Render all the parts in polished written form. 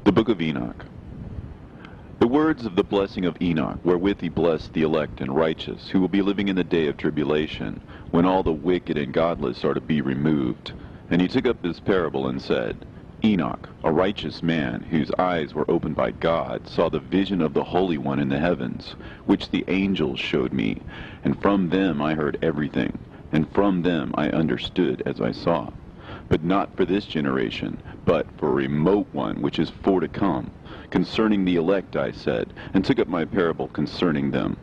The Book of Enoch. The words of the blessing of Enoch, wherewith he blessed the elect and righteous, who will be living in the day of tribulation, when all the wicked and godless are to be removed. And he took up this parable and said, Enoch, a righteous man, whose eyes were opened by God, saw the vision of the Holy One in the heavens, which the angels showed me, and from them I heard everything, and from them I understood as I saw. But not for this generation, but for a remote one which is for to come. Concerning the elect I said, and took up my parable concerning them.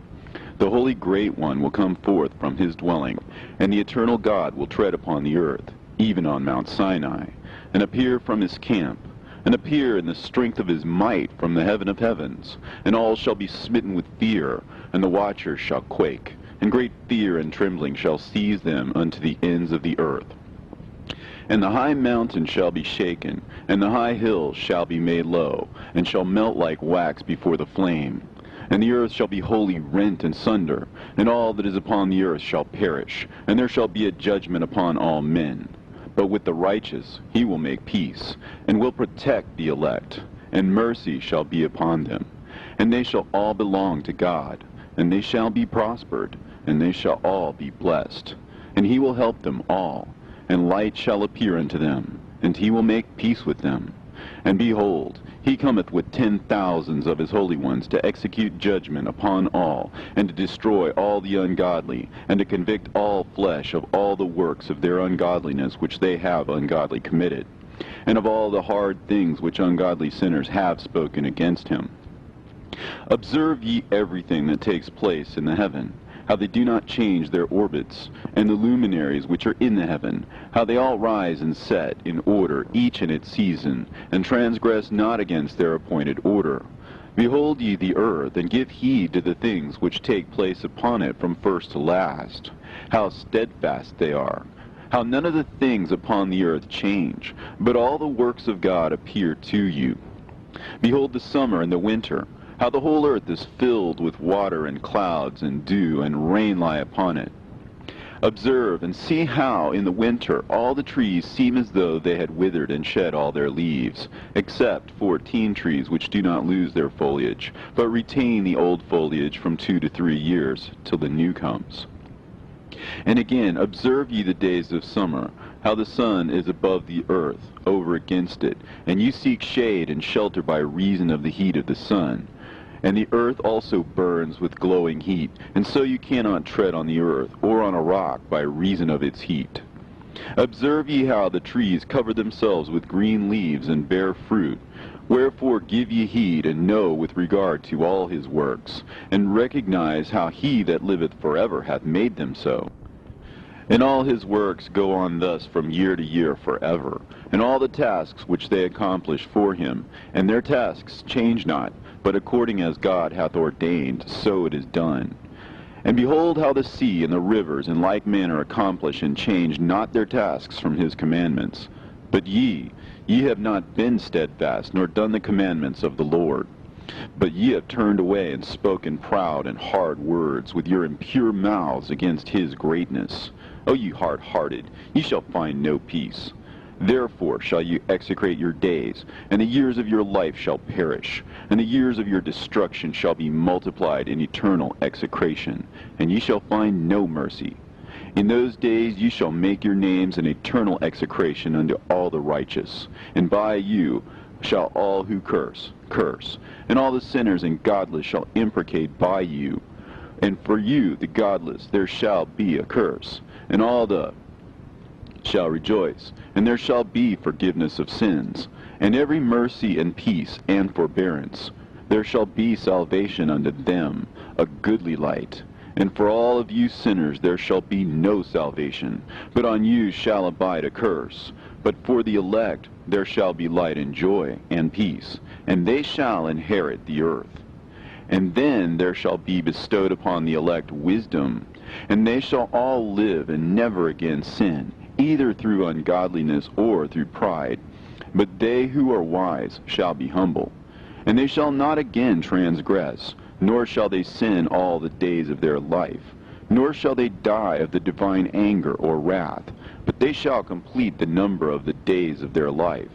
The Holy Great One will come forth from his dwelling, and the eternal God will tread upon the earth, even on Mount Sinai, and appear from his camp, and appear in the strength of his might from the heaven of heavens. And all shall be smitten with fear, and the watchers shall quake, and great fear and trembling shall seize them unto the ends of the earth. And the high mountain shall be shaken, and the high hills shall be made low, and shall melt like wax before the flame. And the earth shall be wholly rent and sunder, and all that is upon the earth shall perish, and there shall be a judgment upon all men. But with the righteous he will make peace, and will protect the elect, and mercy shall be upon them. And they shall all belong to God, and they shall be prospered, and they shall all be blessed. And he will help them all, and light shall appear unto them, and he will make peace with them. And behold, he cometh with 10,000s of his holy ones to execute judgment upon all, and to destroy all the ungodly, and to convict all flesh of all the works of their ungodliness which they have ungodly committed, and of all the hard things which ungodly sinners have spoken against him. Observe ye everything that takes place in the heaven, how they do not change their orbits, and the luminaries which are in the heaven, how they all rise and set in order, each in its season, and transgress not against their appointed order. Behold ye the earth, and give heed to the things which take place upon it from first to last, how steadfast they are, how none of the things upon the earth change, but all the works of God appear to you. Behold the summer and the winter, how the whole earth is filled with water and clouds and dew, and rain lie upon it. Observe and see how in the winter all the trees seem as though they had withered and shed all their leaves, except 14 trees which do not lose their foliage, but retain the old foliage from 2 to 3 years, till the new comes. And again, observe ye the days of summer, how the sun is above the earth, over against it, and you seek shade and shelter by reason of the heat of the sun. And the earth also burns with glowing heat, and so you cannot tread on the earth, or on a rock, by reason of its heat. Observe ye how the trees cover themselves with green leaves and bear fruit. Wherefore give ye heed, and know with regard to all his works, and recognize how he that liveth forever hath made them so. And all his works go on thus from year to year forever, and all the tasks which they accomplish for him, and their tasks change not, but according as God hath ordained, so it is done. And behold how the sea and the rivers in like manner accomplish and change not their tasks from his commandments. But ye have not been steadfast, nor done the commandments of the Lord. But ye have turned away and spoken proud and hard words with your impure mouths against his greatness. O ye hard-hearted, ye shall find no peace. Therefore shall you execrate your days, and the years of your life shall perish, and the years of your destruction shall be multiplied in eternal execration, and ye shall find no mercy. In those days ye shall make your names an eternal execration unto all the righteous, and by you shall all who curse, and all the sinners and godless shall imprecate by you. And for you, the godless, there shall be a curse, and all the shall rejoice, and there shall be forgiveness of sins, and every mercy and peace and forbearance. There shall be salvation unto them, a goodly light. And for all of you sinners there shall be no salvation, but on you shall abide a curse. But for the elect there shall be light and joy and peace, and they shall inherit the earth. And then there shall be bestowed upon the elect wisdom, and they shall all live and never again sin, either through ungodliness or through pride. But they who are wise shall be humble, and they shall not again transgress, nor shall they sin all the days of their life, nor shall they die of the divine anger or wrath, but they shall complete the number of the days of their life.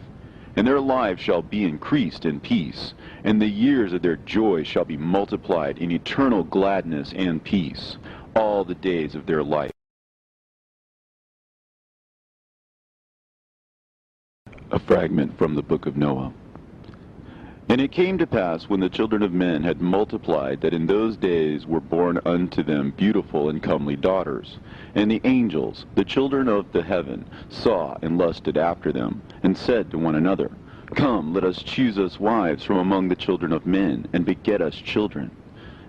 and their lives shall be increased in peace, and the years of their joy shall be multiplied in eternal gladness and peace, all the days of their life. A fragment from the Book of Noah. And it came to pass, when the children of men had multiplied, that in those days were born unto them beautiful and comely daughters. And the angels, the children of the heaven, saw and lusted after them, and said to one another, Come, let us choose us wives from among the children of men, and beget us children.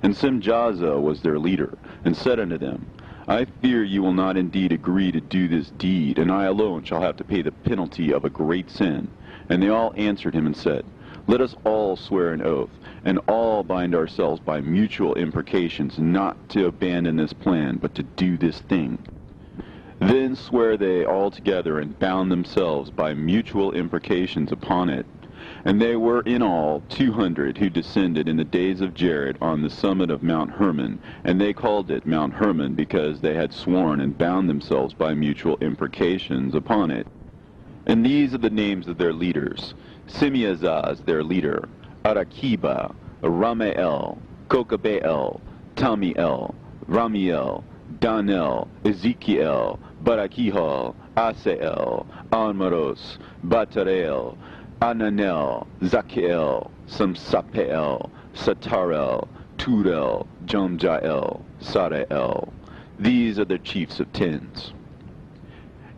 And Simjaza was their leader, and said unto them, I fear you will not indeed agree to do this deed, and I alone shall have to pay the penalty of a great sin. And they all answered him and said, Let us all swear an oath, and all bind ourselves by mutual imprecations, not to abandon this plan, but to do this thing. Then sware they all together, and bound themselves by mutual imprecations upon it. And they were in all 200 who descended in the days of Jared on the summit of Mount Hermon, and they called it Mount Hermon because they had sworn and bound themselves by mutual imprecations upon it. And these are the names of their leaders: Simeazaz their leader, Arakiba, Ramael, Kokabeel, Tamiel, Ramiel, Danel, Ezekiel, Barakihal, Asael, Almaros, Batarel, Ananel, Zakiel, Samsapeel, Satarel, Turel, Jomjael, Sarael. These are the chiefs of tens.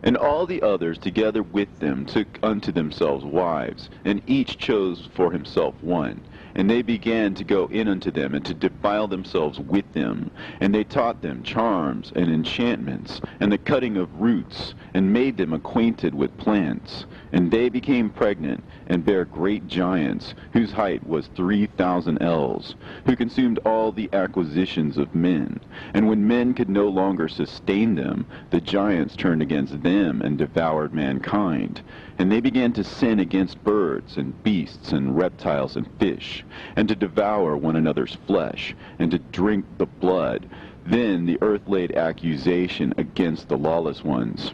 And all the others together with them took unto themselves wives, and each chose for himself one. And they began to go in unto them, and to defile themselves with them. And they taught them charms and enchantments, and the cutting of roots, and made them acquainted with plants. And they became pregnant, and bare great giants, whose height was 3,000 ells, who consumed all the acquisitions of men. And when men could no longer sustain them, the giants turned against them, and devoured mankind. And they began to sin against birds, and beasts, and reptiles, and fish, and to devour one another's flesh, and to drink the blood. Then the earth laid accusation against the lawless ones.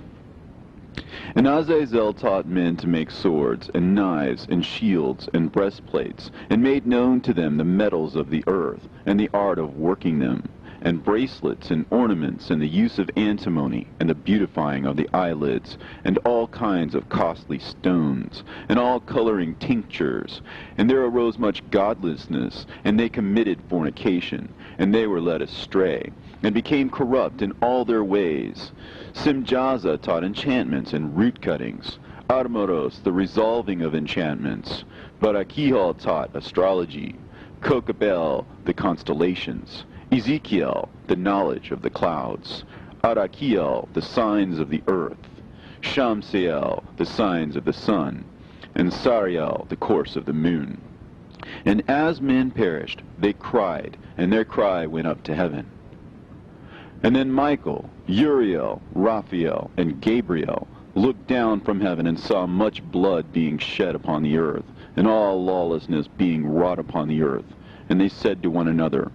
And Azazel taught men to make swords, and knives, and shields, and breastplates, and made known to them the metals of the earth, and the art of working them, and bracelets, and ornaments, and the use of antimony, and the beautifying of the eyelids, and all kinds of costly stones, and all coloring tinctures. And there arose much godlessness, and they committed fornication, and they were led astray, and became corrupt in all their ways. Simjaza taught enchantments and root cuttings, Armoros the resolving of enchantments, Barakihal taught astrology, Kokabel the constellations, Ezekiel the knowledge of the clouds, Arakiel the signs of the earth, Shamseel the signs of the sun, and Sariel the course of the moon. And as men perished, they cried, and their cry went up to heaven. And then Michael, Uriel, Raphael, and Gabriel looked down from heaven, and saw much blood being shed upon the earth, and all lawlessness being wrought upon the earth. And they said to one another,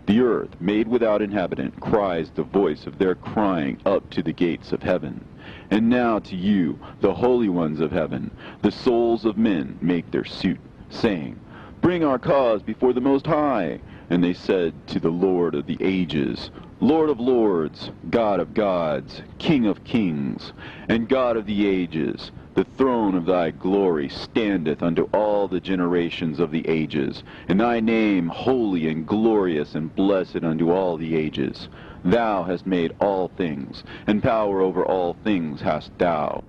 The earth, made without inhabitant, cries the voice of their crying up to the gates of heaven. And now to you, the holy ones of heaven, the souls of men make their suit, saying, Bring our cause before the Most High. And they said to the Lord of the ages, Lord of lords, God of gods, King of kings, and God of the ages, the throne of thy glory standeth unto all the generations of the ages, and thy name holy and glorious and blessed unto all the ages. Thou hast made all things, and power over all things hast thou.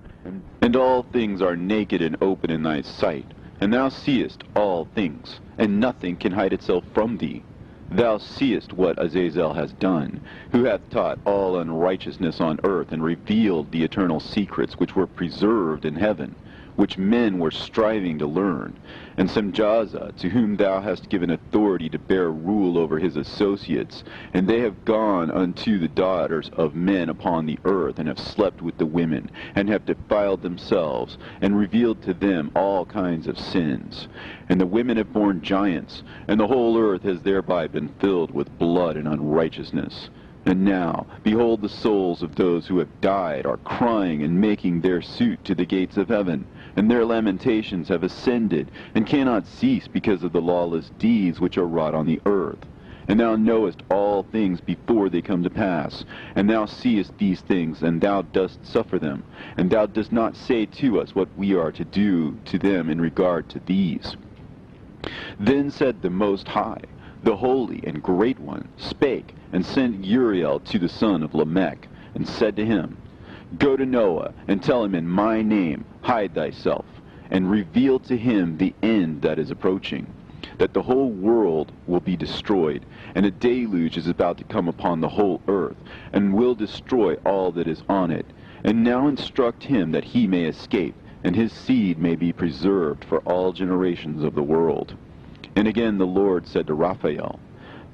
And all things are naked and open in thy sight, and thou seest all things, and nothing can hide itself from thee. Thou seest what Azazel has done, who hath taught all unrighteousness on earth, and revealed the eternal secrets which were preserved in heaven, which men were striving to learn. And Simjaza, to whom thou hast given authority to bear rule over his associates, and they have gone unto the daughters of men upon the earth, and have slept with the women, and have defiled themselves, and revealed to them all kinds of sins. And the women have borne giants, and the whole earth has thereby been filled with blood and unrighteousness. And now, behold, the souls of those who have died are crying and making their suit to the gates of heaven. and their lamentations have ascended, and cannot cease because of the lawless deeds which are wrought on the earth. And thou knowest all things before they come to pass, and thou seest these things, and thou dost suffer them, and thou dost not say to us what we are to do to them in regard to these. Then said the Most High, the Holy and Great One, spake, and sent Uriel to the son of Lamech, and said to him, Go to Noah, and tell him in my name, hide thyself, and reveal to him the end that is approaching, that the whole world will be destroyed, and a deluge is about to come upon the whole earth, and will destroy all that is on it. And now instruct him that he may escape, and his seed may be preserved for all generations of the world. And again the Lord said to Raphael,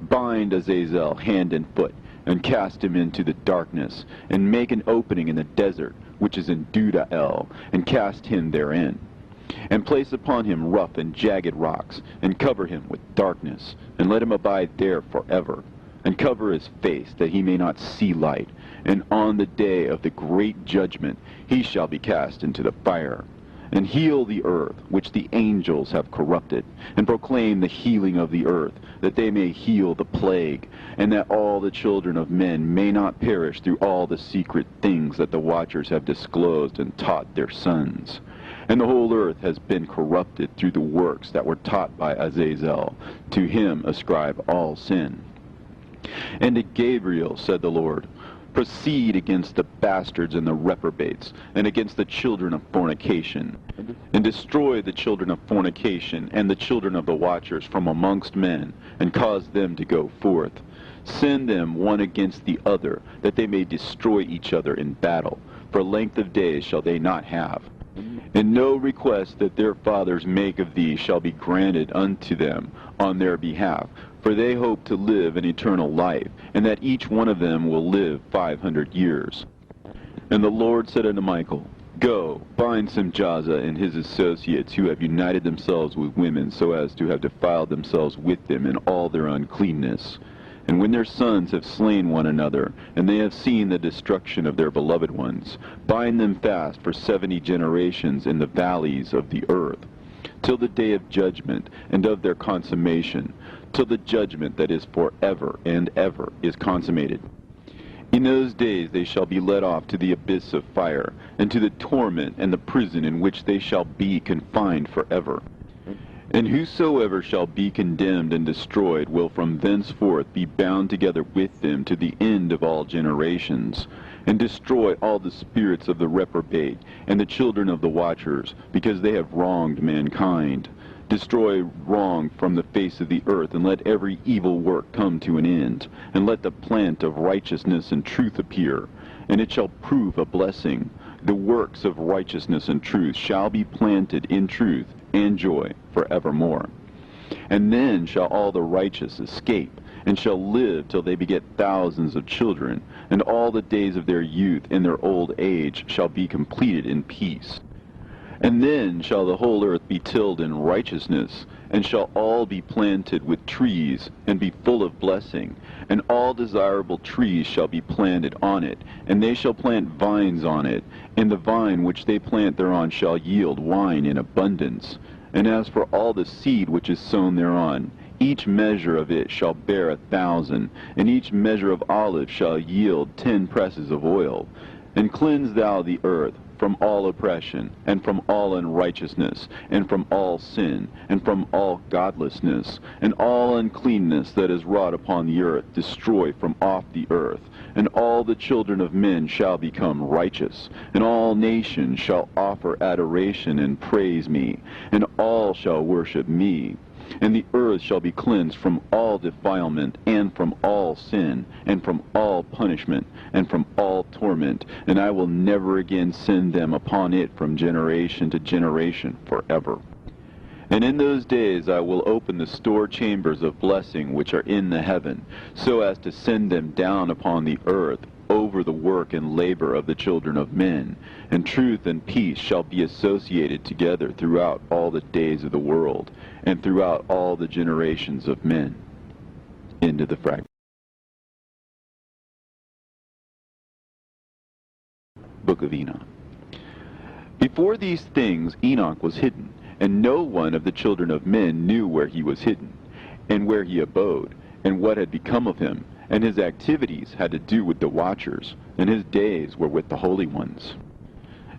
Bind Azazel hand and foot, and cast him into the darkness, and make an opening in the desert, which is in Dudael, and cast him therein. And place upon him rough and jagged rocks, and cover him with darkness, and let him abide there forever. And cover his face, that he may not see light. And on the day of the great judgment he shall be cast into the fire. And heal the earth, which the angels have corrupted, and proclaim the healing of the earth, that they may heal the plague, and that all the children of men may not perish through all the secret things that the watchers have disclosed and taught their sons. And the whole earth has been corrupted through the works that were taught by Azazel. To him ascribe all sin. And to Gabriel said the Lord, Proceed against the bastards and the reprobates, and against the children of fornication, and destroy the children of fornication and the children of the watchers from amongst men, and cause them to go forth. Send them one against the other, that they may destroy each other in battle. For length of days shall they not have. And no request that their fathers make of thee shall be granted unto them on their behalf, for they hope to live an eternal life, and that each one of them will live 500 years. And the Lord said unto Michael, Go, bind Simjaza and his associates, who have united themselves with women, so as to have defiled themselves with them in all their uncleanness. And when their sons have slain one another, and they have seen the destruction of their beloved ones, bind them fast for 70 generations in the valleys of the earth, till the day of judgment and of their consummation, till the judgment that is forever and ever is consummated. In those days they shall be led off to the abyss of fire, and to the torment and the prison in which they shall be confined forever. And whosoever shall be condemned and destroyed will from thenceforth be bound together with them to the end of all generations, and destroy all the spirits of the reprobate and the children of the watchers, because they have wronged mankind. Destroy wrong from the face of the earth, and let every evil work come to an end, and let the plant of righteousness and truth appear, and it shall prove a blessing. The works of righteousness and truth shall be planted in truth and joy forevermore. And then shall all the righteous escape, and shall live till they beget thousands of children, and all the days of their youth and their old age shall be completed in peace. And then shall the whole earth be tilled in righteousness, and shall all be planted with trees, and be full of blessing, and all desirable trees shall be planted on it, and they shall plant vines on it, and the vine which they plant thereon shall yield wine in abundance. And as for all the seed which is sown thereon, each measure of it shall bear 1,000, and each measure of olive shall yield 10 presses of oil. And cleanse thou the earth from all oppression, and from all unrighteousness, and from all sin, and from all godlessness, and all uncleanness that is wrought upon the earth destroy from off the earth. And all the children of men shall become righteous, and all nations shall offer adoration and praise me, and all shall worship me. And the earth shall be cleansed from all defilement, and from all sin, and from all punishment, and from all torment, and I will never again send them upon it from generation to generation forever. And in those days I will open the store chambers of blessing which are in the heaven, so as to send them down upon the earth over the work and labor of the children of men, and truth and peace shall be associated together throughout all the days of the world, and throughout all the generations of men. End of the fragment. Book of Enoch. Before these things Enoch was hidden, and no one of the children of men knew where he was hidden, and where he abode, and what had become of him, and his activities had to do with the watchers, and his days were with the holy ones.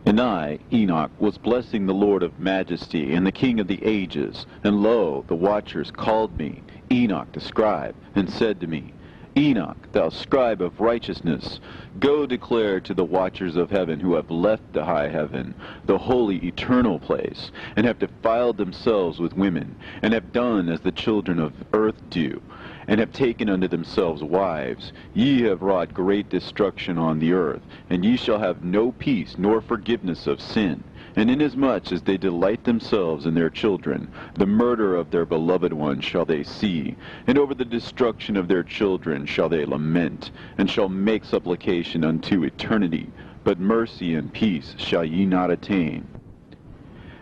And I, Enoch, was blessing the Lord of majesty and the King of the ages, and lo, the watchers called me, Enoch the scribe, and said to me, Enoch, thou scribe of righteousness, go declare to the watchers of heaven who have left the high heaven, the holy eternal place, and have defiled themselves with women, and have done as the children of earth do, and have taken unto themselves wives. Ye have wrought great destruction on the earth, and ye shall have no peace nor forgiveness of sin. And inasmuch as they delight themselves in their children, the murder of their beloved ones shall they see, and over the destruction of their children shall they lament, and shall make supplication unto eternity. But mercy and peace shall ye not attain.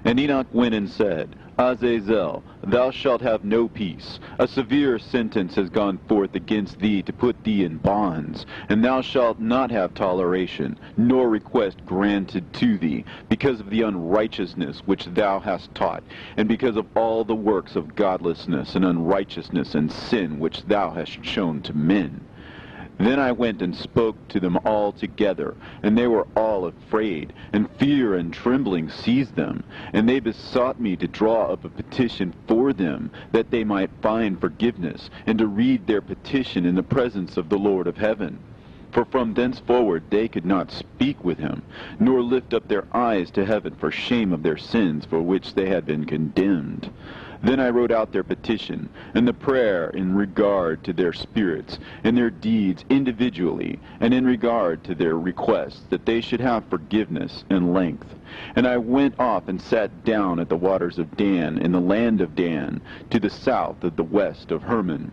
And Enoch went and said, Azazel, thou shalt have no peace. A severe sentence has gone forth against thee to put thee in bonds, and thou shalt not have toleration, nor request granted to thee, because of the unrighteousness which thou hast taught, and because of all the works of godlessness and unrighteousness and sin which thou hast shown to men. Then I went and spoke to them all together, and they were all afraid, and fear and trembling seized them. And they besought me to draw up a petition for them, that they might find forgiveness, and to read their petition in the presence of the Lord of heaven. For from thenceforward they could not speak with him, nor lift up their eyes to heaven for shame of their sins for which they had been condemned. Then I wrote out their petition, and the prayer in regard to their spirits, and their deeds individually, and in regard to their requests, that they should have forgiveness and length. And I went off and sat down at the waters of Dan, in the land of Dan, to the south of the west of Hermon.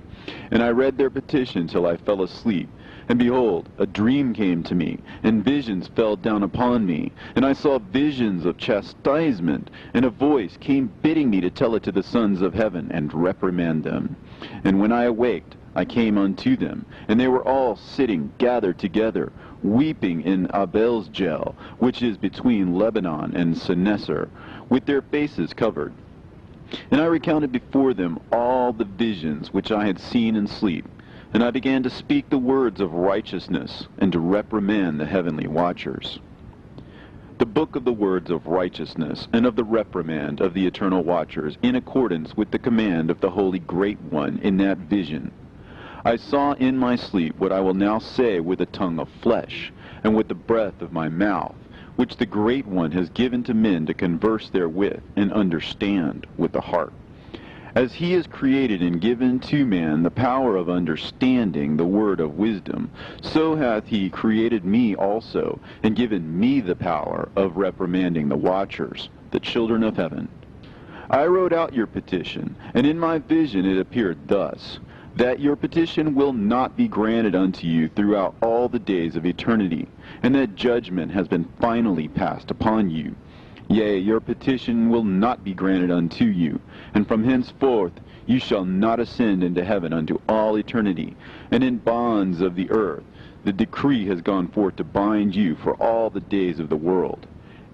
And I read their petition till I fell asleep. And behold, a dream came to me, and visions fell down upon me. And I saw visions of chastisement, and a voice came bidding me to tell it to the sons of heaven, and reprimand them. And when I awaked, I came unto them, and they were all sitting gathered together, weeping in Abelsgel, which is between Lebanon and Seneser, with their faces covered. And I recounted before them all the visions which I had seen in sleep. And I began to speak the words of righteousness, and to reprimand the heavenly watchers. The book of the words of righteousness, and of the reprimand of the eternal watchers, in accordance with the command of the Holy Great One in that vision. I saw in my sleep what I will now say with a tongue of flesh, and with the breath of my mouth, which the Great One has given to men to converse therewith, and understand with the heart. As he has created and given to man the power of understanding the word of wisdom, so hath he created me also, and given me the power of reprimanding the watchers, the children of heaven. I wrote out your petition, and in my vision it appeared thus, that your petition will not be granted unto you throughout all the days of eternity, and that judgment has been finally passed upon you. Yea, your petition will not be granted unto you, and from henceforth you shall not ascend into heaven unto all eternity. And in bonds of the earth the decree has gone forth to bind you for all the days of the world.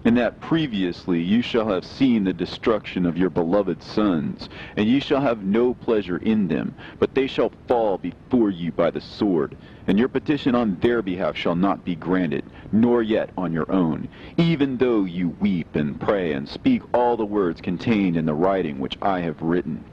And that previously you shall have seen the destruction of your beloved sons, and ye shall have no pleasure in them, but they shall fall before you by the sword. And your petition on their behalf shall not be granted, nor yet on your own, even though you weep and pray and speak all the words contained in the writing which I have written.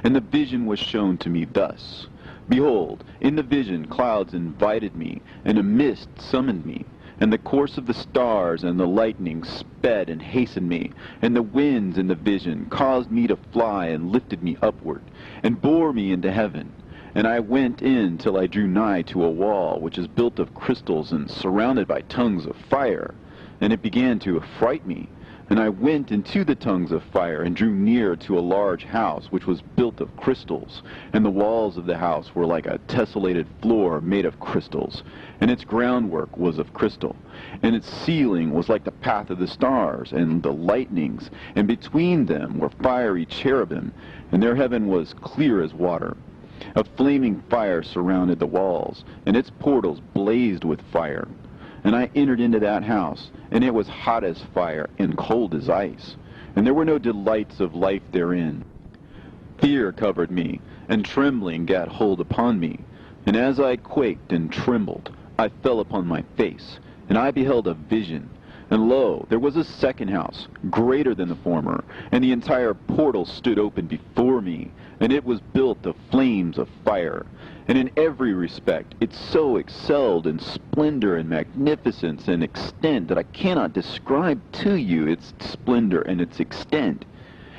And the vision was shown to me thus. Behold, in the vision clouds invited me, and a mist summoned me. And the course of the stars and the lightning sped and hastened me, and the winds in the vision caused me to fly and lifted me upward, and bore me into heaven. And I went in till I drew nigh to a wall which is built of crystals and surrounded by tongues of fire, and it began to affright me. And I went into the tongues of fire, and drew near to a large house, which was built of crystals. And the walls of the house were like a tessellated floor made of crystals, and its groundwork was of crystal. And its ceiling was like the path of the stars, and the lightnings, and between them were fiery cherubim, and their heaven was clear as water. A flaming fire surrounded the walls, and its portals blazed with fire. And I entered into that house, and it was hot as fire and cold as ice, and there were no delights of life therein. Fear covered me, and trembling gat hold upon me. And as I quaked and trembled, I fell upon my face, and I beheld a vision. And lo, there was a second house, greater than the former, and the entire portal stood open before me, and it was built of flames of fire. And in every respect it so excelled in splendor and magnificence and extent that I cannot describe to you its splendor and its extent.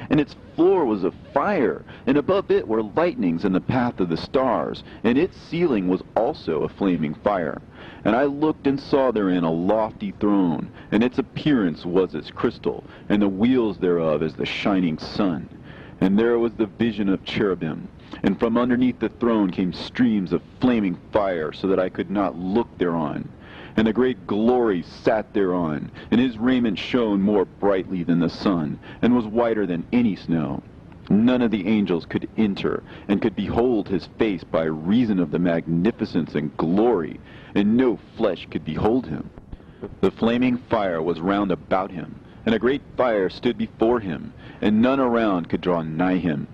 And its floor was of fire, and above it were lightnings in the path of the stars, and its ceiling was also a flaming fire. And I looked and saw therein a lofty throne, and its appearance was as crystal, and the wheels thereof as the shining sun. And there was the vision of cherubim, and from underneath the throne came streams of flaming fire, so that I could not look thereon. And the great glory sat thereon, and his raiment shone more brightly than the sun, and was whiter than any snow. None of the angels could enter, and could behold his face by reason of the magnificence and glory, and no flesh could behold him. The flaming fire was round about him, and a great fire stood before him, and none around could draw nigh him.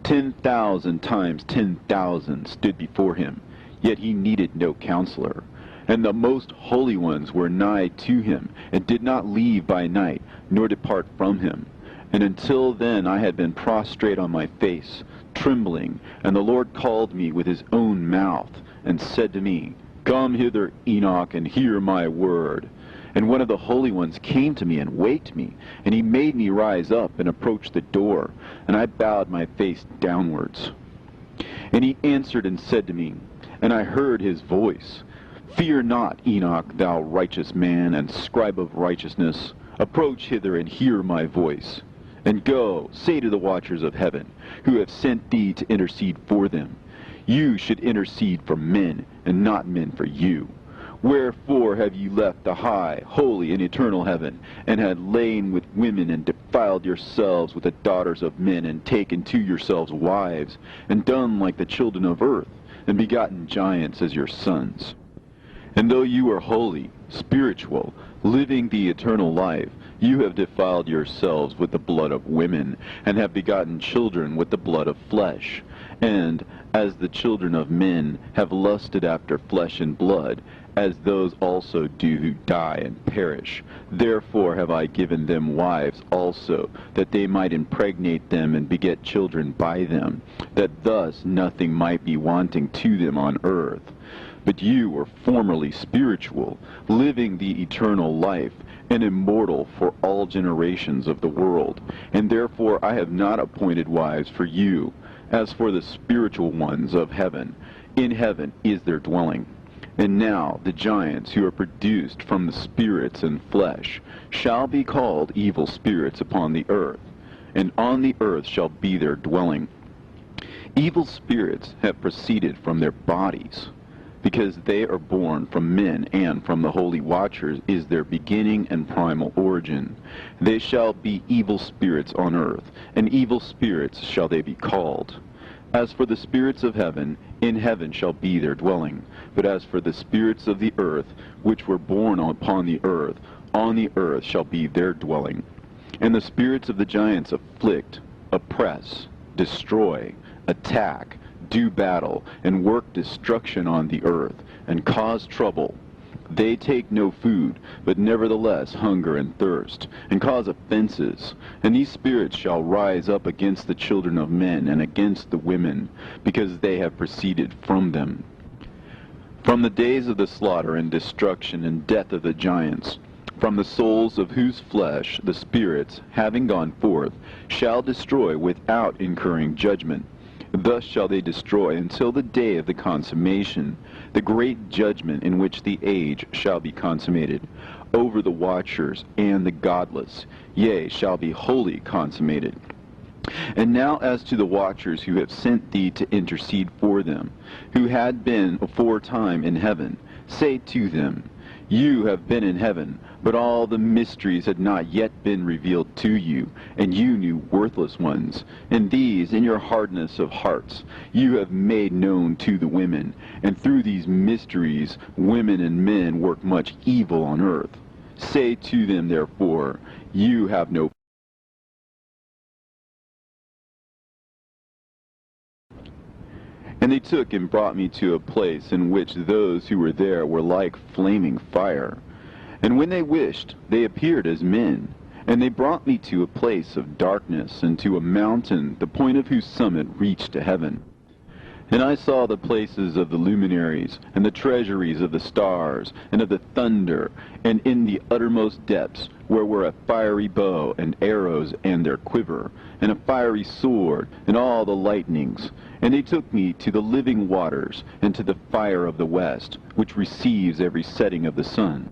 10,000 times 10,000 stood before him, yet he needed no counselor. And the most holy ones were nigh to him, and did not leave by night, nor depart from him. And until then I had been prostrate on my face, trembling, and the Lord called me with his own mouth, and said to me, Come hither, Enoch, and hear my word. And one of the holy ones came to me and waked me, and he made me rise up and approach the door, and I bowed my face downwards. And he answered and said to me, and I heard his voice, Fear not, Enoch, thou righteous man, and scribe of righteousness. Approach hither and hear my voice. And go, say to the watchers of heaven, who have sent thee to intercede for them, You should intercede for men, and not men for you. Wherefore have ye left the high, holy, and eternal heaven, and had lain with women, and defiled yourselves with the daughters of men, and taken to yourselves wives, and done like the children of earth, and begotten giants as your sons? And though you are holy, spiritual, living the eternal life, you have defiled yourselves with the blood of women, and have begotten children with the blood of flesh. And, as the children of men have lusted after flesh and blood, as those also do who die and perish, therefore have I given them wives also, that they might impregnate them and beget children by them, that thus nothing might be wanting to them on earth. But you were formerly spiritual, living the eternal life, and immortal for all generations of the world. And therefore I have not appointed wives for you, as for the spiritual ones of heaven. In heaven is their dwelling. And now the giants who are produced from the spirits and flesh shall be called evil spirits upon the earth, and on the earth shall be their dwelling. Evil spirits have proceeded from their bodies, because they are born from men, and from the holy watchers is their beginning and primal origin. They shall be evil spirits on earth, and evil spirits shall they be called. As for the spirits of heaven, in heaven shall be their dwelling. But as for the spirits of the earth, which were born upon the earth, on the earth shall be their dwelling. And the spirits of the giants afflict, oppress, destroy, attack, do battle, and work destruction on the earth, and cause trouble. They take no food, but nevertheless hunger and thirst, and cause offenses. And these spirits shall rise up against the children of men, and against the women, because they have proceeded from them. From the days of the slaughter and destruction and death of the giants, from the souls of whose flesh the spirits, having gone forth, shall destroy without incurring judgment. Thus shall they destroy until the day of the consummation, the great judgment in which the age shall be consummated, over the watchers and the godless, yea, shall be wholly consummated. And now as to the watchers who have sent thee to intercede for them, who had been aforetime in heaven, say to them, You have been in heaven, but all the mysteries had not yet been revealed to you, and you knew worthless ones. And these, in your hardness of hearts, you have made known to the women. And through these mysteries, women and men work much evil on earth. Say to them, therefore, you have no. And they took and brought me to a place in which those who were there were like flaming fire. And when they wished, they appeared as men. And they brought me to a place of darkness, and to a mountain, the point of whose summit reached to heaven. And I saw the places of the luminaries, and the treasuries of the stars, and of the thunder, and in the uttermost depths, where were a fiery bow, and arrows, and their quiver, and a fiery sword, and all the lightnings. And they took me to the living waters, and to the fire of the west, which receives every setting of the sun.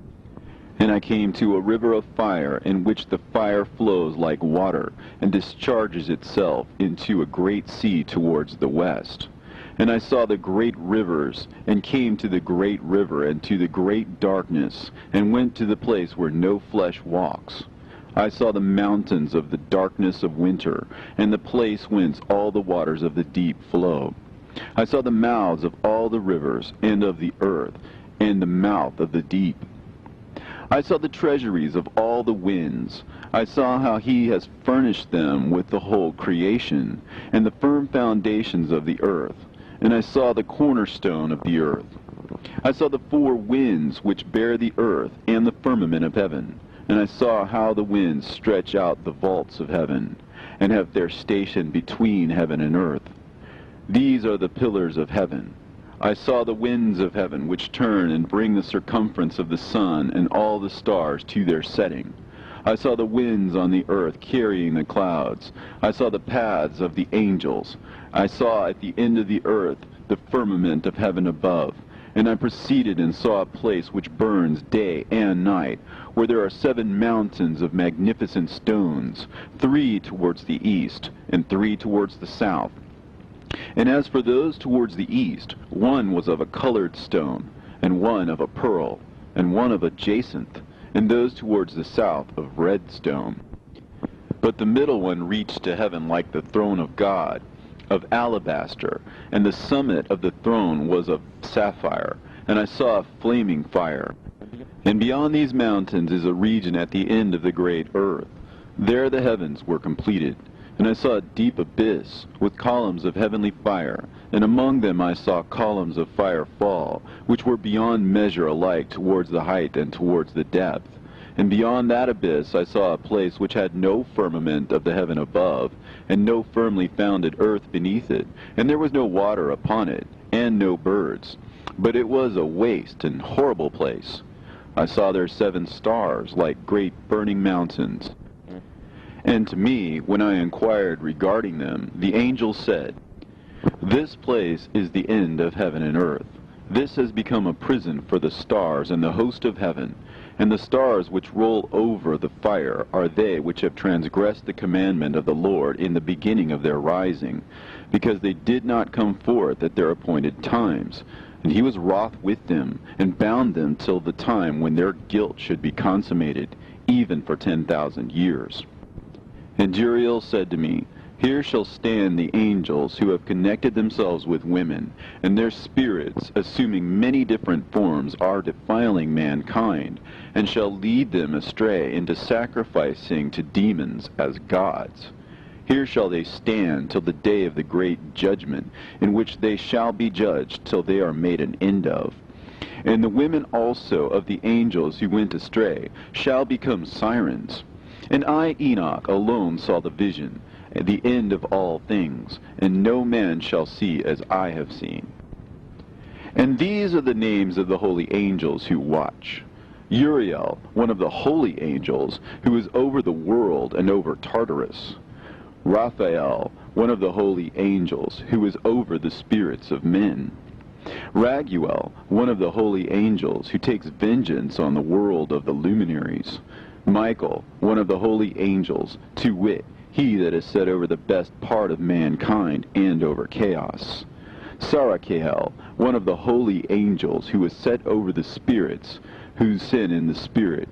And I came to a river of fire, in which the fire flows like water, and discharges itself into a great sea towards the west. And I saw the great rivers, and came to the great river, and to the great darkness, and went to the place where no flesh walks. I saw the mountains of the darkness of winter, and the place whence all the waters of the deep flow. I saw the mouths of all the rivers, and of the earth, and the mouth of the deep. I saw the treasuries of all the winds. I saw how he has furnished them with the whole creation, and the firm foundations of the earth. And I saw the cornerstone of the earth. I saw the four winds which bear the earth, and the firmament of heaven. And I saw how the winds stretch out the vaults of heaven, and have their station between heaven and earth. These are the pillars of heaven. I saw the winds of heaven, which turn and bring the circumference of the sun and all the stars to their setting. I saw the winds on the earth carrying the clouds. I saw the paths of the angels. I saw at the end of the earth the firmament of heaven above. And I proceeded and saw a place which burns day and night, where there are 7 mountains of magnificent stones, 3 towards the east, and 3 towards the south. And as for those towards the east, one was of a colored stone, and one of a pearl, and one of a jacinth, and those towards the south of red stone. But the middle one reached to heaven like the throne of God, of alabaster, and the summit of the throne was of sapphire, and I saw a flaming fire. And beyond these mountains is a region at the end of the great earth. There the heavens were completed. And I saw a deep abyss, with columns of heavenly fire, and among them I saw columns of fire fall, which were beyond measure alike towards the height and towards the depth. And beyond that abyss I saw a place which had no firmament of the heaven above, and no firmly founded earth beneath it, and there was no water upon it, and no birds. But it was a waste and horrible place. I saw there 7 stars, like great burning mountains. And to me, when I inquired regarding them, the angel said, "This place is the end of heaven and earth. This has become a prison for the stars and the host of heaven. And the stars which roll over the fire are they which have transgressed the commandment of the Lord in the beginning of their rising, because they did not come forth at their appointed times. And he was wroth with them, and bound them till the time when their guilt should be consummated, even for 10,000 years. And Uriel said to me, Here shall stand the angels who have connected themselves with women, and their spirits, assuming many different forms, are defiling mankind, and shall lead them astray into sacrificing to demons as gods. Here shall they stand till the day of the great judgment, in which they shall be judged till they are made an end of. And the women also of the angels who went astray shall become sirens. And I, Enoch, alone saw the vision, and the end of all things, and no man shall see as I have seen. And these are the names of the holy angels who watch. Uriel, one of the holy angels, who is over the world and over Tartarus. Raphael, one of the holy angels, who is over the spirits of men. Raguel, one of the holy angels, who takes vengeance on the world of the luminaries. Michael, one of the holy angels, to wit, he that is set over the best part of mankind and over chaos. Sarachael, one of the holy angels, who is set over the spirits, who sin in the Spirit,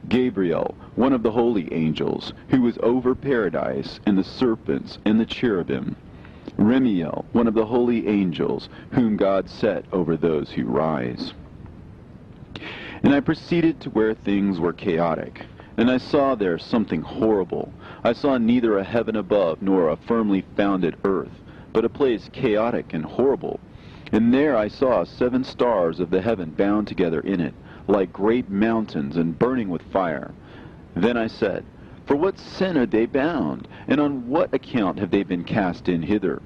Gabriel, one of the holy angels, who was over paradise, and the serpents and the cherubim, Remiel, one of the holy angels, whom God set over those who rise. And I proceeded to where things were chaotic, and I saw there something horrible. I saw neither a heaven above nor a firmly founded earth, but a place chaotic and horrible. And there I saw 7 stars of the heaven bound together in it, like great mountains and burning with fire. Then I said, For what sin are they bound, and on what account have they been cast in hither?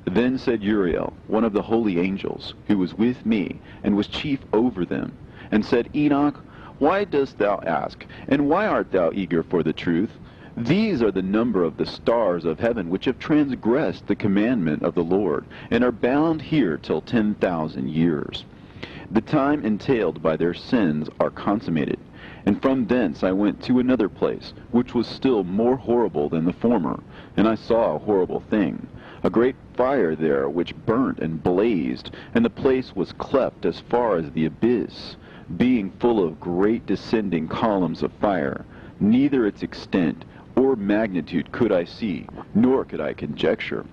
Then said Uriel, one of the holy angels, who was with me, and was chief over them, and said, Enoch, why dost thou ask, and why art thou eager for the truth? These are the number of the stars of heaven, which have transgressed the commandment of the Lord, and are bound here till 10,000 years. The time entailed by their sins are consummated. And from thence I went to another place, which was still more horrible than the former, and I saw a horrible thing, a great fire there which burnt and blazed, and the place was cleft as far as the abyss, being full of great descending columns of fire. Neither its extent or magnitude could I see, nor could I conjecture.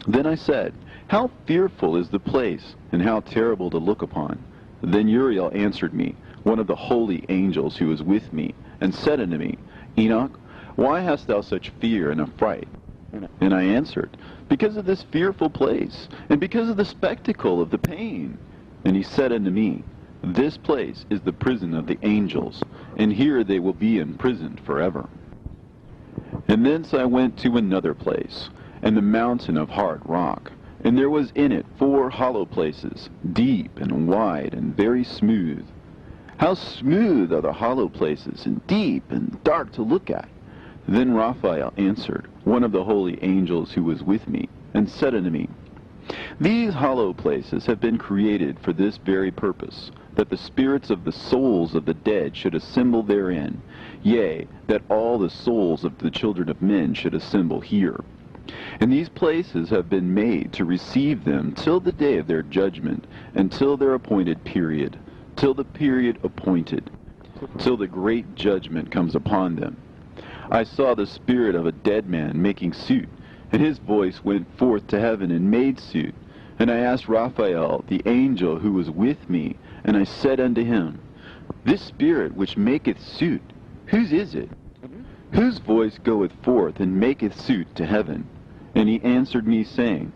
Then I said, How fearful is the place, and how terrible to look upon! Then Uriel answered me, one of the holy angels who was with me, and said unto me, Enoch, why hast thou such fear and affright? And I answered, Because of this fearful place, and because of the spectacle of the pain. And he said unto me, This place is the prison of the angels, and here they will be imprisoned forever. And thence I went to another place, and the mountain of hard rock, and there was in it 4 hollow places, deep and wide and very smooth. How smooth are the hollow places, and deep and dark to look at! Then Raphael answered, one of the holy angels who was with me, and said unto me, These hollow places have been created for this very purpose, that the spirits of the souls of the dead should assemble therein, yea, that all the souls of the children of men should assemble here. And these places have been made to receive them till the day of their judgment, and till their appointed period, till the period appointed, till the great judgment comes upon them. I saw the spirit of a dead man making suit, and his voice went forth to heaven and made suit. And I asked Raphael, the angel who was with me, and I said unto him, This spirit which maketh suit, whose is it? Whose voice goeth forth and maketh suit to heaven? And he answered me, saying,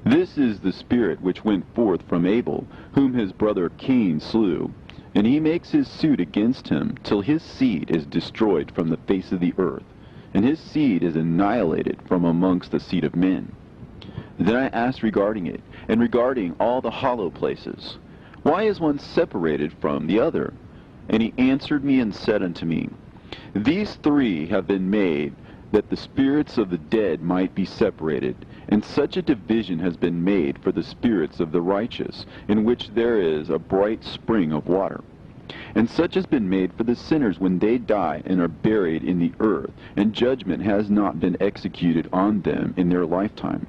This is the spirit which went forth from Abel, whom his brother Cain slew. And he makes his suit against him, till his seed is destroyed from the face of the earth, and his seed is annihilated from amongst the seed of men. Then I asked regarding it, and regarding all the hollow places, Why is one separated from the other? And he answered me and said unto me, These 3 have been made, that the spirits of the dead might be separated, and such a division has been made for the spirits of the righteous, in which there is a bright spring of water. And such has been made for the sinners when they die and are buried in the earth, and judgment has not been executed on them in their lifetime.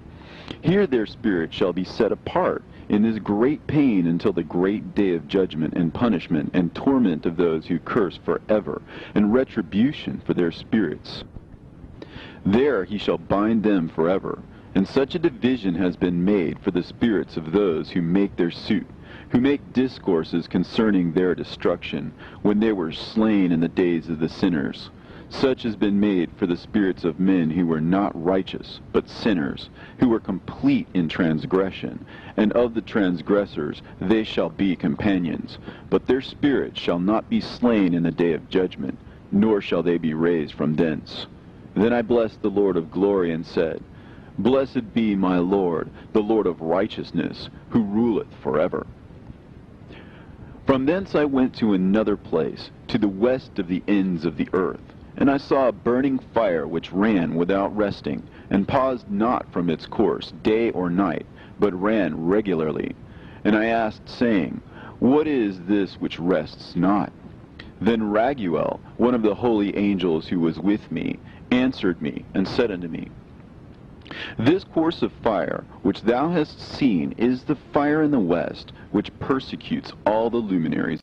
Here their spirit shall be set apart in this great pain until the great day of judgment and punishment and torment of those who curse forever, and retribution for their spirits. There he shall bind them forever, and such a division has been made for the spirits of those who make their suit, who make discourses concerning their destruction, when they were slain in the days of the sinners. Such has been made for the spirits of men who were not righteous, but sinners, who were complete in transgression, and of the transgressors they shall be companions. But their spirits shall not be slain in the day of judgment, nor shall they be raised from thence. Then I blessed the Lord of glory, and said, Blessed be my Lord, the Lord of righteousness, who ruleth forever. From thence I went to another place, to the west of the ends of the earth. And I saw a burning fire which ran without resting, and paused not from its course day or night, but ran regularly. And I asked, saying, What is this which rests not? Then Raguel, one of the holy angels who was with me, answered me, and said unto me, This course of fire which thou hast seen is the fire in the west, which persecutes all the luminaries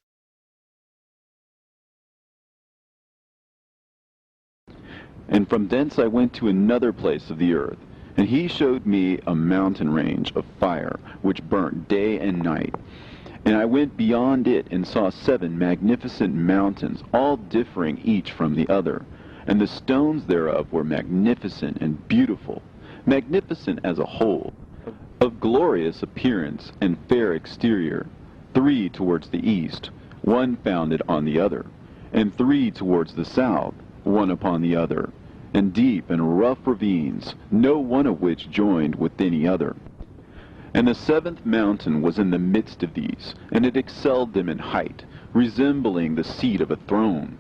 And from thence I went to another place of the earth, and he showed me a mountain range of fire, which burnt day and night. And I went beyond it, and saw 7 magnificent mountains, all differing each from the other. And the stones thereof were magnificent and beautiful, magnificent as a whole, of glorious appearance and fair exterior, 3 towards the east, one founded on the other, and 3 towards the south, one upon the other, and deep and rough ravines, no one of which joined with any other. And the 7th mountain was in the midst of these, and it excelled them in height, resembling the seat of a throne.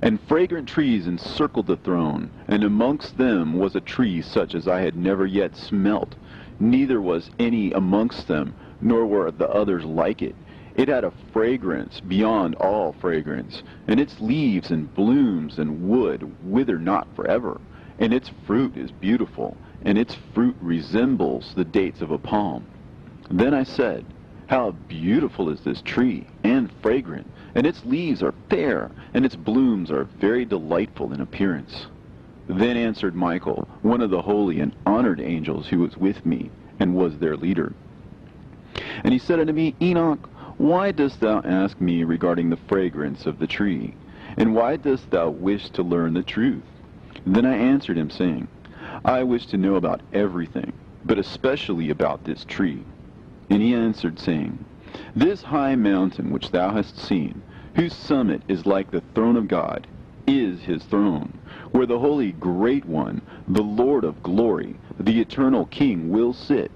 And fragrant trees encircled the throne, and amongst them was a tree such as I had never yet smelt, neither was any amongst them, nor were the others like it. It had a fragrance beyond all fragrance, and its leaves and blooms and wood wither not forever, and its fruit is beautiful, and its fruit resembles the dates of a palm. Then I said, how beautiful is this tree, and fragrant, and its leaves are fair, and its blooms are very delightful in appearance. Then answered Michael, one of the holy and honored angels who was with me, and was their leader. And he said unto me, Enoch, why dost thou ask me regarding the fragrance of the tree? And why dost thou wish to learn the truth? Then I answered him, saying, I wish to know about everything, but especially about this tree. And he answered, saying, This high mountain which thou hast seen, whose summit is like the throne of God, is his throne, where the holy great one, the Lord of glory, the eternal King, will sit,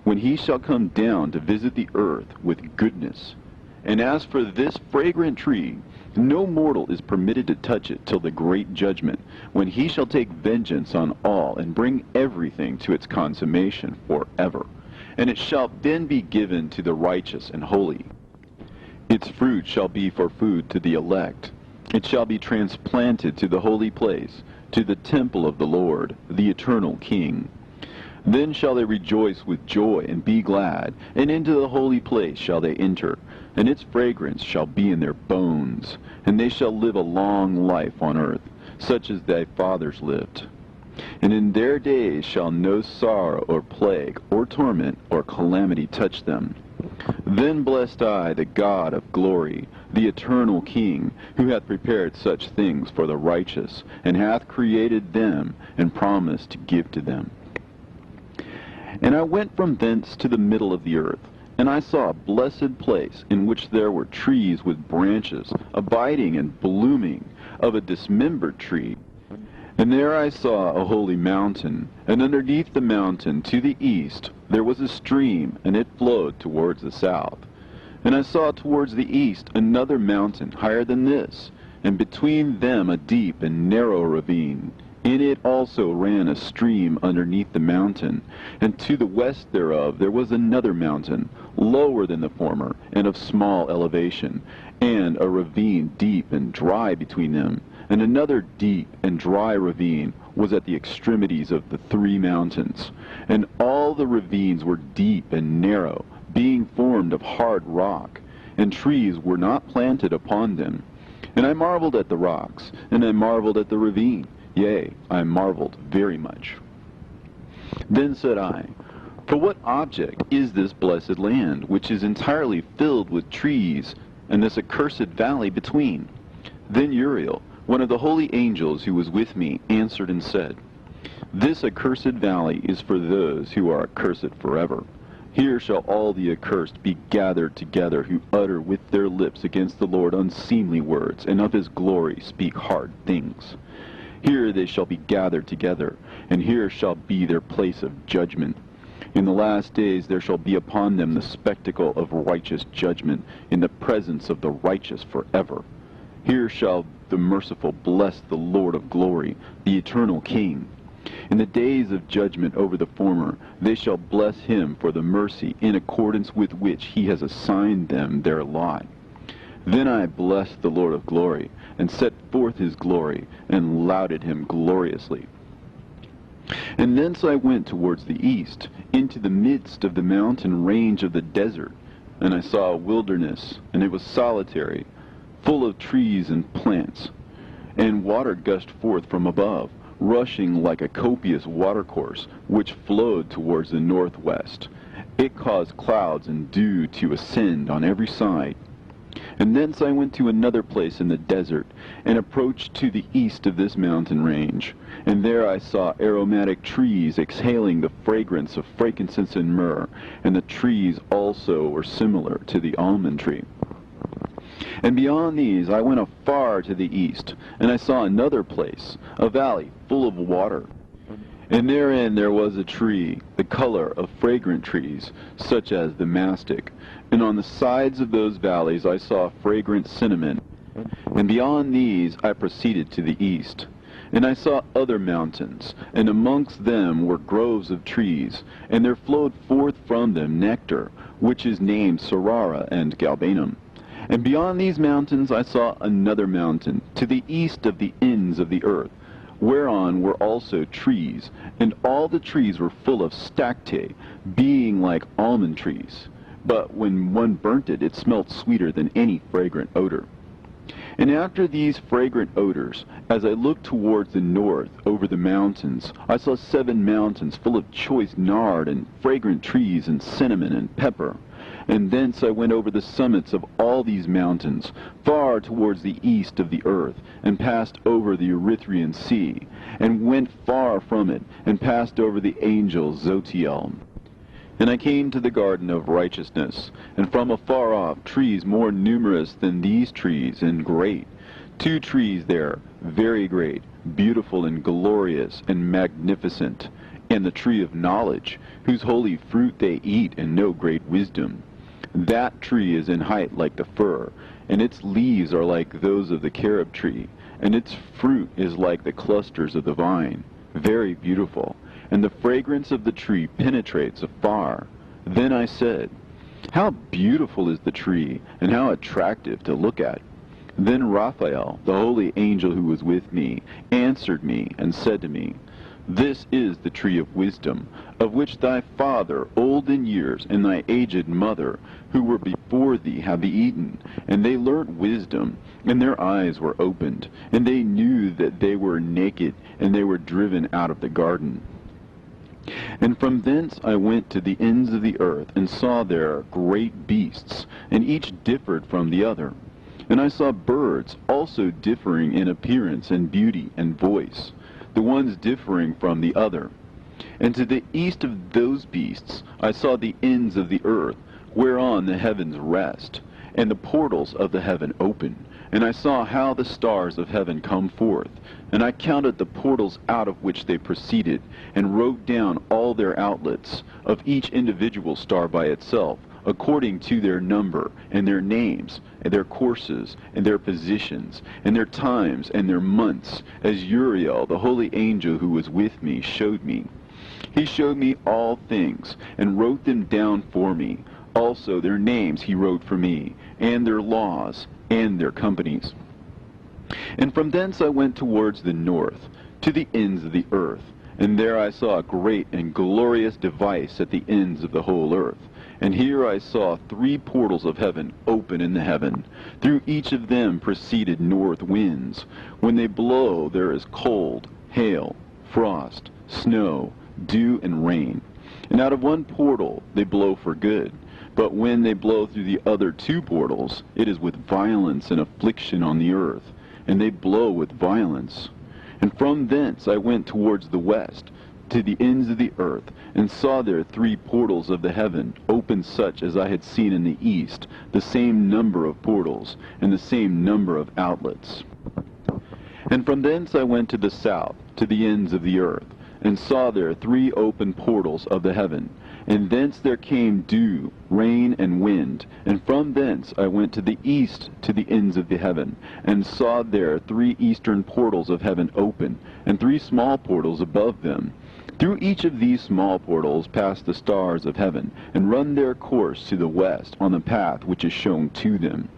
when he shall come down to visit the earth with goodness. And as for this fragrant tree, no mortal is permitted to touch it till the great judgment, when he shall take vengeance on all, and bring everything to its consummation forever. And it shall then be given to the righteous and holy. Its fruit shall be for food to the elect. It shall be transplanted to the holy place, to the temple of the Lord, the eternal King. Then shall they rejoice with joy and be glad, and into the holy place shall they enter, and its fragrance shall be in their bones, and they shall live a long life on earth, such as thy fathers lived. And in their days shall no sorrow or plague or torment or calamity touch them. Then blessed I the God of glory, the eternal King, who hath prepared such things for the righteous, and hath created them, and promised to give to them. And I went from thence to the middle of the earth, and I saw a blessed place, in which there were trees with branches, abiding and blooming, of a dismembered tree. And there I saw a holy mountain, and underneath the mountain to the east there was a stream, and it flowed towards the south. And I saw towards the east another mountain higher than this, and between them a deep and narrow ravine. In it also ran a stream underneath the mountain, and to the west thereof there was another mountain, lower than the former, and of small elevation, and a ravine deep and dry between them. And another deep and dry ravine was at the extremities of the 3 mountains. And all the ravines were deep and narrow, being formed of hard rock, and trees were not planted upon them. And I marveled at the rocks, and I marveled at the ravine. Yea, I marveled very much. Then said I, For what object is this blessed land, which is entirely filled with trees, and this accursed valley between? Then Uriel, one of the holy angels who was with me, answered and said, This accursed valley is for those who are accursed forever. Here shall all the accursed be gathered together, who utter with their lips against the Lord unseemly words, and of his glory speak hard things. Here they shall be gathered together, and here shall be their place of judgment. In the last days there shall be upon them the spectacle of righteous judgment, in the presence of the righteous forever. Here shall the merciful bless the Lord of glory, the eternal King. In the days of judgment over the former, they shall bless him for the mercy in accordance with which he has assigned them their lot. Then I blessed the Lord of glory, and set forth his glory, and lauded him gloriously. And thence I went towards the east, into the midst of the mountain range of the desert, and I saw a wilderness, and it was solitary, full of trees and plants, and water gushed forth from above, rushing like a copious watercourse, which flowed towards the northwest. It caused clouds and dew to ascend on every side. And thence I went to another place in the desert, and approached to the east of this mountain range. And there I saw aromatic trees exhaling the fragrance of frankincense and myrrh, and the trees also were similar to the almond tree. And beyond these I went afar to the east, and I saw another place, a valley full of water. And therein there was a tree, the color of fragrant trees, such as the mastic. And on the sides of those valleys I saw fragrant cinnamon. And beyond these I proceeded to the east. And I saw other mountains, and amongst them were groves of trees, and there flowed forth from them nectar, which is named Sarara and Galbanum. And beyond these mountains I saw another mountain, to the east of the ends of the earth, whereon were also trees, and all the trees were full of stacte, being like almond trees. But when one burnt it, it smelt sweeter than any fragrant odor. And after these fragrant odors, as I looked towards the north over the mountains, I saw 7 mountains full of choice nard and fragrant trees and cinnamon and pepper. And thence I went over the summits of all these mountains, far towards the east of the earth, and passed over the Erythraean Sea, and went far from it, and passed over the angel Zotiel. And I came to the garden of righteousness, and from afar off trees more numerous than these trees, and great. 2 trees there, very great, beautiful and glorious and magnificent, and the tree of knowledge, whose holy fruit they eat and know great wisdom. That tree is in height like the fir, and its leaves are like those of the carob tree, and its fruit is like the clusters of the vine, very beautiful, and the fragrance of the tree penetrates afar. Then I said, how beautiful is the tree, and how attractive to look at. Then Raphael, the holy angel who was with me, answered me and said to me, this is the tree of wisdom, of which thy father, old in years, and thy aged mother, who were before thee, have eaten. And they learnt wisdom, and their eyes were opened, and they knew that they were naked, and they were driven out of the garden. And from thence I went to the ends of the earth, and saw there great beasts, and each differed from the other. And I saw birds also differing in appearance and beauty and voice, the ones differing from the other. And to the east of those beasts I saw the ends of the earth, whereon the heavens rest, and the portals of the heaven open. And I saw how the stars of heaven come forth, and I counted the portals out of which they proceeded, and wrote down all their outlets, of each individual star by itself, according to their number, and their names, and their courses, and their positions, and their times, and their months, as Uriel, the holy angel who was with me, showed me. He showed me all things, and wrote them down for me. Also their names he wrote for me, and their laws, and their companies. And from thence I went towards the north, to the ends of the earth, and there I saw a great and glorious device at the ends of the whole earth. And here I saw 3 portals of heaven open in the heaven. Through each of them proceeded north winds. When they blow, there is cold, hail, frost, snow, dew, and rain. And out of one portal they blow for good. But when they blow through the other 2 portals, it is with violence and affliction on the earth. And they blow with violence. And from thence I went towards the west, to the ends of the earth, and saw there 3 portals of the heaven, open such as I had seen in the east, the same number of portals, and the same number of outlets. And from thence I went to the south, to the ends of the earth, and saw there 3 open portals of the heaven, and thence there came dew, rain, and wind. And from thence I went to the east, to the ends of the heaven, and saw there 3 eastern portals of heaven open, and 3 small portals above them. Through each of these small portals pass the stars of heaven, and run their course to the west on the path which is shown to them.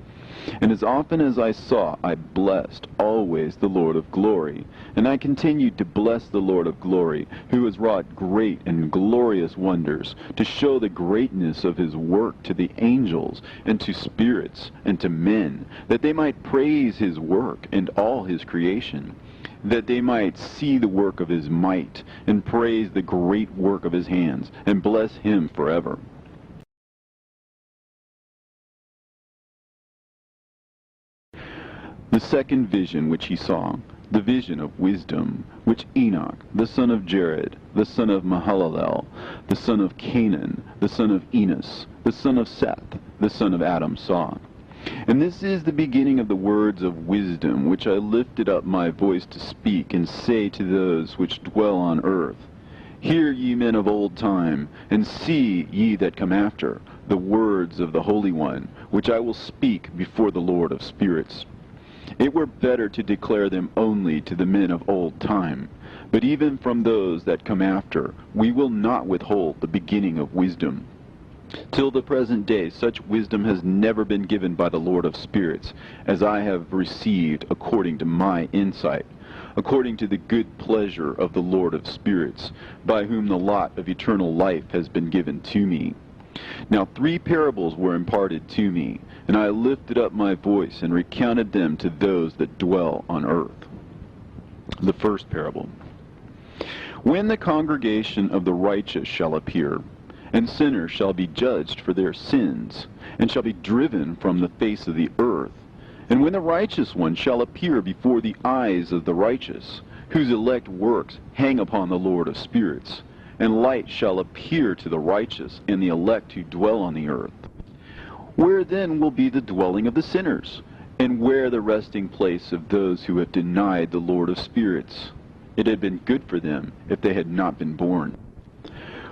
And as often as I saw, I blessed always the Lord of glory. And I continued to bless the Lord of glory, who has wrought great and glorious wonders, to show the greatness of his work to the angels, and to spirits, and to men, that they might praise his work and all his creation. that they might see the work of his might, and praise the great work of his hands, and bless him forever. The second vision which he saw, the vision of wisdom, which Enoch, the son of Jared, the son of Mahalalel, the son of Canaan, the son of Enos, the son of Seth, the son of Adam saw. And this is the beginning of the words of wisdom, which I lifted up my voice to speak, and say to those which dwell on earth, Hear ye men of old time, and see ye that come after, the words of the Holy One, which I will speak before the Lord of spirits. It were better to declare them only to the men of old time, but even from those that come after we will not withhold the beginning of wisdom. Till the present day such wisdom has never been given by the Lord of spirits, as I have received according to my insight, according to the good pleasure of the Lord of spirits, by whom the lot of eternal life has been given to me. Now 3 parables were imparted to me, and I lifted up my voice and recounted them to those that dwell on earth. The first parable. When the congregation of the righteous shall appear, and sinners shall be judged for their sins, and shall be driven from the face of the earth, and when the righteous one shall appear before the eyes of the righteous, whose elect works hang upon the Lord of spirits, and light shall appear to the righteous and the elect who dwell on the earth. Where then will be the dwelling of the sinners, and where the resting place of those who have denied the Lord of spirits? It had been good for them if they had not been born.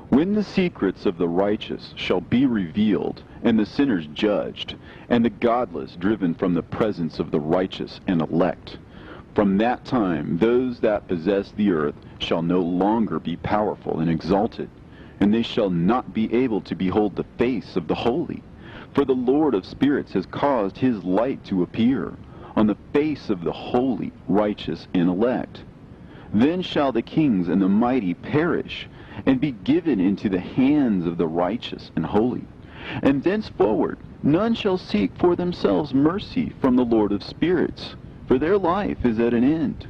When the secrets of the righteous shall be revealed, and the sinners judged, and the godless driven from the presence of the righteous and elect, from that time those that possess the earth shall no longer be powerful and exalted, and they shall not be able to behold the face of the holy. For the Lord of spirits has caused his light to appear on the face of the holy, righteous, and elect. Then shall the kings and the mighty perish, and be given into the hands of the righteous and holy. And thenceforward none shall seek for themselves mercy from the Lord of spirits, for their life is at an end.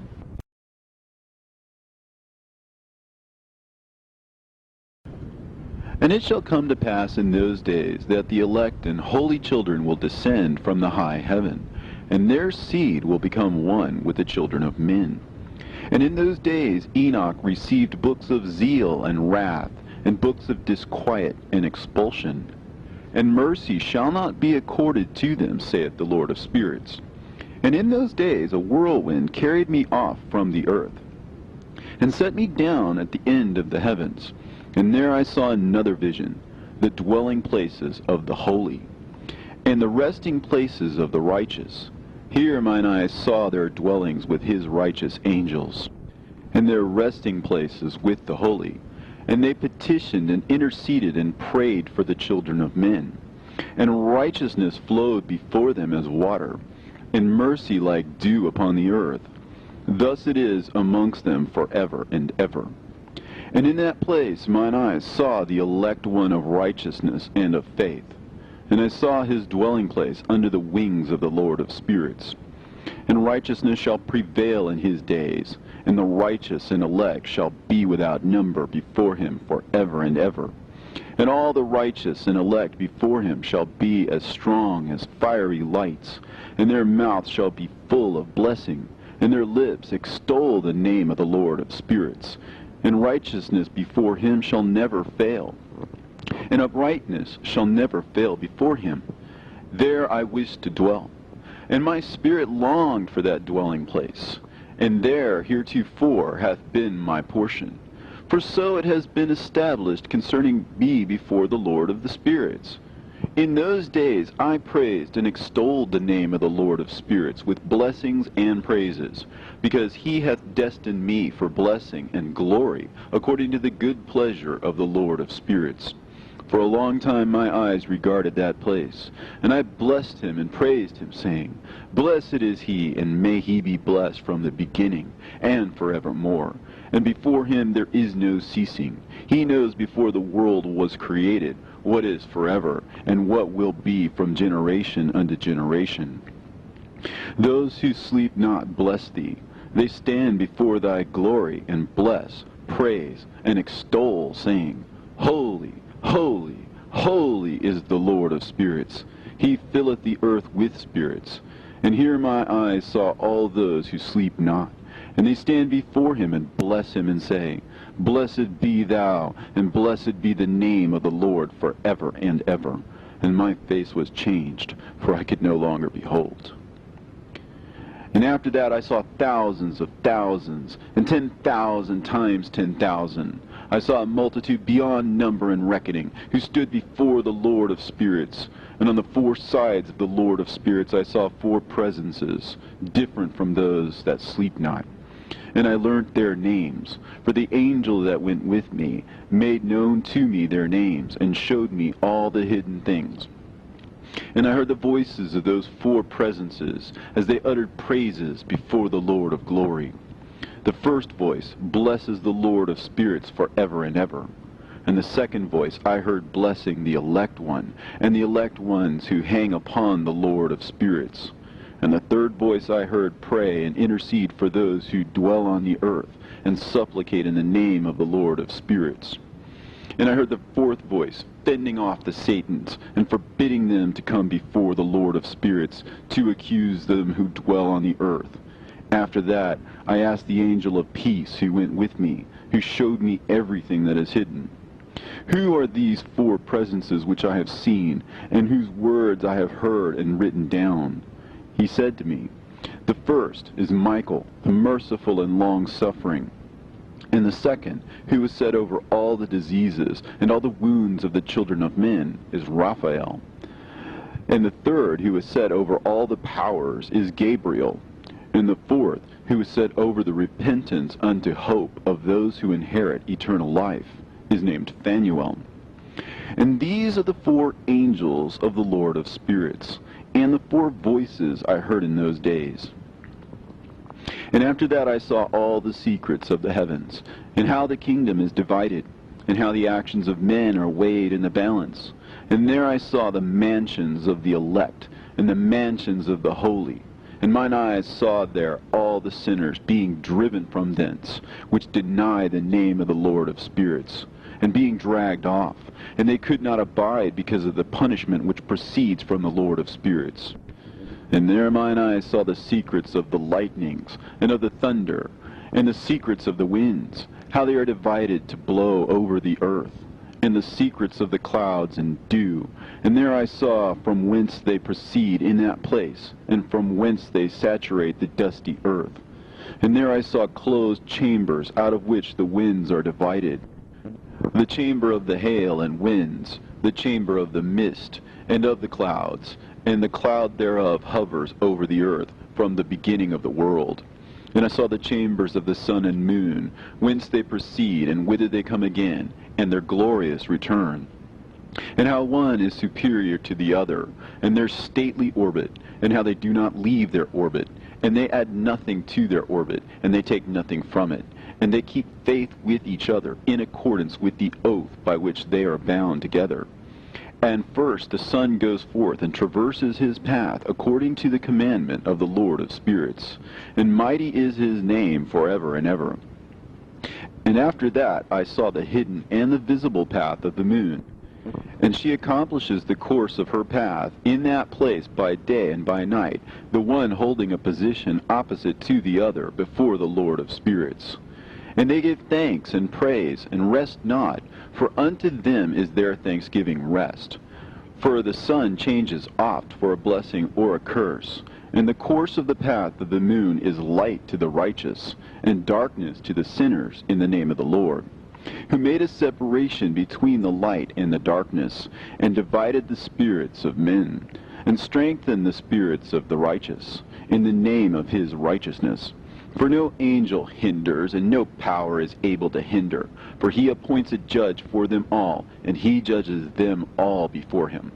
And it shall come to pass in those days that the elect and holy children will descend from the high heaven, and their seed will become one with the children of men. And in those days Enoch received books of zeal and wrath, and books of disquiet and expulsion. And mercy shall not be accorded to them, saith the Lord of spirits. And in those days a whirlwind carried me off from the earth, and set me down at the end of the heavens. And there I saw another vision, the dwelling places of the holy, and the resting places of the righteous. Here mine eyes saw their dwellings with his righteous angels, and their resting places with the holy. And they petitioned and interceded and prayed for the children of men. And righteousness flowed before them as water, and mercy like dew upon the earth. Thus it is amongst them forever and ever. And in that place mine eyes saw the elect one of righteousness and of faith. And I saw his dwelling place under the wings of the Lord of spirits. And righteousness shall prevail in his days, and the righteous and elect shall be without number before him forever and ever. And all the righteous and elect before him shall be as strong as fiery lights, and their mouth shall be full of blessing, and their lips extol the name of the Lord of spirits. And righteousness before him shall never fail, and uprightness shall never fail before him. There I wished to dwell, and my spirit longed for that dwelling place, and there heretofore hath been my portion. For so it has been established concerning me before the Lord of the spirits. In those days I praised and extolled the name of the Lord of spirits with blessings and praises, because he hath destined me for blessing and glory, according to the good pleasure of the Lord of spirits. For a long time my eyes regarded that place, and I blessed him and praised him, saying, Blessed is he, and may he be blessed from the beginning, and forevermore. And before him there is no ceasing. He knows before the world was created what is forever, and what will be from generation unto generation. Those who sleep not bless thee. They stand before thy glory, and bless, praise, and extol, saying, Holy, holy, holy is the Lord of spirits. He filleth the earth with spirits. And here my eyes saw all those who sleep not. And they stand before him and bless him and say, Blessed be thou, and blessed be the name of the Lord forever and ever. And my face was changed, for I could no longer behold. And after that I saw thousands of thousands, and 10,000 times 10,000. I saw a multitude beyond number and reckoning, who stood before the Lord of spirits. And on the four sides of the Lord of spirits I saw four presences, different from those that sleep not. And I learnt their names, for the angel that went with me made known to me their names, and showed me all the hidden things. And I heard the voices of those four presences, as they uttered praises before the Lord of glory. The first voice blesses the Lord of spirits forever and ever. And the second voice I heard blessing the elect one, and the elect ones who hang upon the Lord of spirits. And the third voice I heard pray and intercede for those who dwell on the earth, and supplicate in the name of the Lord of spirits. And I heard the fourth voice fending off the Satans, and forbidding them to come before the Lord of spirits, to accuse them who dwell on the earth. After that I asked the angel of peace who went with me, who showed me everything that is hidden. Who are these four presences which I have seen, and whose words I have heard and written down? He said to me, The first is Michael, the merciful and long-suffering. And the second, who is set over all the diseases and all the wounds of the children of men, is Raphael. And the third, who is set over all the powers, is Gabriel. And the fourth, who is set over the repentance unto hope of those who inherit eternal life, is named Phanuel. And these are the four angels of the Lord of spirits, and the four voices I heard in those days. And after that I saw all the secrets of the heavens, and how the kingdom is divided, and how the actions of men are weighed in the balance. And there I saw the mansions of the elect, and the mansions of the holy. And mine eyes saw there all the sinners being driven from thence, which deny the name of the Lord of spirits, and being dragged off. And they could not abide because of the punishment which proceeds from the Lord of spirits. And there mine eyes saw the secrets of the lightnings, and of the thunder, and the secrets of the winds, how they are divided to blow over the earth, and the secrets of the clouds and dew. And there I saw from whence they proceed in that place, and from whence they saturate the dusty earth. And there I saw closed chambers, out of which the winds are divided. The chamber of the hail and winds, the chamber of the mist, and of the clouds, and the cloud thereof hovers over the earth from the beginning of the world. And I saw the chambers of the sun and moon, whence they proceed, and whither they come again, and their glorious return. And how one is superior to the other, and their stately orbit, and how they do not leave their orbit, and they add nothing to their orbit, and they take nothing from it, and they keep faith with each other in accordance with the oath by which they are bound together. And first the sun goes forth and traverses his path according to the commandment of the Lord of spirits, and mighty is his name forever and ever. And after that I saw the hidden and the visible path of the moon, and she accomplishes the course of her path in that place by day and by night, the one holding a position opposite to the other before the Lord of spirits. And they give thanks and praise, and rest not, for unto them is their thanksgiving rest. For the sun changes oft for a blessing or a curse, and the course of the path of the moon is light to the righteous, and darkness to the sinners in the name of the Lord, who made a separation between the light and the darkness, and divided the spirits of men, and strengthened the spirits of the righteous, in the name of his righteousness. For no angel hinders, and no power is able to hinder. For he appoints a judge for them all, and he judges them all before him.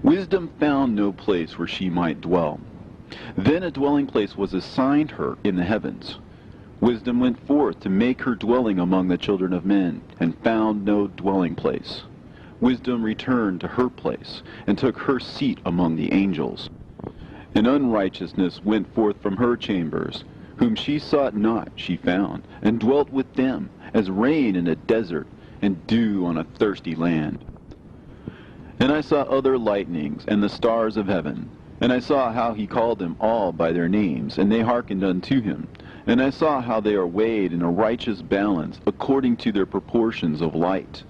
Wisdom found no place where she might dwell. Then a dwelling place was assigned her in the heavens. Wisdom went forth to make her dwelling among the children of men, and found no dwelling place. Wisdom returned to her place, and took her seat among the angels. And unrighteousness went forth from her chambers, Whom she sought not she found, and dwelt with them, as rain in a desert, and dew on a thirsty land. And I saw other lightnings, and the stars of heaven. And I saw how he called them all by their names, and they hearkened unto him. And I saw how they are weighed in a righteous balance, according to their proportions of light.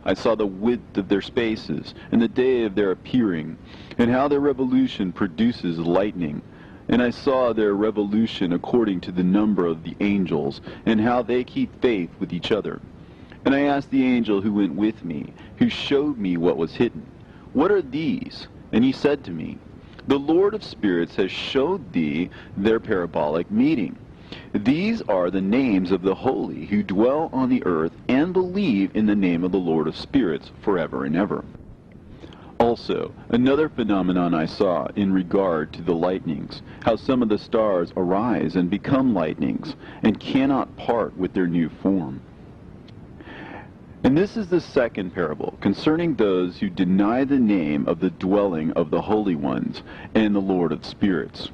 I saw the width of their spaces, and the day of their appearing, and how their revolution produces lightning. And I saw their revolution according to the number of the angels, and how they keep faith with each other. And I asked the angel who went with me, who showed me what was hidden, What are these? And he said to me, The Lord of spirits has showed thee their parabolic meeting. These are the names of the holy who dwell on the earth and believe in the name of the Lord of spirits forever and ever. Also, another phenomenon I saw in regard to the lightnings, how some of the stars arise and become lightnings, and cannot part with their new form. And this is the second parable, concerning those who deny the name of the dwelling of the holy ones and the Lord of spirits.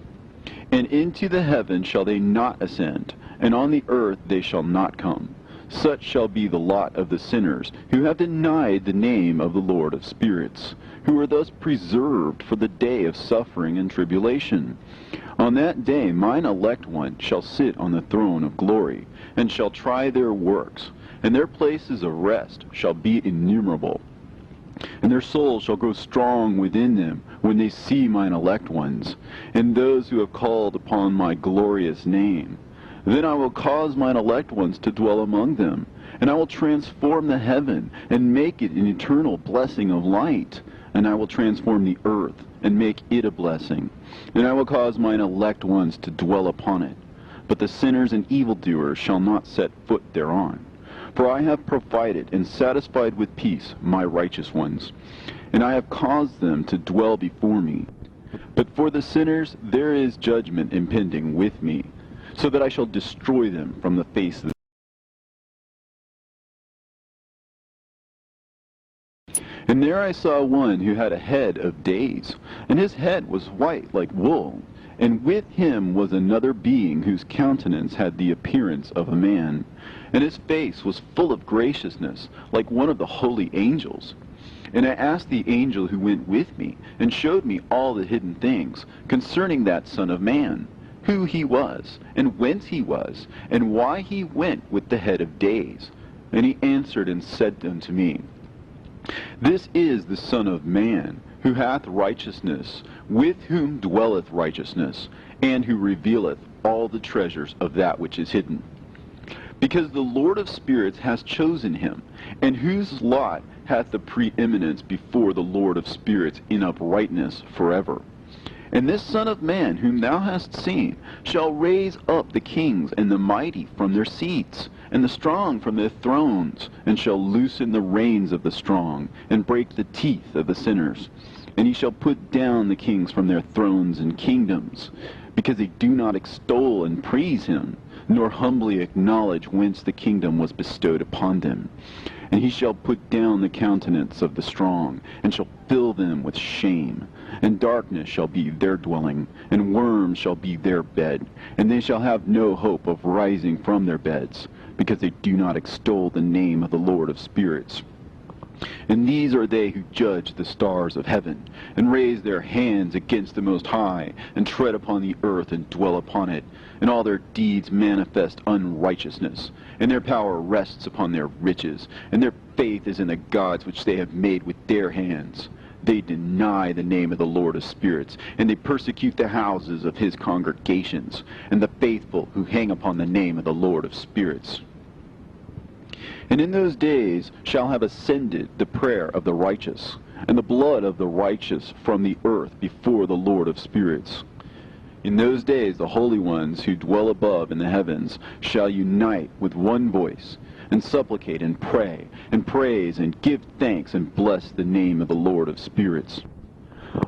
And into the heaven shall they not ascend, and on the earth they shall not come. Such shall be the lot of the sinners, who have denied the name of the Lord of spirits, who are thus preserved for the day of suffering and tribulation. On that day mine elect one shall sit on the throne of glory, and shall try their works, and their places of rest shall be innumerable. And their souls shall grow strong within them when they see mine elect ones, and those who have called upon my glorious name. Then I will cause mine elect ones to dwell among them, and I will transform the heaven, and make it an eternal blessing of light. And I will transform the earth, and make it a blessing. And I will cause mine elect ones to dwell upon it. But the sinners and evildoers shall not set foot thereon. For I have provided and satisfied with peace my righteous ones, and I have caused them to dwell before me. But for the sinners there is judgment impending with me, so that I shall destroy them from the face of the And there I saw one who had a head of days, and his head was white like wool, and with him was another being whose countenance had the appearance of a man, and his face was full of graciousness, like one of the holy angels. And I asked the angel who went with me, and showed me all the hidden things concerning that Son of Man, who he was, and whence he was, and why he went with the head of days. And he answered and said unto me, This is the Son of Man, who hath righteousness, with whom dwelleth righteousness, and who revealeth all the treasures of that which is hidden. Because the Lord of spirits hath chosen him, and whose lot hath the preeminence before the Lord of spirits in uprightness forever. And this Son of Man, whom thou hast seen, shall raise up the kings and the mighty from their seats, and the strong from their thrones, and shall loosen the reins of the strong, and break the teeth of the sinners. And he shall put down the kings from their thrones and kingdoms, because they do not extol and praise him, nor humbly acknowledge whence the kingdom was bestowed upon them. And he shall put down the countenance of the strong, and shall fill them with shame. And darkness shall be their dwelling, and worms shall be their bed. And they shall have no hope of rising from their beds, because they do not extol the name of the Lord of spirits. And these are they who judge the stars of heaven, and raise their hands against the Most High, and tread upon the earth and dwell upon it. And all their deeds manifest unrighteousness, and their power rests upon their riches, and their faith is in the gods which they have made with their hands. They deny the name of the Lord of spirits, and they persecute the houses of his congregations, and the faithful who hang upon the name of the Lord of spirits. And in those days shall have ascended the prayer of the righteous, and the blood of the righteous from the earth before the Lord of spirits. In those days the holy ones who dwell above in the heavens shall unite with one voice, and supplicate and pray, and praise and give thanks and bless the name of the Lord of spirits,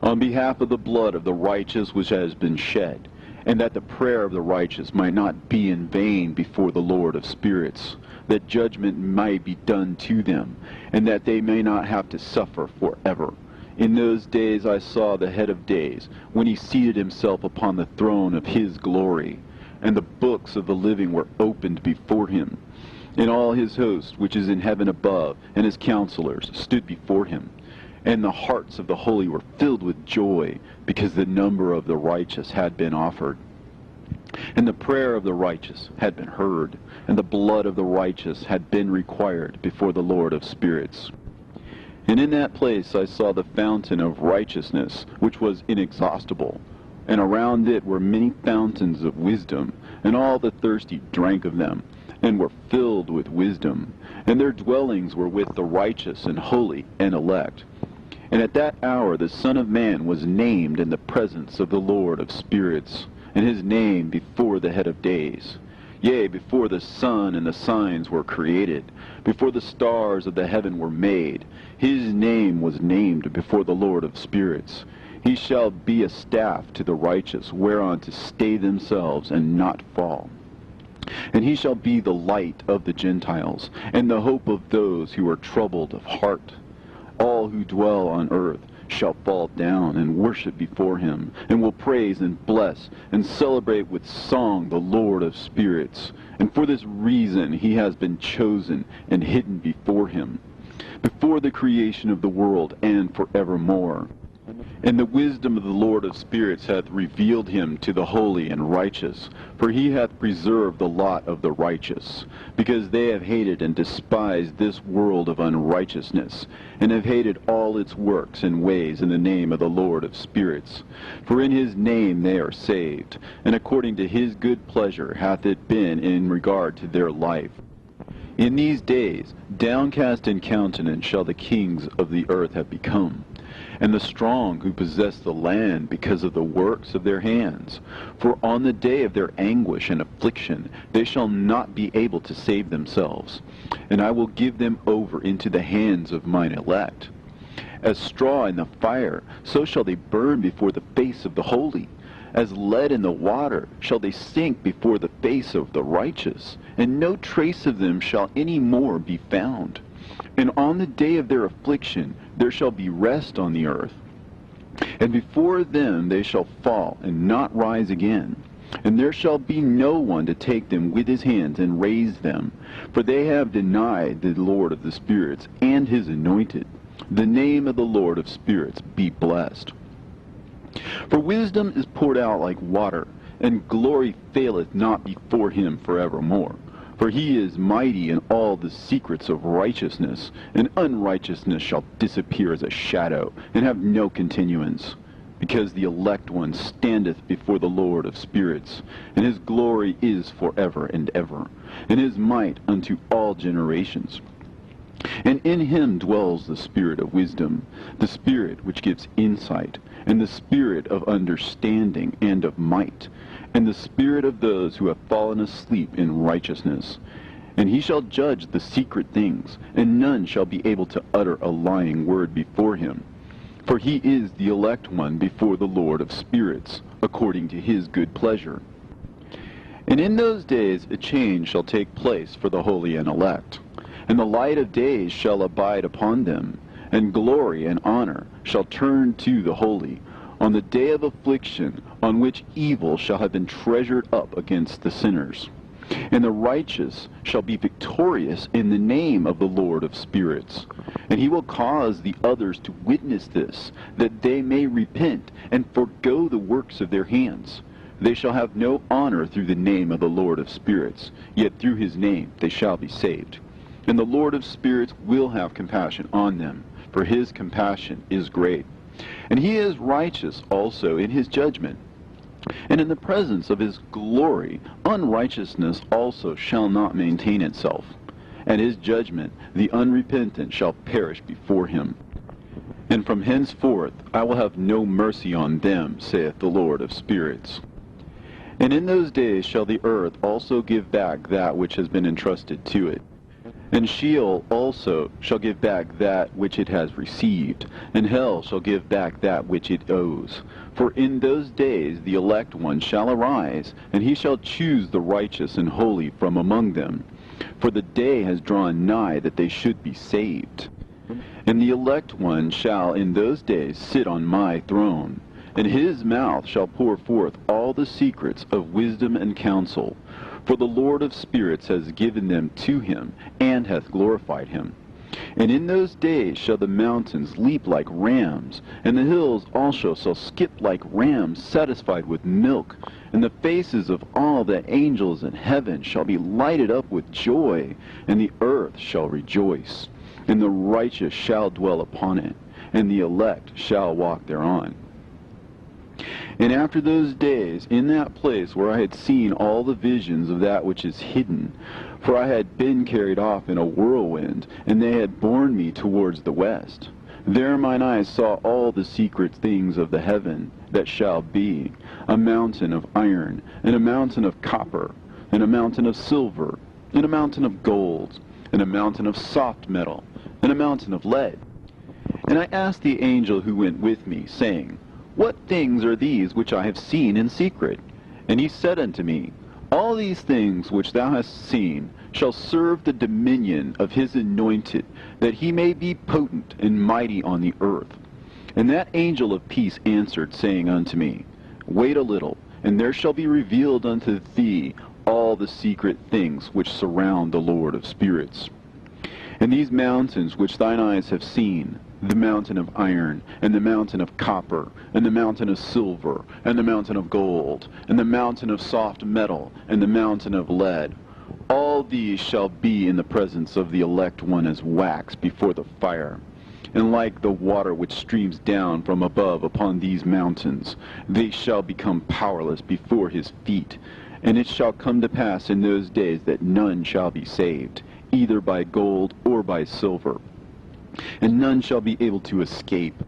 on behalf of the blood of the righteous which has been shed, and that the prayer of the righteous might not be in vain before the Lord of spirits, that judgment might be done to them, and that they may not have to suffer forever. In those days I saw the head of days, when he seated himself upon the throne of his glory, and the books of the living were opened before him. And all his host, which is in heaven above, and his counselors, stood before him. And the hearts of the holy were filled with joy, because the number of the righteous had been offered. And the prayer of the righteous had been heard, and the blood of the righteous had been required before the Lord of spirits. And in that place I saw the fountain of righteousness, which was inexhaustible, and around it were many fountains of wisdom, and all the thirsty drank of them, and were filled with wisdom, and their dwellings were with the righteous and holy and elect. And at that hour the Son of Man was named in the presence of the Lord of spirits, and his name before the head of days. Yea, before the sun and the signs were created, before the stars of the heaven were made, his name was named before the Lord of spirits. He shall be a staff to the righteous, whereon to stay themselves and not fall. And he shall be the light of the Gentiles, and the hope of those who are troubled of heart. All who dwell on earth shall fall down and worship before him, and will praise and bless and celebrate with song the Lord of spirits. And for this reason he has been chosen and hidden before him, before the creation of the world and forevermore. And the wisdom of the Lord of spirits hath revealed him to the holy and righteous, for he hath preserved the lot of the righteous, because they have hated and despised this world of unrighteousness, and have hated all its works and ways in the name of the Lord of spirits. For in his name they are saved, and according to his good pleasure hath it been in regard to their life. In these days, downcast in countenance shall the kings of the earth have become, and the strong who possess the land because of the works of their hands. For on the day of their anguish and affliction they shall not be able to save themselves. And I will give them over into the hands of mine elect. As straw in the fire, so shall they burn before the face of the holy. As lead in the water shall they sink before the face of the righteous, and no trace of them shall any more be found. And on the day of their affliction there shall be rest on the earth. And before them they shall fall and not rise again. And there shall be no one to take them with his hands and raise them. For they have denied the Lord of the spirits and his anointed. The name of the Lord of spirits be blessed. For wisdom is poured out like water, and glory faileth not before him forevermore. For he is mighty in all the secrets of righteousness, and unrighteousness shall disappear as a shadow, and have no continuance. Because the elect one standeth before the Lord of spirits, and his glory is forever and ever, and his might unto all generations. And in him dwells the spirit of wisdom, the spirit which gives insight, and the spirit of understanding and of might, and the spirit of those who have fallen asleep in righteousness. And he shall judge the secret things, and none shall be able to utter a lying word before him. For he is the elect one before the Lord of spirits, according to his good pleasure. And in those days a change shall take place for the holy and elect, and the light of days shall abide upon them, and glory and honor shall turn to the holy, on the day of affliction, on which evil shall have been treasured up against the sinners. And the righteous shall be victorious in the name of the Lord of spirits. And he will cause the others to witness this, that they may repent and forgo the works of their hands. They shall have no honor through the name of the Lord of spirits, yet through his name they shall be saved. And the Lord of spirits will have compassion on them, for his compassion is great. And he is righteous also in his judgment. And in the presence of his glory, unrighteousness also shall not maintain itself. At his judgment, the unrepentant shall perish before him. And from henceforth I will have no mercy on them, saith the Lord of spirits. And in those days shall the earth also give back that which has been entrusted to it. And Sheol also shall give back that which it has received, and hell shall give back that which it owes. For in those days the elect one shall arise, and he shall choose the righteous and holy from among them. For the day has drawn nigh that they should be saved. And the elect one shall in those days sit on my throne, and his mouth shall pour forth all the secrets of wisdom and counsel. For the Lord of spirits has given them to him, and hath glorified him. And in those days shall the mountains leap like rams, and the hills also shall skip like rams satisfied with milk, and the faces of all the angels in heaven shall be lighted up with joy, and the earth shall rejoice, and the righteous shall dwell upon it, and the elect shall walk thereon. And after those days, in that place where I had seen all the visions of that which is hidden, for I had been carried off in a whirlwind, and they had borne me towards the west, there mine eyes saw all the secret things of the heaven that shall be, a mountain of iron, and a mountain of copper, and a mountain of silver, and a mountain of gold, and a mountain of soft metal, and a mountain of lead. And I asked the angel who went with me, saying, What things are these which I have seen in secret? And he said unto me, All these things which thou hast seen shall serve the dominion of his anointed, that he may be potent and mighty on the earth. And that angel of peace answered, saying unto me, Wait a little, and there shall be revealed unto thee all the secret things which surround the Lord of spirits. And these mountains which thine eyes have seen, the mountain of iron, and the mountain of copper, and the mountain of silver, and the mountain of gold, and the mountain of soft metal, and the mountain of lead, all these shall be in the presence of the elect one as wax before the fire. And like the water which streams down from above upon these mountains, they shall become powerless before his feet. And it shall come to pass in those days that none shall be saved, either by gold or by silver, and none shall be able to escape.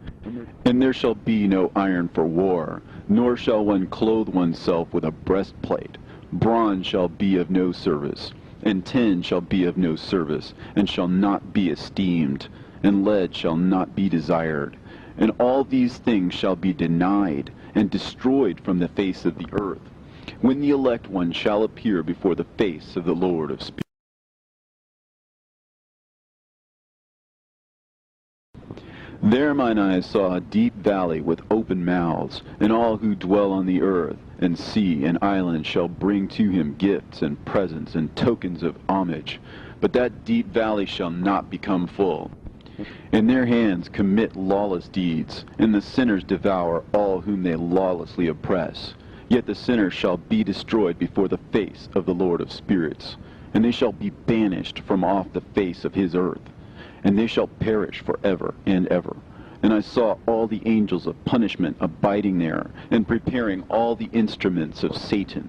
And there shall be no iron for war, nor shall one clothe oneself with a breastplate. Bronze shall be of no service, and tin shall be of no service, and shall not be esteemed, and lead shall not be desired. And all these things shall be denied, and destroyed from the face of the earth, when the elect one shall appear before the face of the Lord of spirits. There mine eyes saw a deep valley with open mouths, and all who dwell on the earth, and sea, and islands shall bring to him gifts, and presents, and tokens of homage. But that deep valley shall not become full. And their hands commit lawless deeds, and the sinners devour all whom they lawlessly oppress. Yet the sinners shall be destroyed before the face of the Lord of spirits, and they shall be banished from off the face of his earth, and they shall perish forever and ever. And I saw all the angels of punishment abiding there, and preparing all the instruments of Satan.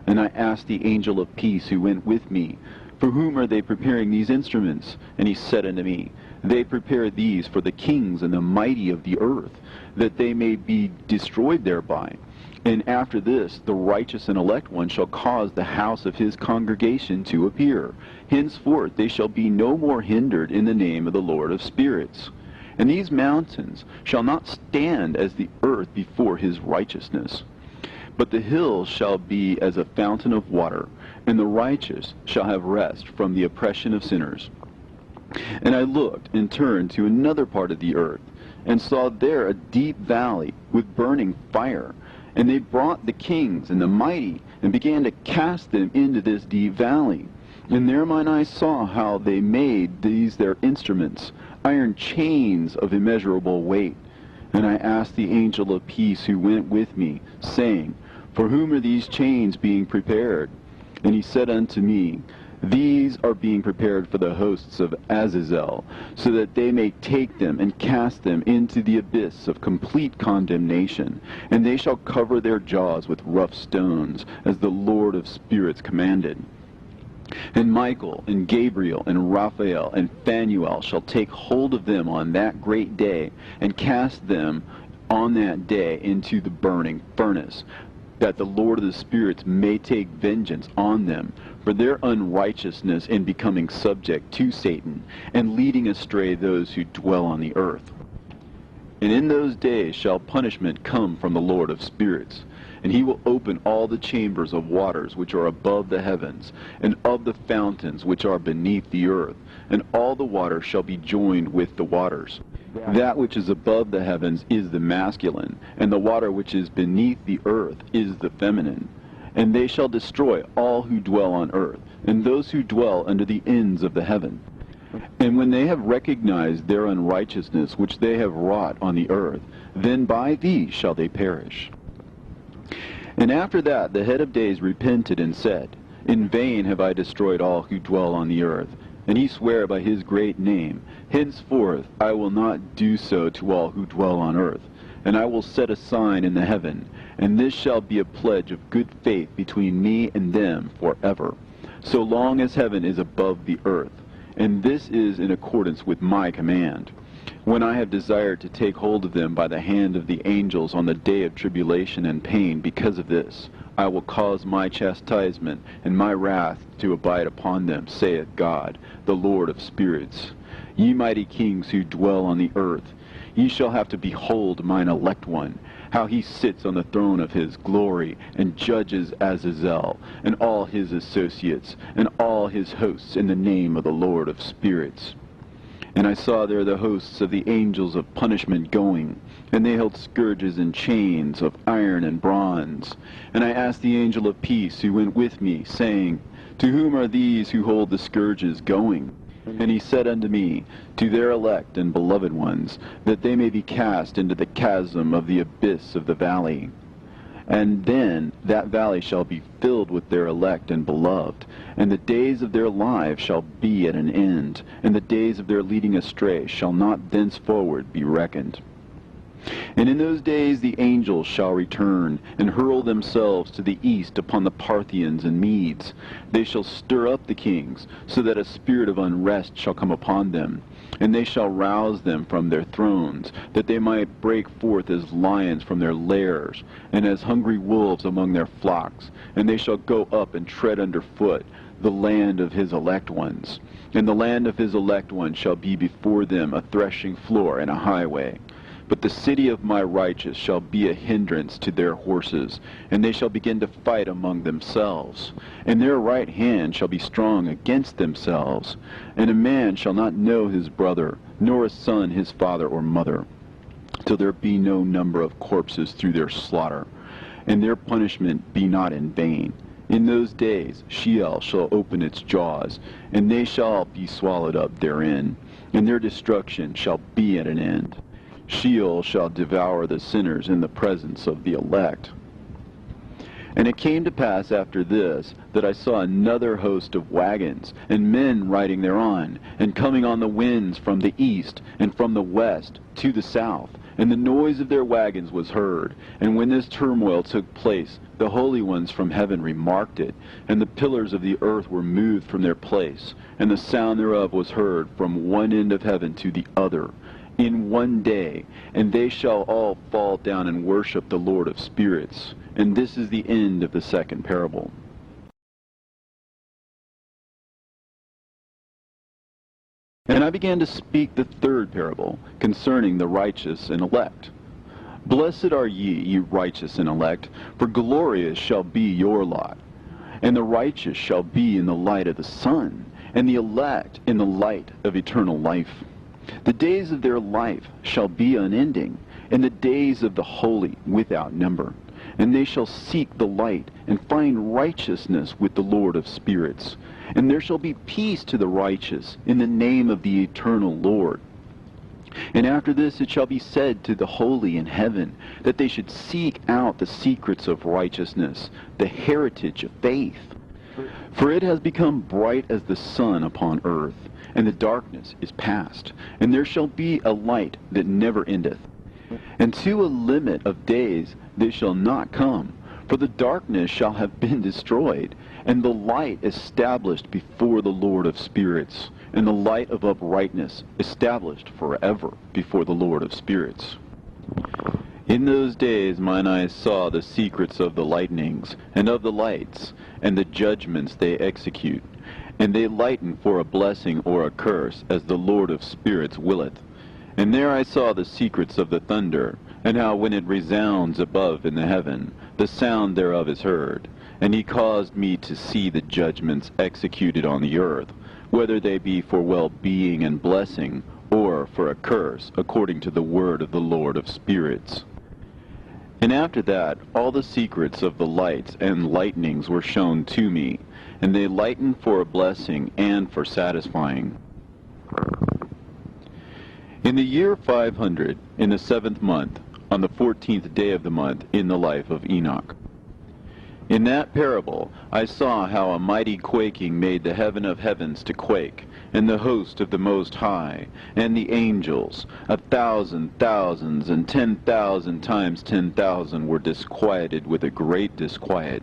And I asked the angel of peace who went with me, For whom are they preparing these instruments? And he said unto me, They prepare these for the kings and the mighty of the earth, that they may be destroyed thereby. And after this, the righteous and elect one shall cause the house of his congregation to appear. Henceforth they shall be no more hindered in the name of the Lord of spirits. And these mountains shall not stand as the earth before his righteousness. But the hills shall be as a fountain of water, and the righteous shall have rest from the oppression of sinners. And I looked and turned to another part of the earth, and saw there a deep valley with burning fire. And they brought the kings and the mighty, and began to cast them into this deep valley. And there mine eyes saw how they made these their instruments, iron chains of immeasurable weight. And I asked the angel of peace who went with me, saying, For whom are these chains being prepared? And he said unto me, These are being prepared for the hosts of Azazel, so that they may take them and cast them into the abyss of complete condemnation. And they shall cover their jaws with rough stones, as the Lord of spirits commanded. And Michael, and Gabriel, and Raphael, and Phanuel shall take hold of them on that great day, and cast them on that day into the burning furnace, that the Lord of the spirits may take vengeance on them for their unrighteousness in becoming subject to Satan, and leading astray those who dwell on the earth. And in those days shall punishment come from the Lord of spirits. And he will open all the chambers of waters which are above the heavens, and of the fountains which are beneath the earth, and all the waters shall be joined with the waters. That which is above the heavens is the masculine, and the water which is beneath the earth is the feminine. And they shall destroy all who dwell on earth, and those who dwell under the ends of the heaven. And when they have recognized their unrighteousness which they have wrought on the earth, then by these shall they perish. And after that the head of days repented and said, In vain have I destroyed all who dwell on the earth. And he sware by his great name, Henceforth I will not do so to all who dwell on earth. And I will set a sign in the heaven, and this shall be a pledge of good faith between me and them forever, so long as heaven is above the earth. And this is in accordance with my command. When I have desired to take hold of them by the hand of the angels on the day of tribulation and pain because of this, I will cause my chastisement and my wrath to abide upon them, saith God, the Lord of spirits. Ye mighty kings who dwell on the earth, ye shall have to behold mine elect one, how he sits on the throne of his glory, and judges Azazel, and all his associates, and all his hosts in the name of the Lord of spirits. And I saw there the hosts of the angels of punishment going, and they held scourges and chains of iron and bronze. And I asked the angel of peace who went with me, saying, To whom are these who hold the scourges going? And he said unto me, To their elect and beloved ones, that they may be cast into the chasm of the abyss of the valley. And then that valley shall be filled with their elect and beloved, and the days of their lives shall be at an end, and the days of their leading astray shall not thenceforward be reckoned. And in those days the angels shall return, and hurl themselves to the east upon the Parthians and Medes. They shall stir up the kings, so that a spirit of unrest shall come upon them. And they shall rouse them from their thrones, that they might break forth as lions from their lairs, and as hungry wolves among their flocks. And they shall go up and tread under foot the land of his elect ones. And the land of his elect ones shall be before them a threshing floor and a highway. But the city of my righteous shall be a hindrance to their horses, and they shall begin to fight among themselves. And their right hand shall be strong against themselves. And a man shall not know his brother, nor a son his father or mother, till there be no number of corpses through their slaughter, and their punishment be not in vain. In those days Sheol shall open its jaws, and they shall be swallowed up therein, and their destruction shall be at an end. Sheol shall devour the sinners in the presence of the elect. And it came to pass after this, that I saw another host of wagons, and men riding thereon, and coming on the winds from the east, and from the west to the south. And the noise of their wagons was heard. And when this turmoil took place, the holy ones from heaven remarked it, and the pillars of the earth were moved from their place, and the sound thereof was heard from one end of heaven to the other, in one day, and they shall all fall down and worship the Lord of spirits. And this is the end of the second parable. And I began to speak the third parable, concerning the righteous and elect. Blessed are ye righteous and elect, for glorious shall be your lot. And the righteous shall be in the light of the sun, and the elect in the light of eternal life. The days of their life shall be unending, and the days of the holy without number. And they shall seek the light, and find righteousness with the Lord of spirits. And there shall be peace to the righteous, in the name of the eternal Lord. And after this it shall be said to the holy in heaven, that they should seek out the secrets of righteousness, the heritage of faith. For it has become bright as the sun upon earth, and the darkness is past, and there shall be a light that never endeth. And to a limit of days they shall not come, for the darkness shall have been destroyed, and the light established before the Lord of spirits, and the light of uprightness established forever before the Lord of spirits. In those days mine eyes saw the secrets of the lightnings, and of the lights, and the judgments they execute. And they lighten for a blessing or a curse, as the Lord of spirits willeth. And there I saw the secrets of the thunder, and how when it resounds above in the heaven, the sound thereof is heard. And he caused me to see the judgments executed on the earth, whether they be for well-being and blessing, or for a curse, according to the word of the Lord of spirits. And after that, all the secrets of the lights and lightnings were shown to me, and they lightened for a blessing and for satisfying. In the year 500, in the 7th month, on the 14th day of the month, in the life of Enoch. In that parable I saw how a mighty quaking made the heaven of heavens to quake, and the host of the Most High, and the angels, 1,000 thousands, and 10,000 times 10,000 were disquieted with a great disquiet.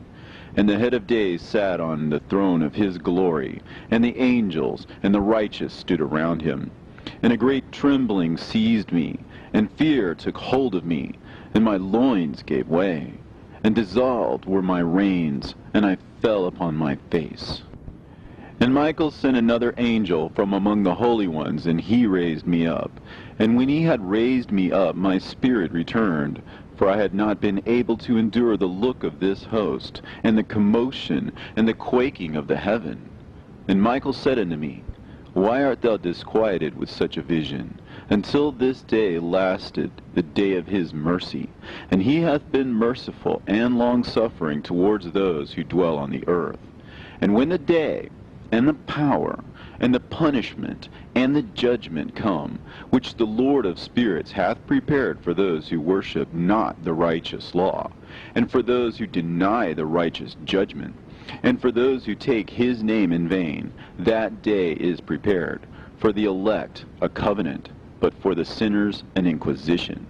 And the head of days sat on the throne of his glory, and the angels and the righteous stood around him. And a great trembling seized me, and fear took hold of me, and my loins gave way, and dissolved were my reins, and I fell upon my face. And Michael sent another angel from among the holy ones, and he raised me up. And when he had raised me up, my spirit returned, for I had not been able to endure the look of this host, and the commotion, and the quaking of the heaven. And Michael said unto me, Why art thou disquieted with such a vision? Until this day lasted the day of his mercy, and he hath been merciful and long-suffering towards those who dwell on the earth. And when the day, and the power, and the punishment, and the judgment come, which the Lord of spirits hath prepared for those who worship not the righteous law, and for those who deny the righteous judgment, and for those who take his name in vain, that day is prepared, for the elect a covenant, but for the sinners an inquisition.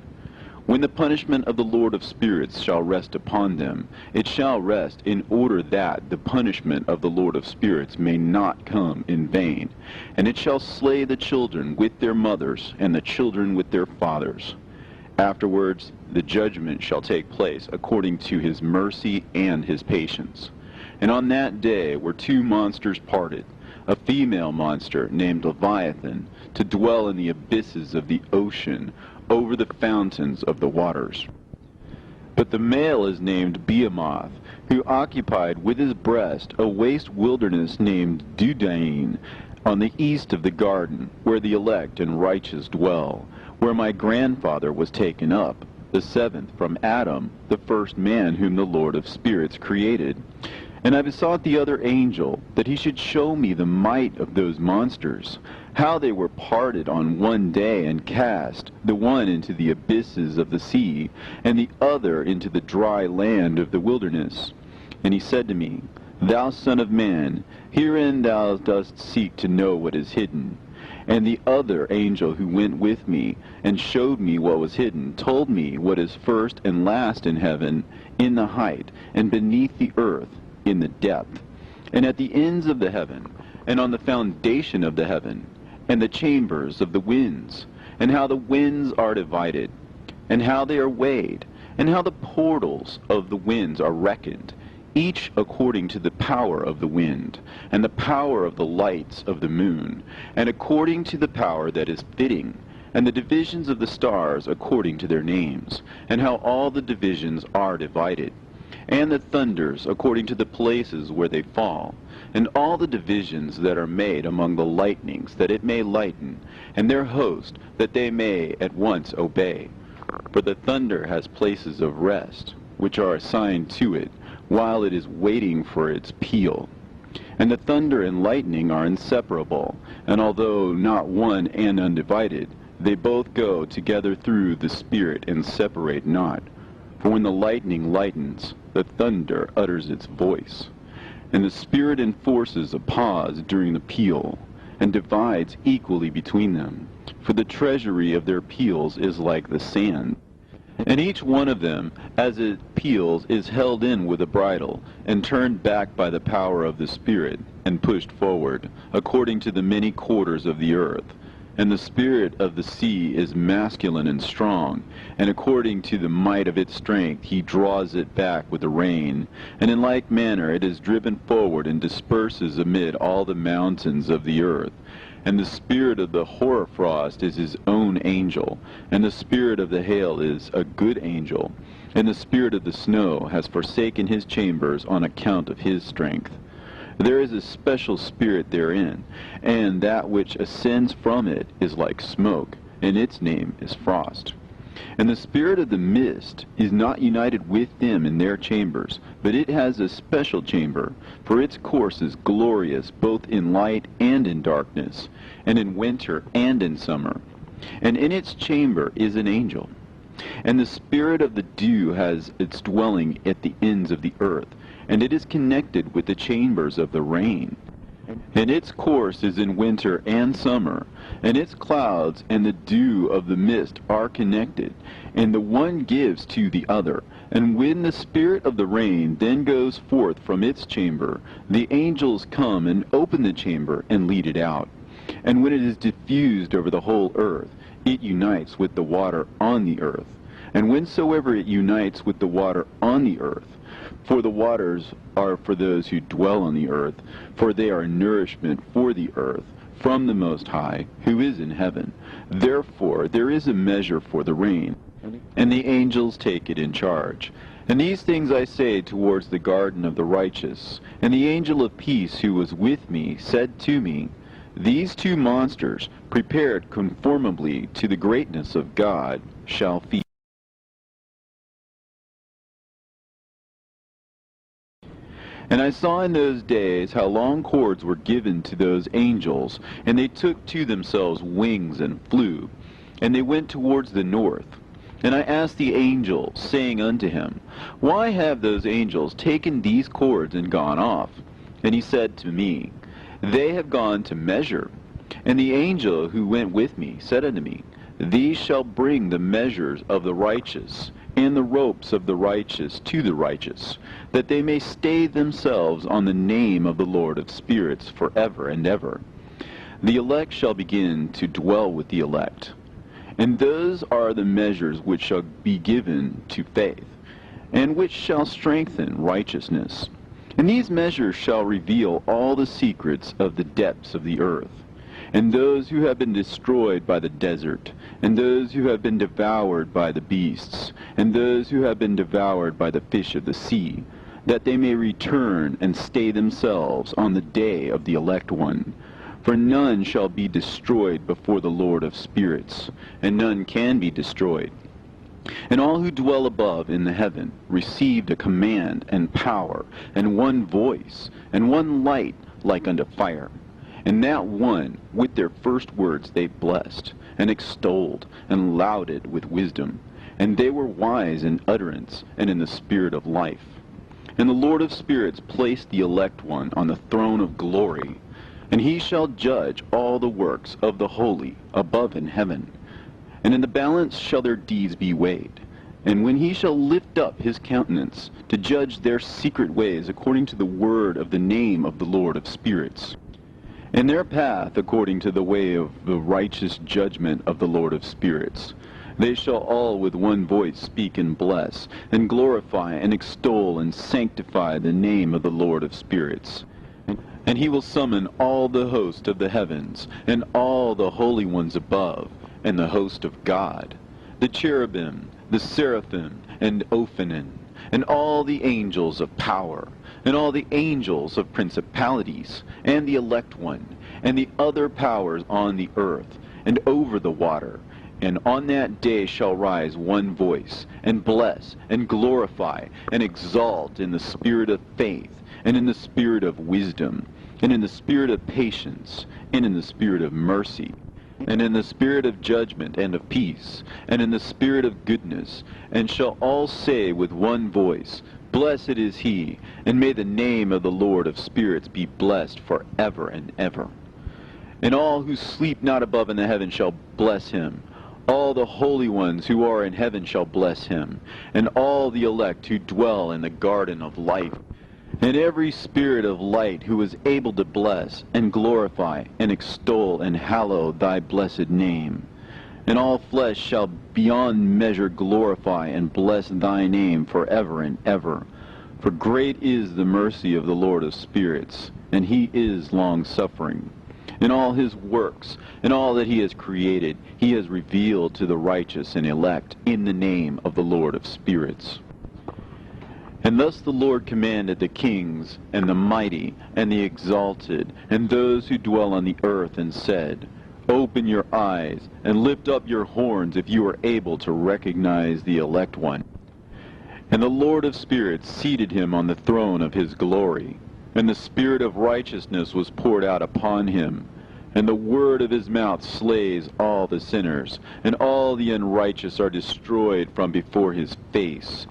When the punishment of the Lord of spirits shall rest upon them, it shall rest in order that the punishment of the Lord of spirits may not come in vain. And it shall slay the children with their mothers, and the children with their fathers. Afterwards the judgment shall take place according to his mercy and his patience. And on that day were two monsters parted, a female monster named Leviathan, to dwell in the abysses of the ocean, over the fountains of the waters. But the male is named Behemoth, who occupied with his breast a waste wilderness named Dudain, on the east of the garden, where the elect and righteous dwell, where my grandfather was taken up, the seventh from Adam, the first man whom the Lord of spirits created. And I besought the other angel that he should show me the might of those monsters, how they were parted on one day and cast, the one into the abysses of the sea, and the other into the dry land of the wilderness. And he said to me, Thou son of man, herein thou dost seek to know what is hidden. And the other angel who went with me, and showed me what was hidden, told me what is first and last in heaven, in the height, and beneath the earth, in the depth, and at the ends of the heaven, and on the foundation of the heaven, and the chambers of the winds, and how the winds are divided, and how they are weighed, and how the portals of the winds are reckoned, each according to the power of the wind, and the power of the lights of the moon, and according to the power that is fitting, and the divisions of the stars according to their names, and how all the divisions are divided, and the thunders according to the places where they fall, and all the divisions that are made among the lightnings, that it may lighten, and their host, that they may at once obey. For the thunder has places of rest, which are assigned to it, while it is waiting for its peal. And the thunder and lightning are inseparable, and although not one and undivided, they both go together through the Spirit and separate not. For when the lightning lightens, the thunder utters its voice, and the Spirit enforces a pause during the peal, and divides equally between them. For the treasury of their peals is like the sand, and each one of them, as it peals, is held in with a bridle, and turned back by the power of the Spirit, and pushed forward, according to the many quarters of the earth. And the spirit of the sea is masculine and strong, and according to the might of its strength he draws it back with the rain. And in like manner it is driven forward and disperses amid all the mountains of the earth. And the spirit of the hoarfrost is his own angel, and the spirit of the hail is a good angel, and the spirit of the snow has forsaken his chambers on account of his strength. There is a special spirit therein, and that which ascends from it is like smoke, and its name is frost. And the spirit of the mist is not united with them in their chambers, but it has a special chamber, for its course is glorious both in light and in darkness, and in winter and in summer. And in its chamber is an angel. And the spirit of the dew has its dwelling at the ends of the earth, and it is connected with the chambers of the rain. And its course is in winter and summer, and its clouds and the dew of the mist are connected, and the one gives to the other. And when the spirit of the rain then goes forth from its chamber, the angels come and open the chamber and lead it out. And when it is diffused over the whole earth, it unites with the water on the earth. And whensoever it unites with the water on the earth, for the waters are for those who dwell on the earth, for they are nourishment for the earth, from the Most High, who is in heaven. Therefore there is a measure for the rain, and the angels take it in charge. And these things I say towards the garden of the righteous. And the angel of peace who was with me said to me, These two monsters, prepared conformably to the greatness of God, shall feed. And I saw in those days how long cords were given to those angels, and they took to themselves wings and flew, and they went towards the north. And I asked the angel, saying unto him, Why have those angels taken these cords and gone off? And he said to me, They have gone to measure. And the angel who went with me said unto me, These shall bring the measures of the righteous, and the ropes of the righteous to the righteous, that they may stay themselves on the name of the Lord of spirits forever and ever. The elect shall begin to dwell with the elect. And those are the measures which shall be given to faith, and which shall strengthen righteousness. And these measures shall reveal all the secrets of the depths of the earth, and those who have been destroyed by the desert, and those who have been devoured by the beasts, and those who have been devoured by the fish of the sea, that they may return and stay themselves on the day of the elect one. For none shall be destroyed before the Lord of spirits, and none can be destroyed. And all who dwell above in the heaven received a command and power, and one voice, and one light like unto fire. And that one, with their first words they blessed, and extolled, and lauded with wisdom. And they were wise in utterance, and in the spirit of life. And the Lord of spirits placed the elect one on the throne of glory, and he shall judge all the works of the holy above in heaven. And in the balance shall their deeds be weighed. And when he shall lift up his countenance to judge their secret ways according to the word of the name of the Lord of spirits, and their path according to the way of the righteous judgment of the Lord of spirits, they shall all with one voice speak and bless, and glorify and extol and sanctify the name of the Lord of spirits. And he will summon all the host of the heavens, and all the holy ones above, and the host of God, the cherubim, the seraphim, and Ophanim, and all the angels of power, and all the angels of principalities, and the elect one, and the other powers on the earth, and over the water. And on that day shall rise one voice, and bless, and glorify, and exalt in the spirit of faith, and in the spirit of wisdom, and in the spirit of patience, and in the spirit of mercy, and in the spirit of judgment and of peace, and in the spirit of goodness, and shall all say with one voice, Blessed is he, and may the name of the Lord of spirits be blessed forever and ever. And all who sleep not above in the heaven shall bless him. All the holy ones who are in heaven shall bless him, and all the elect who dwell in the garden of life. And every spirit of light who is able to bless and glorify and extol and hallow thy blessed name. And all flesh shall beyond measure glorify and bless thy name forever and ever. For great is the mercy of the Lord of spirits, and he is long-suffering. In all his works, and all that he has created, he has revealed to the righteous and elect in the name of the Lord of spirits. And thus the Lord commanded the kings, and the mighty, and the exalted, and those who dwell on the earth, and said, Open your eyes, and lift up your horns, if you are able to recognize the elect one. And the Lord of spirits seated him on the throne of his glory, and the spirit of righteousness was poured out upon him. And the word of his mouth slays all the sinners, and all the unrighteous are destroyed from before his face.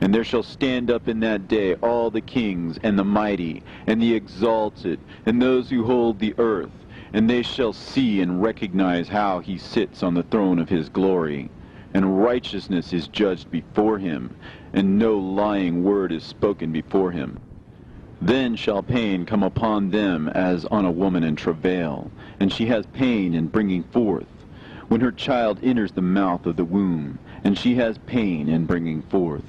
And there shall stand up in that day all the kings, and the mighty, and the exalted, and those who hold the earth, and they shall see and recognize how he sits on the throne of his glory. And righteousness is judged before him, and no lying word is spoken before him. Then shall pain come upon them as on a woman in travail, and she has pain in bringing forth, when her child enters the mouth of the womb, and she has pain in bringing forth.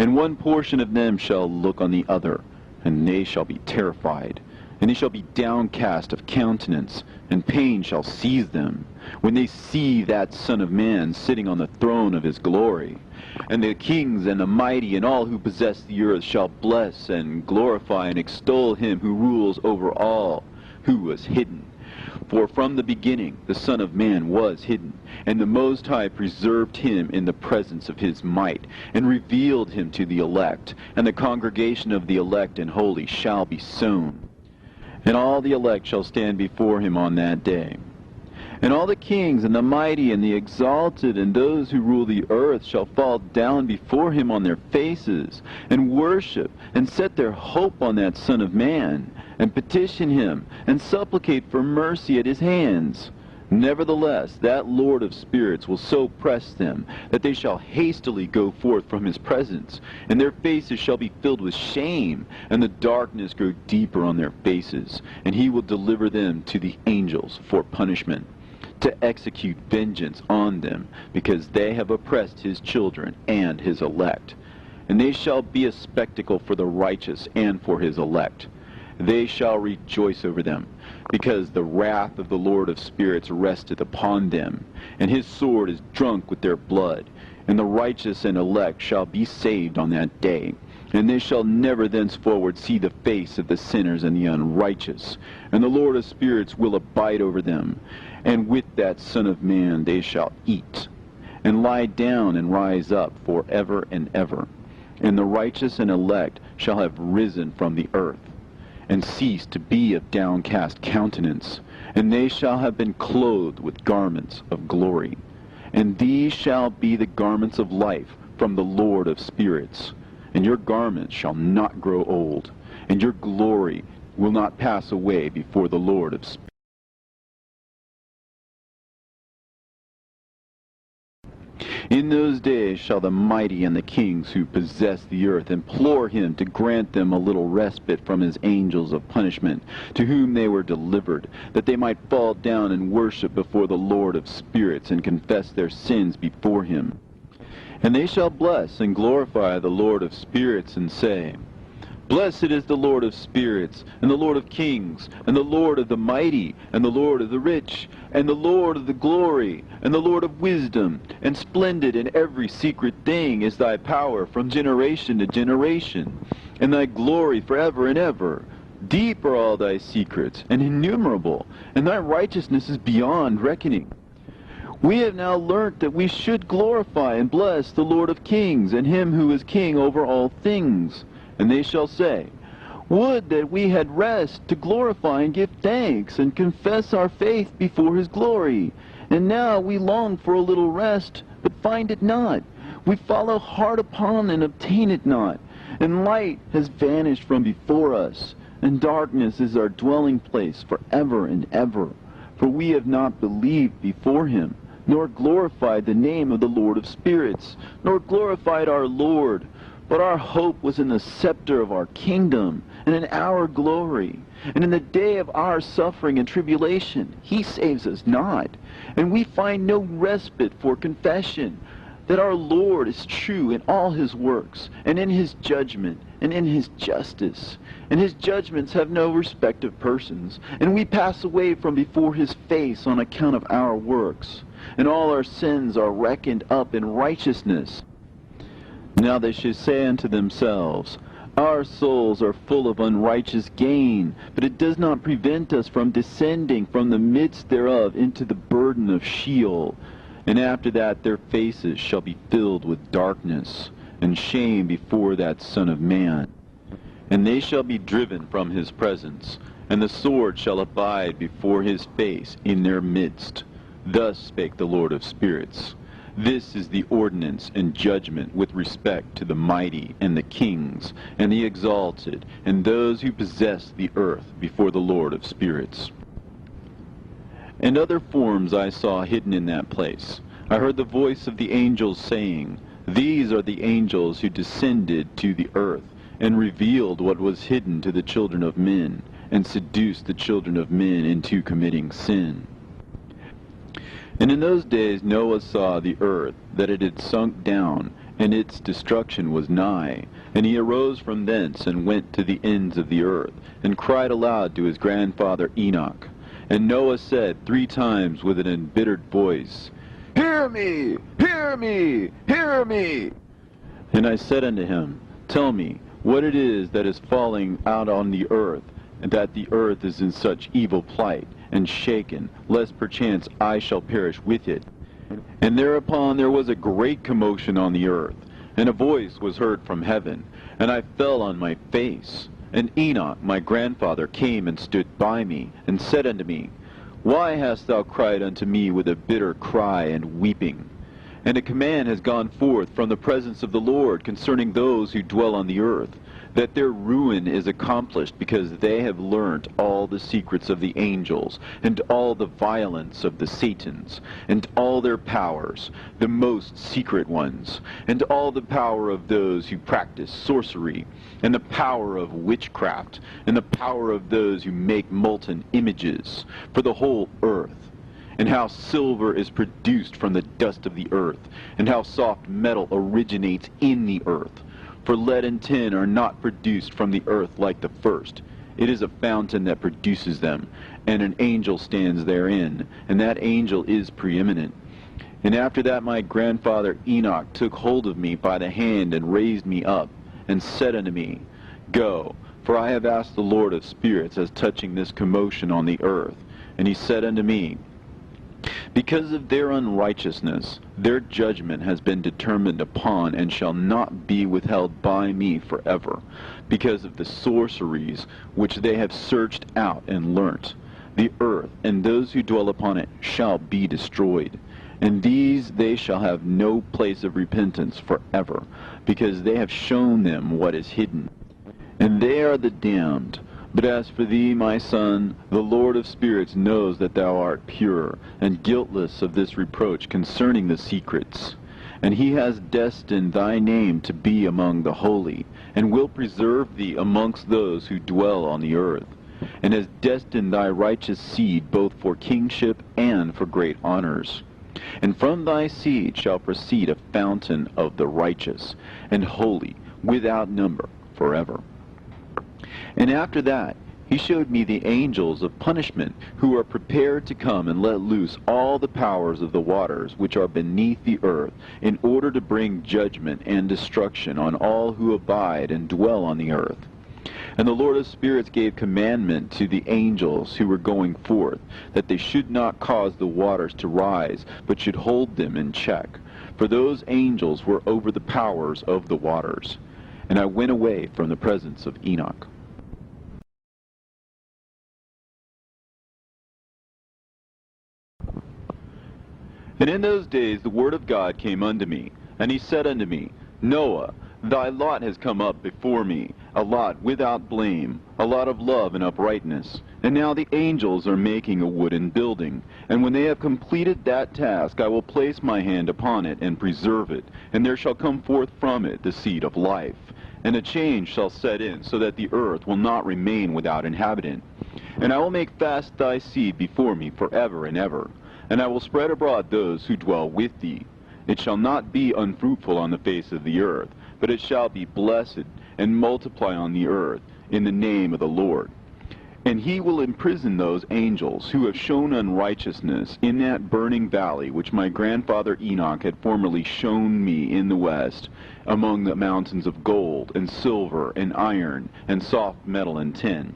And one portion of them shall look on the other, and they shall be terrified, and they shall be downcast of countenance, and pain shall seize them, when they see that Son of Man sitting on the throne of his glory. And the kings and the mighty and all who possess the earth shall bless and glorify and extol him who rules over all, who was hidden. For from the beginning the Son of Man was hidden, and the Most High preserved him in the presence of his might, and revealed him to the elect, and the congregation of the elect and holy shall be sown. And all the elect shall stand before him on that day. And all the kings and the mighty and the exalted and those who rule the earth shall fall down before him on their faces, and worship, and set their hope on that Son of Man, and petition him, and supplicate for mercy at his hands. Nevertheless, that Lord of spirits will so press them, that they shall hastily go forth from his presence, and their faces shall be filled with shame, and the darkness grow deeper on their faces, and he will deliver them to the angels for punishment, to execute vengeance on them, because they have oppressed his children and his elect. And they shall be a spectacle for the righteous and for his elect. They shall rejoice over them, because the wrath of the Lord of spirits resteth upon them, and his sword is drunk with their blood. And the righteous and elect shall be saved on that day, and they shall never thenceforward see the face of the sinners and the unrighteous. And the Lord of spirits will abide over them, and with that Son of Man they shall eat, and lie down and rise up forever and ever. And the righteous and elect shall have risen from the earth, and cease to be of downcast countenance, and they shall have been clothed with garments of glory. And these shall be the garments of life from the Lord of spirits. And your garments shall not grow old, and your glory will not pass away before the Lord of spirits. In those days shall the mighty and the kings who possess the earth implore him to grant them a little respite from his angels of punishment, to whom they were delivered, that they might fall down and worship before the Lord of spirits, and confess their sins before him. And they shall bless and glorify the Lord of spirits, and say, Blessed is the Lord of spirits, and the Lord of kings, and the Lord of the mighty, and the Lord of the rich, and the Lord of the glory, and the Lord of wisdom. And splendid in every secret thing is thy power from generation to generation, and thy glory forever and ever. Deep are all thy secrets, and innumerable, and thy righteousness is beyond reckoning. We have now learnt that we should glorify and bless the Lord of kings, and him who is king over all things. And they shall say, Would that we had rest to glorify and give thanks, and confess our faith before his glory. And now we long for a little rest, but find it not. We follow hard upon and obtain it not. And light has vanished from before us, and darkness is our dwelling place forever and ever. For we have not believed before him, nor glorified the name of the Lord of spirits, nor glorified our Lord. But our hope was in the scepter of our kingdom, and in our glory. And in the day of our suffering and tribulation, he saves us not. And we find no respite for confession, that our Lord is true in all his works, and in his judgment, and in his justice. And his judgments have no respect of persons, and we pass away from before his face on account of our works. And all our sins are reckoned up in righteousness. Now they should say unto themselves, our souls are full of unrighteous gain, but it does not prevent us from descending from the midst thereof into the burden of Sheol. And after that their faces shall be filled with darkness, and shame before that Son of Man. And they shall be driven from his presence, and the sword shall abide before his face in their midst. Thus spake the Lord of spirits. This is the ordinance and judgment with respect to the mighty, and the kings, and the exalted, and those who possess the earth before the Lord of spirits. And other forms I saw hidden in that place. I heard the voice of the angels saying, these are the angels who descended to the earth, and revealed what was hidden to the children of men, and seduced the children of men into committing sin. And in those days Noah saw the earth, that it had sunk down, and its destruction was nigh. And he arose from thence, and went to the ends of the earth, and cried aloud to his grandfather Enoch. And Noah said 3 times with an embittered voice, hear me, hear me, hear me. And I said unto him, tell me what it is that is falling out on the earth, and that the earth is in such evil plight, and shaken, lest perchance I shall perish with it. And thereupon there was a great commotion on the earth, and a voice was heard from heaven, and I fell on my face. And Enoch my grandfather came and stood by me, and said unto me, why hast thou cried unto me with a bitter cry and weeping? And a command has gone forth from the presence of the Lord concerning those who dwell on the earth, that their ruin is accomplished, because they have learnt all the secrets of the angels, and all the violence of the Satans, and all their powers, the most secret ones, and all the power of those who practice sorcery, and the power of witchcraft, and the power of those who make molten images, for the whole earth. And how silver is produced from the dust of the earth, and how soft metal originates in the earth. For lead and tin are not produced from the earth like the first. It is a fountain that produces them, and an angel stands therein, and that angel is preeminent. And after that my grandfather Enoch took hold of me by the hand, and raised me up, and said unto me, go, for I have asked the Lord of spirits as touching this commotion on the earth. And he said unto me, because of their unrighteousness, their judgment has been determined upon, and shall not be withheld by me forever, because of the sorceries which they have searched out and learnt. The earth and those who dwell upon it shall be destroyed, and these they shall have no place of repentance forever, because they have shown them what is hidden. And they are the damned. But as for thee, my son, the Lord of spirits knows that thou art pure, and guiltless of this reproach concerning the secrets. And he has destined thy name to be among the holy, and will preserve thee amongst those who dwell on the earth, and has destined thy righteous seed both for kingship and for great honors. And from thy seed shall proceed a fountain of the righteous, and holy, without number, forever. And after that he showed me the angels of punishment, who are prepared to come and let loose all the powers of the waters which are beneath the earth, in order to bring judgment and destruction on all who abide and dwell on the earth. And the Lord of spirits gave commandment to the angels who were going forth, that they should not cause the waters to rise, but should hold them in check. For those angels were over the powers of the waters. And I went away from the presence of Enoch. And in those days the word of God came unto me, and he said unto me, Noah, Thy lot has come up before me, a lot without blame, a lot of love and uprightness. And now the angels are making a wooden building, and when they have completed that task, I will place my hand upon it and preserve it, and there shall come forth from it the seed of life. And a change shall set in, so that the earth will not remain without inhabitant. And I will make fast thy seed before me forever and ever, and I will spread abroad those who dwell with thee. It shall not be unfruitful on the face of the earth, but it shall be blessed, and multiply on the earth, in the name of the Lord. And he will imprison those angels who have shown unrighteousness in that burning valley which my grandfather Enoch had formerly shown me in the west, among the mountains of gold, and silver, and iron, and soft metal and tin.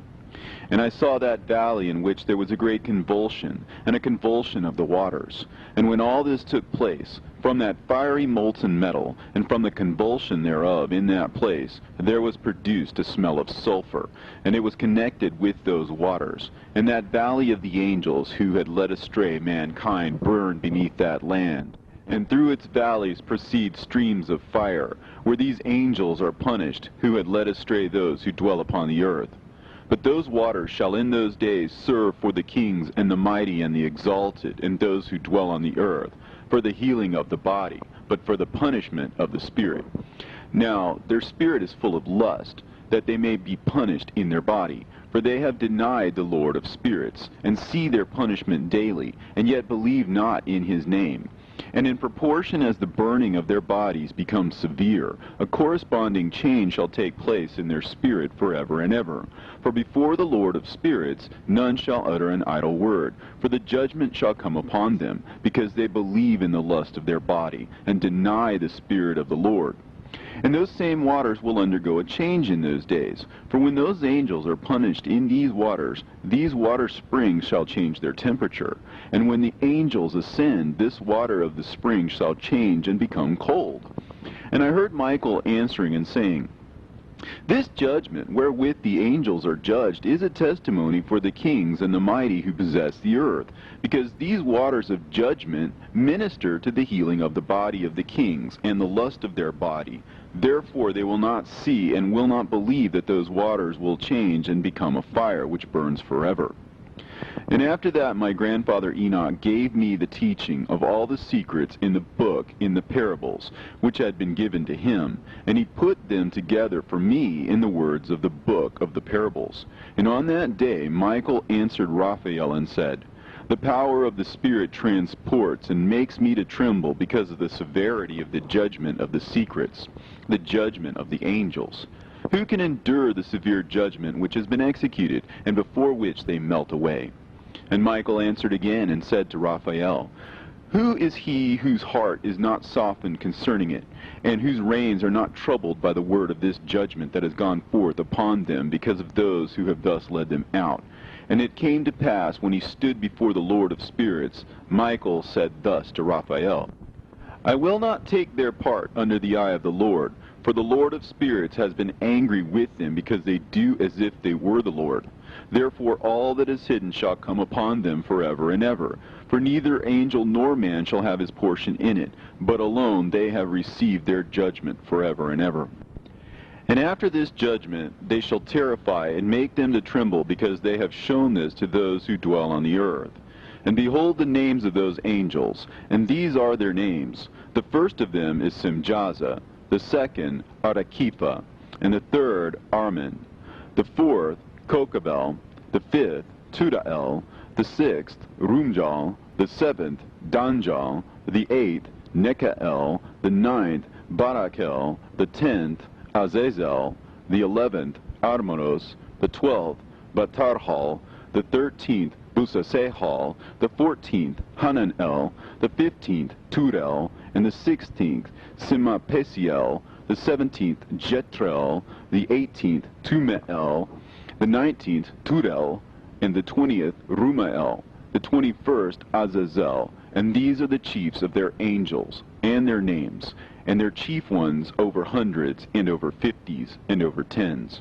And I saw that valley in which there was a great convulsion, and a convulsion of the waters. And when all this took place, from that fiery molten metal, and from the convulsion thereof in that place, there was produced a smell of sulfur, and it was connected with those waters. And that valley of the angels who had led astray mankind burned beneath that land. And through its valleys proceed streams of fire, where these angels are punished, who had led astray those who dwell upon the earth. But those waters shall in those days serve for the kings and the mighty and the exalted, and those who dwell on the earth, for the healing of the body, but for the punishment of the spirit. Now their spirit is full of lust, that they may be punished in their body. For they have denied the Lord of spirits, and see their punishment daily, and yet believe not in his name. And in proportion as the burning of their bodies becomes severe, a corresponding change shall take place in their spirit forever and ever. For before the Lord of spirits none shall utter an idle word, for the judgment shall come upon them, because they believe in the lust of their body, and deny the Spirit of the Lord. And those same waters will undergo a change in those days. For when those angels are punished in these water springs shall change their temperature. And when the angels ascend, this water of the spring shall change and become cold. And I heard Michael answering and saying, This judgment wherewith the angels are judged is a testimony for the kings and the mighty who possess the earth, because these waters of judgment minister to the healing of the body of the kings and the lust of their body. Therefore they will not see and will not believe that those waters will change and become a fire which burns forever. And after that my grandfather Enoch gave me the teaching of all the secrets in the book, in the parables, which had been given to him, and he put them together for me in the words of the book of the parables. And on that day Michael answered Raphael and said, The power of the Spirit transports and makes me to tremble because of the severity of the judgment of the secrets, the judgment of the angels. Who can endure the severe judgment which has been executed, and before which they melt away? And Michael answered again and said to Raphael, Who is he whose heart is not softened concerning it, and whose reins are not troubled by the word of this judgment that has gone forth upon them because of those who have thus led them out? And it came to pass, when he stood before the Lord of spirits, Michael said thus to Raphael, I will not take their part under the eye of the Lord, for the Lord of spirits has been angry with them, because they do as if they were the Lord. Therefore all that is hidden shall come upon them forever and ever. For neither angel nor man shall have his portion in it, but alone they have received their judgment forever and ever. And after this judgment they shall terrify and make them to tremble, because they have shown this to those who dwell on the earth. And behold the names of those angels, and these are their names. The first of them is Simjaza, the second Arakipha, and the third Armin, the fourth Kokabel, the fifth Tudael, the sixth Rumjal, the seventh Danjal, the eighth Nekael, the ninth Barakel, the 10th Azazel, the 11th Armonos, the 12th Batarhal, the 13th Busasehal, the 14th Hananel, the 15th Turel, and the 16th Simapesiel, the 17th Jetrel, the 18th Tumeel, the 19th Turel, and the 20th Rumael, the 21st Azazel. And these are the chiefs of their angels, and their names, and their chief ones over hundreds, and over 50s, and over 10s.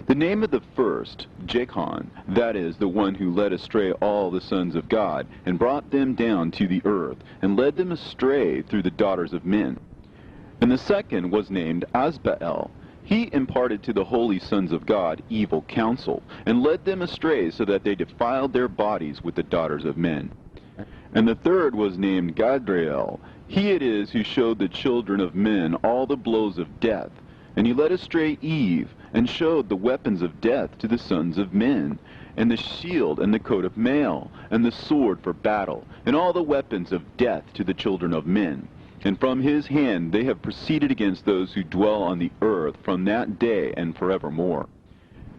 The name of the first, Jechon, that is, the one who led astray all the sons of God, and brought them down to the earth, and led them astray through the daughters of men. And the second was named Asbael. He imparted to the holy sons of God evil counsel, and led them astray so that they defiled their bodies with the daughters of men. And the third was named Gadriel. He it is who showed the children of men all the blows of death. And he led astray Eve, and showed the weapons of death to the sons of men, and the shield and the coat of mail, and the sword for battle, and all the weapons of death to the children of men. And from his hand they have proceeded against those who dwell on the earth from that day and forevermore.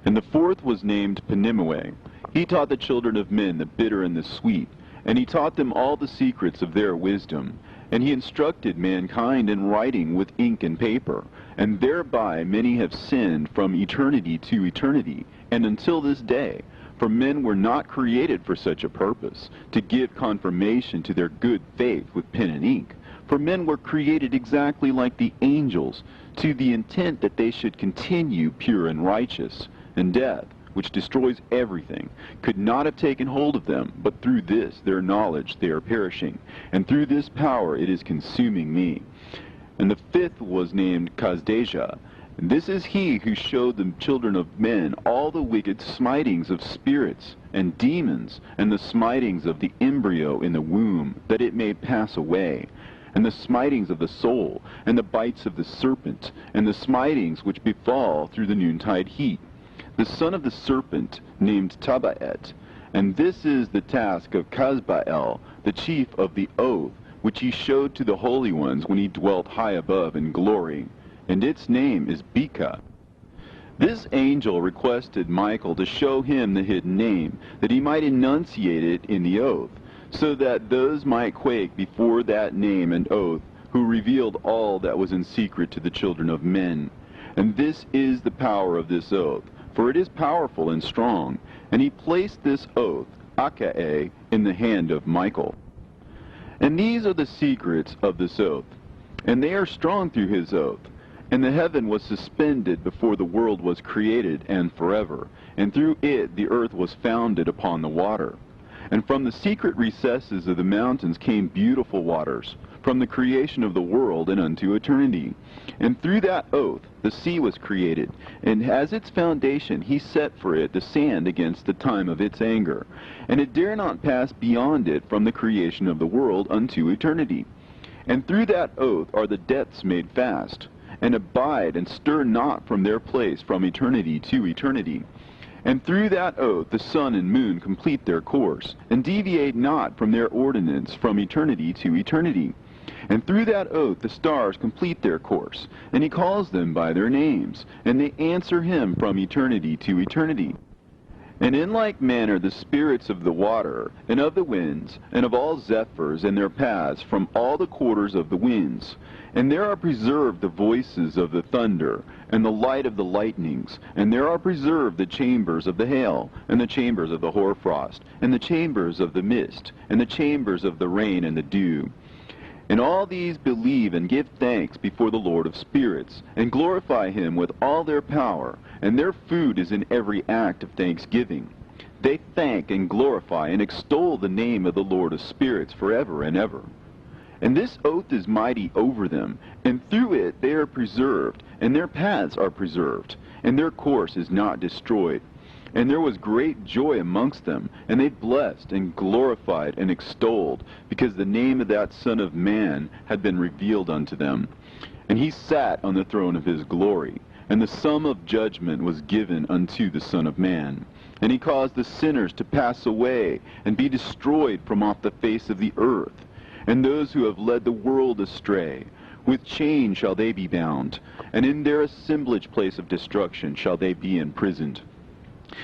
And the fourth was named Penimue. He taught the children of men the bitter and the sweet, and he taught them all the secrets of their wisdom. And he instructed mankind in writing with ink and paper, and thereby many have sinned from eternity to eternity, and until this day. For men were not created for such a purpose, to give confirmation to their good faith with pen and ink. For men were created exactly like the angels, to the intent that they should continue pure and righteous. And death, which destroys everything, could not have taken hold of them, but through this their knowledge they are perishing, and through this power it is consuming me. And the fifth was named Kazdejah. And this is he who showed the children of men all the wicked smitings of spirits and demons, and the smitings of the embryo in the womb, that it may pass away, and the smitings of the soul, and the bites of the serpent, and the smitings which befall through the noontide heat. The son of the serpent named Tabaet. And this is the task of Kazbael, the chief of the oath, which he showed to the holy ones when he dwelt high above in glory. And its name is Beka. This angel requested Michael to show him the hidden name, that he might enunciate it in the oath, so that those might quake before that name and oath, who revealed all that was in secret to the children of men. And this is the power of this oath, for it is powerful and strong. And he placed this oath, Akae, in the hand of Michael. And these are the secrets of this oath, and they are strong through his oath. And the heaven was suspended before the world was created, and forever. And through it the earth was founded upon the water. And from the secret recesses of the mountains came beautiful waters, from the creation of the world and unto eternity. And through that oath the sea was created, and as its foundation he set for it the sand against the time of its anger. And it dare not pass beyond it from the creation of the world unto eternity. And through that oath are the depths made fast, and abide and stir not from their place from eternity to eternity. And through that oath the sun and moon complete their course, and deviate not from their ordinance from eternity to eternity. And through that oath the stars complete their course, and he calls them by their names, and they answer him from eternity to eternity. And in like manner the spirits of the water, and of the winds, and of all zephyrs and their paths from all the quarters of the winds. And there are preserved the voices of the thunder, and the light of the lightnings, and there are preserved the chambers of the hail, and the chambers of the hoarfrost, and the chambers of the mist, and the chambers of the rain and the dew. And all these believe and give thanks before the Lord of spirits, and glorify him with all their power, and their food is in every act of thanksgiving. They thank and glorify and extol the name of the Lord of spirits forever and ever. And this oath is mighty over them, and through it they are preserved, and their paths are preserved, and their course is not destroyed. And there was great joy amongst them, and they blessed and glorified and extolled, because the name of that Son of Man had been revealed unto them. And he sat on the throne of his glory, and the sum of judgment was given unto the Son of Man. And he caused the sinners to pass away, and be destroyed from off the face of the earth. And those who have led the world astray, with chains shall they be bound, and in their assemblage place of destruction shall they be imprisoned.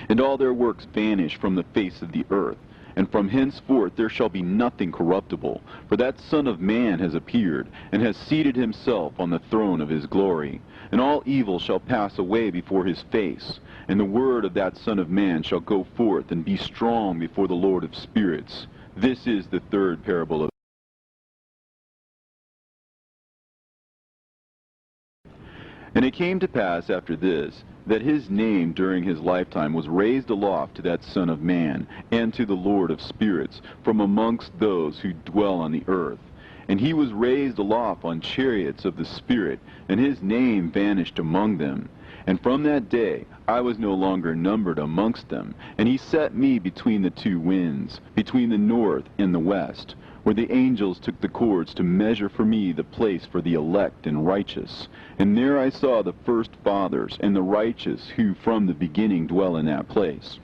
And all their works vanish from the face of the earth, and from henceforth there shall be nothing corruptible, for that Son of Man has appeared, and has seated himself on the throne of his glory. And all evil shall pass away before his face, and the word of that Son of Man shall go forth and be strong before the Lord of spirits. This is the third parable of. And it came to pass after this, that his name during his lifetime was raised aloft to that Son of Man, and to the Lord of spirits, from amongst those who dwell on the earth. And he was raised aloft on chariots of the Spirit, and his name vanished among them. And from that day I was no longer numbered amongst them. And he set me between the two winds, between the north and the west, where the angels took the cords to measure for me the place for the elect and righteous. And there I saw the first fathers and the righteous who from the beginning dwell in that place.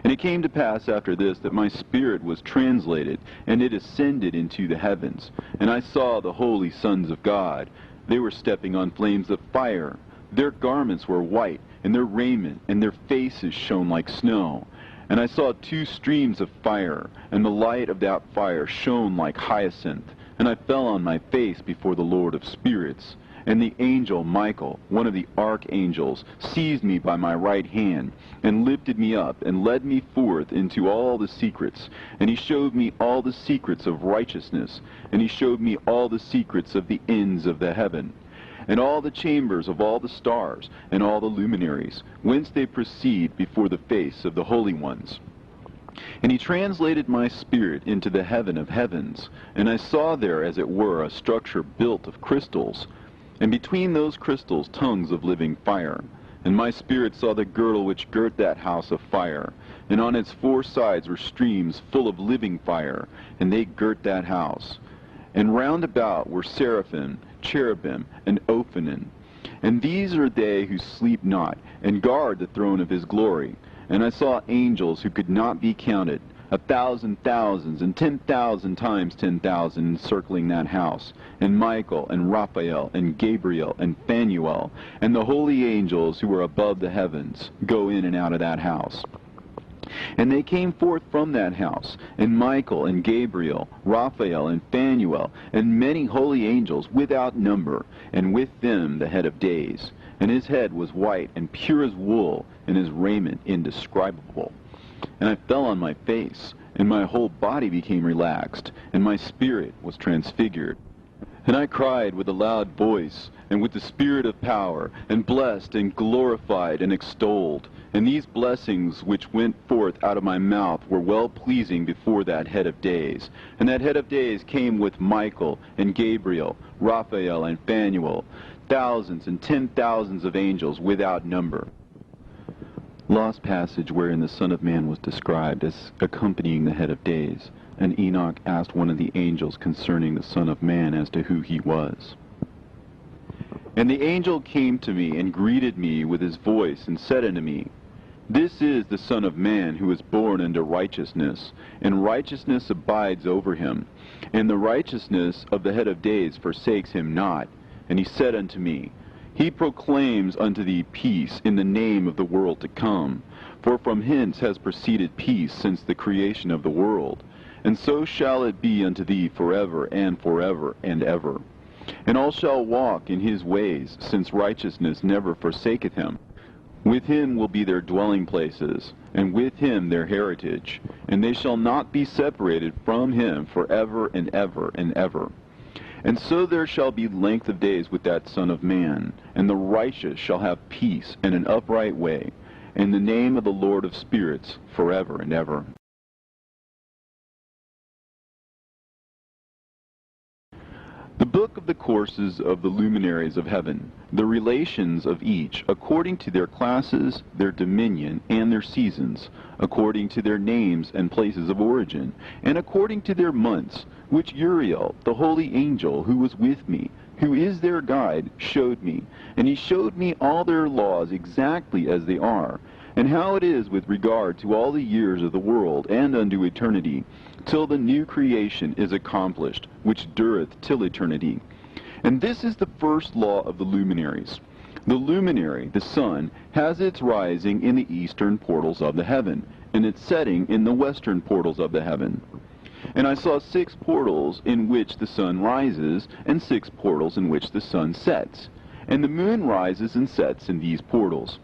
And it came to pass after this that my spirit was translated, and it ascended into the heavens. And I saw the holy sons of God. They were stepping on flames of fire. Their garments were white, and their raiment and their faces shone like snow. And I saw two streams of fire, and the light of that fire shone like hyacinth. And I fell on my face before the Lord of spirits. And the angel Michael, one of the archangels, seized me by my right hand, and lifted me up, and led me forth into all the secrets. And he showed me all the secrets of righteousness, and he showed me all the secrets of the ends of the heaven, and all the chambers of all the stars, and all the luminaries, whence they proceed before the face of the holy ones. And he translated my spirit into the heaven of heavens, and I saw there, as it were, a structure built of crystals, and between those crystals tongues of living fire. And my spirit saw the girdle which girt that house of fire, and on its four sides were streams full of living fire, and they girt that house. And round about were seraphim, cherubim, and ophanim. And these are they who sleep not, and guard the throne of his glory. And I saw angels who could not be counted, 1,000 thousands, and 10,000 times 10,000 encircling that house, and Michael, and Raphael, and Gabriel, and Phanuel, and the holy angels who were above the heavens, go in and out of that house. And they came forth from that house, and Michael, and Gabriel, Raphael, and Phanuel, and many holy angels without number, and with them the head of days. And his head was white and pure as wool, and his raiment indescribable. And I fell on my face, and my whole body became relaxed, and my spirit was transfigured. And I cried with a loud voice, and with the spirit of power, and blessed, and glorified, and extolled. And these blessings which went forth out of my mouth were well-pleasing before that head of days. And that head of days came with Michael, and Gabriel, Raphael, and Phanuel, thousands and 10,000s of angels without number. Lost passage wherein the Son of Man was described as accompanying the head of days. And Enoch asked one of the angels concerning the Son of Man as to who he was. And the angel came to me and greeted me with his voice and said unto me, This is the Son of Man who is born unto righteousness, and righteousness abides over him. And the righteousness of the head of days forsakes him not. And he said unto me, He proclaims unto thee peace in the name of the world to come. For from hence has proceeded peace since the creation of the world. And so shall it be unto thee forever and ever. And all shall walk in his ways, since righteousness never forsaketh him. With him will be their dwelling places, and with him their heritage. And they shall not be separated from him forever and ever. And so there shall be length of days with that Son of Man, and the righteous shall have peace and an upright way, in the name of the Lord of spirits, forever and ever. The book of the courses of the luminaries of heaven, the relations of each, according to their classes, their dominion, and their seasons, according to their names and places of origin, and according to their months, which Uriel, the holy angel who was with me, who is their guide, showed me. And he showed me all their laws exactly as they are, and how it is with regard to all the years of the world and unto eternity, till the new creation is accomplished, which dureth till eternity. And this is the first law of the luminaries. The luminary, the sun, has its rising in the eastern portals of the heaven, and its setting in the western portals of the heaven. And I saw 6 portals in which the sun rises, and 6 portals in which the sun sets. And the moon rises and sets in these portals.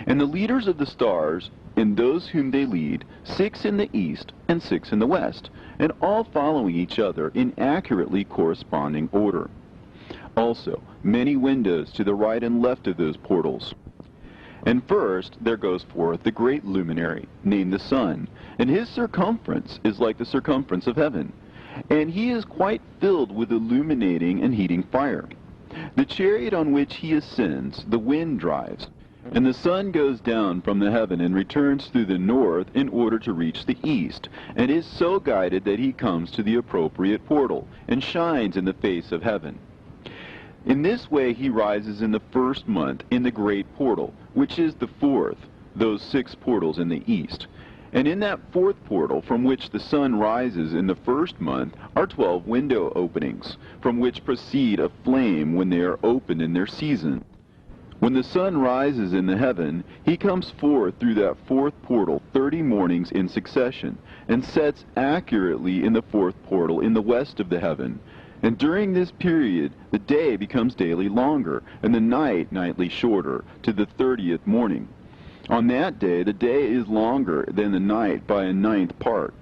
And the leaders of the stars, and those whom they lead, 6 in the east and 6 in the west, and all following each other in accurately corresponding order. Also, many windows to the right and left of those portals. And first there goes forth the great luminary, named the sun, and his circumference is like the circumference of heaven. and he is quite filled with illuminating and heating fire. The chariot on which he ascends, the wind drives, and the sun goes down from the heaven and returns through the north in order to reach the east, and is so guided that he comes to the appropriate portal, and shines in the face of heaven. In this way he rises in the first month in the great portal, which is the fourth, those 6 portals in the east. And in that fourth portal, from which the sun rises in the first month, are 12 window openings, from which proceed a flame when they are opened in their season. When the sun rises in the heaven, he comes forth through that fourth portal 30 mornings in succession, and sets accurately in the fourth portal in the west of the heaven. And during this period, the day becomes daily longer, and the night nightly shorter, to the 30th morning. On that day, the day is longer than the night by a 9th part,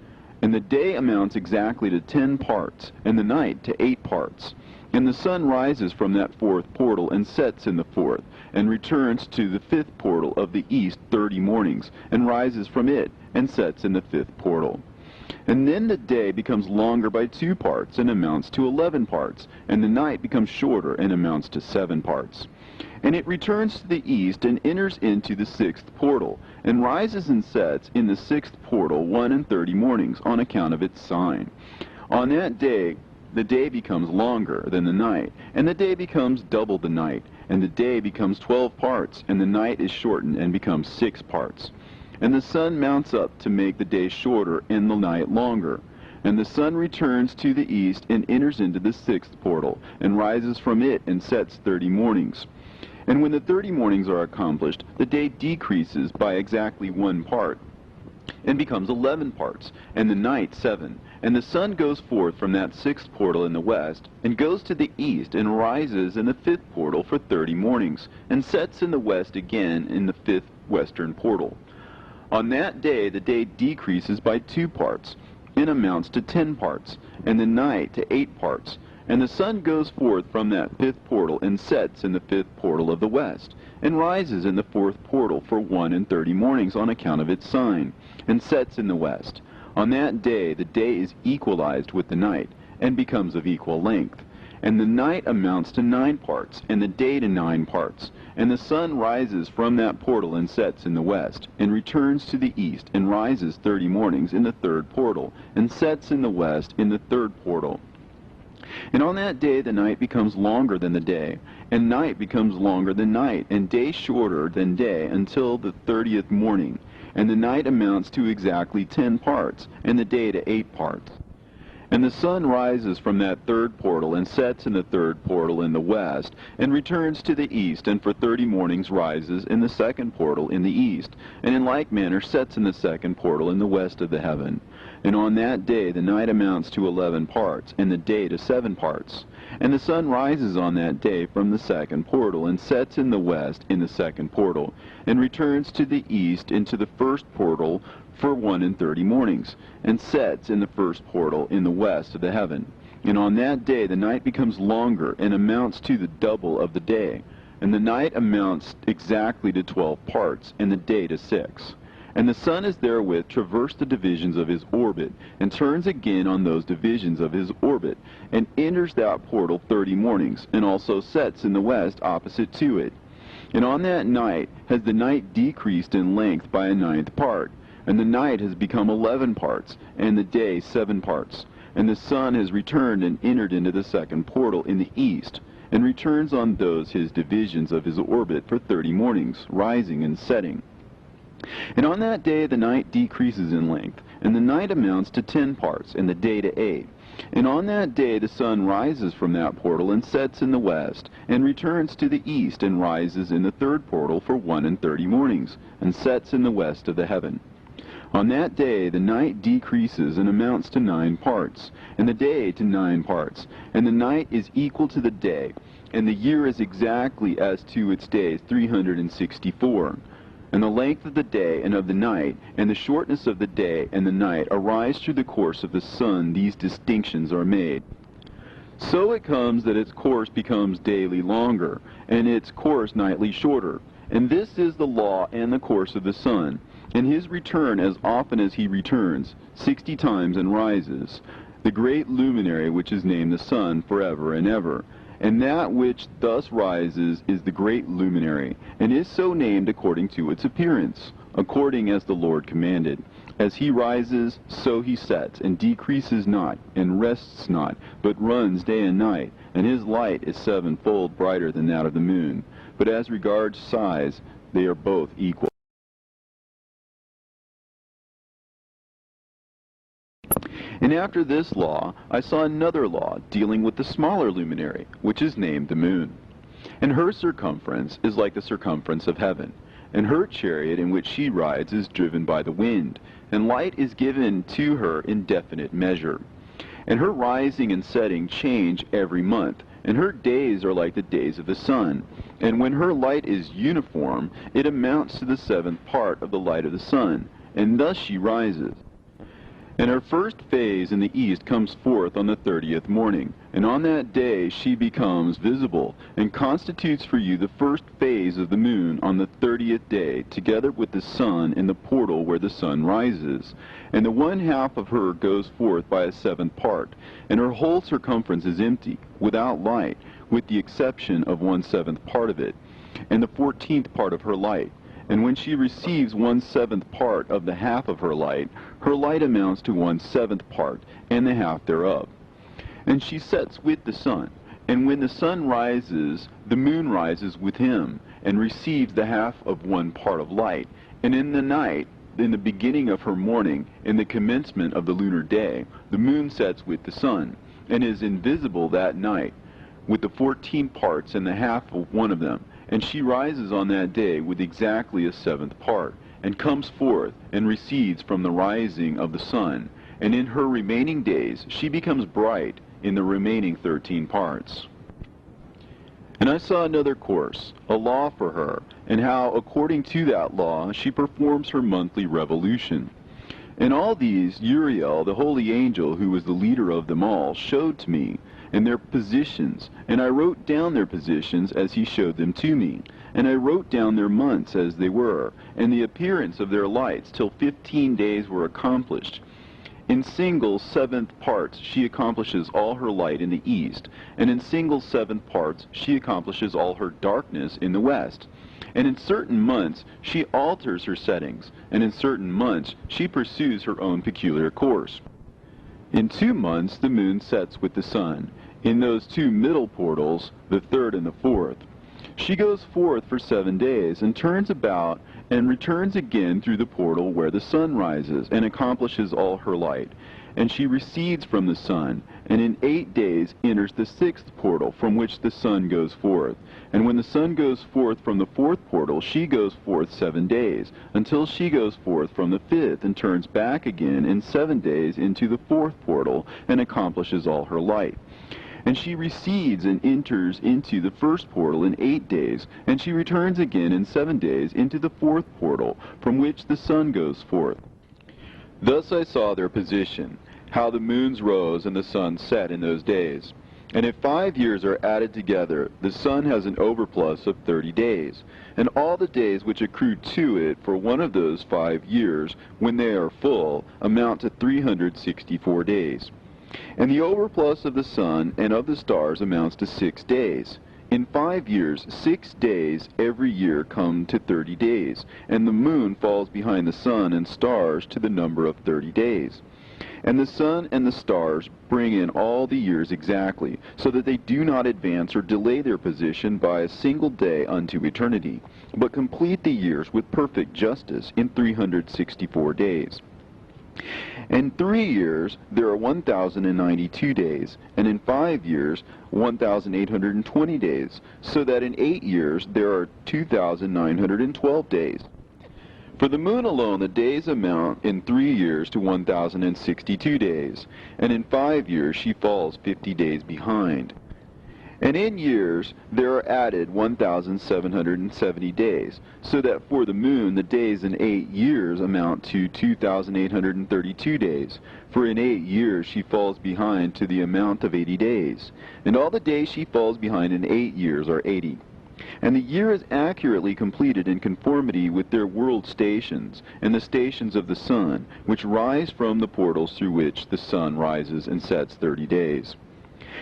and the day amounts exactly to 10 parts, and the night to 8 parts. And the sun rises from that fourth portal and sets in the fourth, and returns to the 5th portal of the east 30 mornings, and rises from it, and sets in the 5th portal. And then the day becomes longer by 2 parts, and amounts to 11 parts, and the night becomes shorter, and amounts to 7 parts. And it returns to the east, and enters into the 6th portal, and rises and sets in the 6th portal 31 mornings, on account of its sign. On that day, the day becomes longer than the night, and the day becomes double the night, and the day becomes 12 parts, and the night is shortened and becomes 6 parts. And the sun mounts up to make the day shorter and the night longer. And the sun returns to the east and enters into the 6th portal, and rises from it and sets 30 mornings. And when the 30 mornings are accomplished, the day decreases by exactly 1 part, and becomes 11 parts, and the night 7. And the sun goes forth from that 6th portal in the west, and goes to the east, and rises in the 5th portal for 30 mornings, and sets in the west again in the 5th western portal. On that day the day decreases by 2 parts, and amounts to 10 parts, and the night to 8 parts. And the sun goes forth from that 5th portal, and sets in the 5th portal of the west, and rises in the 4th portal for 31 mornings on account of its sign, and sets in the west. On that day the day is equalized with the night, and becomes of equal length. And the night amounts to 9 parts, and the day to 9 parts. And the sun rises from that portal and sets in the west, and returns to the east, and rises 30 mornings in the 3rd portal, and sets in the west in the 3rd portal. And on that day the night becomes longer than the day, and night becomes longer than night, and day shorter than day, until the 30th morning. And the night amounts to exactly 10 parts, and the day to 8 parts. And the sun rises from that 3rd portal, and sets in the 3rd portal in the west, and returns to the east, and for 30 mornings rises in the 2nd portal in the east, and in like manner sets in the 2nd portal in the west of the heaven. And on that day the night amounts to 11 parts, and the day to 7 parts. And the sun rises on that day from the 2nd portal, and sets in the west in the 2nd portal, and returns to the east into the 1st portal for 31 mornings, and sets in the 1st portal in the west of the heaven. And on that day the night becomes longer, and amounts to the double of the day. And the night amounts exactly to 12 parts, and the day to 6. And the sun is therewith traversed the divisions of his orbit, and turns again on those divisions of his orbit, and enters that portal 30 mornings, and also sets in the west opposite to it. And on that night has the night decreased in length by a 9th part, and the night has become 11 parts, and the day 7 parts. And the sun has returned and entered into the 2nd portal in the east, and returns on those his divisions of his orbit for 30 mornings, rising and setting. And on that day the night decreases in length, and the night amounts to 10 parts, and the day to 8. And on that day the sun rises from that portal, and sets in the west, and returns to the east, and rises in the 3rd portal for 31 mornings, and sets in the west of the heaven. On that day the night decreases and amounts to 9 parts, and the day to 9 parts, and the night is equal to the day, and the year is exactly as to its days 364. And the length of the day and of the night, and the shortness of the day and the night arise through the course of the sun. These distinctions are made. So it comes that its course becomes daily longer, and its course nightly shorter. And this is the law and the course of the sun. And his return as often as he returns, 60 times and rises. the great luminary which is named the sun forever and ever. And that which thus rises is the great luminary, and is so named according to its appearance, according as the Lord commanded. As he rises, so he sets, and decreases not, and rests not, but runs day and night, and his light is sevenfold brighter than that of the moon. But as regards size, they are both equal. And after this law, I saw another law dealing with the smaller luminary, which is named the moon. And her circumference is like the circumference of heaven, and her chariot in which she rides is driven by the wind, and light is given to her in definite measure. And her rising and setting change every month, and her days are like the days of the sun. And when her light is uniform, it amounts to the seventh part of the light of the sun, and thus she rises. And her first phase in the east comes forth on the 30th morning, and on that day she becomes visible, and constitutes for you the first phase of the moon on the 30th day, together with the sun in the portal where the sun rises. And the one half of her goes forth by a seventh part, and her whole circumference is empty, without light, with the exception of 1/7 part of it, and the 14th part of her light. And when she receives 1/7 part of the half of her light amounts to 1/7 part, and the half thereof. And she sets with the sun, and when the sun rises, the moon rises with him, and receives the half of 1 part of light. And in the night, in the beginning of her morning, in the commencement of the lunar day, the moon sets with the sun, and is invisible that night, with the 14 parts and the half of one of them. And she rises on that day with exactly a 7th part, and comes forth, and recedes from the rising of the sun. And in her remaining days she becomes bright in the remaining 13 parts. And I saw another course, a law for her, and how according to that law she performs her monthly revolution. And all these Uriel, the holy angel, who was the leader of them all, showed to me, and their positions, and I wrote down their positions as he showed them to me, and I wrote down their months as they were, and the appearance of their lights, till 15 days were accomplished. In single 7th parts she accomplishes all her light in the east, and in single 7th parts she accomplishes all her darkness in the west. And in certain months she alters her settings, and in certain months she pursues her own peculiar course. In 2 months the moon sets with the sun, in those 2 middle portals, the 3rd and the 4th. She goes forth for 7 days, and turns about, and returns again through the portal where the sun rises, and accomplishes all her light. And she recedes from the sun, and in 8 days enters the 6th portal, from which the sun goes forth. And when the sun goes forth from the 4th portal, she goes forth 7 days, until she goes forth from the 5th, and turns back again in 7 days into the 4th portal, and accomplishes all her light. And she recedes and enters into the 1st portal in 8 days, and she returns again in 7 days into the 4th portal, from which the sun goes forth. Thus I saw their position, how the moons rose and the sun set in those days. And if 5 years are added together, the sun has an overplus of 30 days, and all the days which accrue to it for one of those 5 years, when they are full, amount to 364 days. And the overplus of the sun and of the stars amounts to 6 days. In 5 years, 6 days every year come to 30 days, and the moon falls behind the sun and stars to the number of 30 days. And the sun and the stars bring in all the years exactly, so that they do not advance or delay their position by a single day unto eternity, but complete the years with perfect justice in 364 days. In 3 years there are 1,092 days, and in 5 years 1,820 days, so that in 8 years there are 2,912 days. For the moon alone the days amount in 3 years to 1,062 days, and in 5 years she falls 50 days behind. And in years there are added 1,770 days, so that for the moon the days in 8 years amount to 2,832 days. For in 8 years she falls behind to the amount of 80 days. And all the days she falls behind in 8 years are 80. And the year is accurately completed in conformity with their world stations, and the stations of the sun, which rise from the portals through which the sun rises and sets 30 days.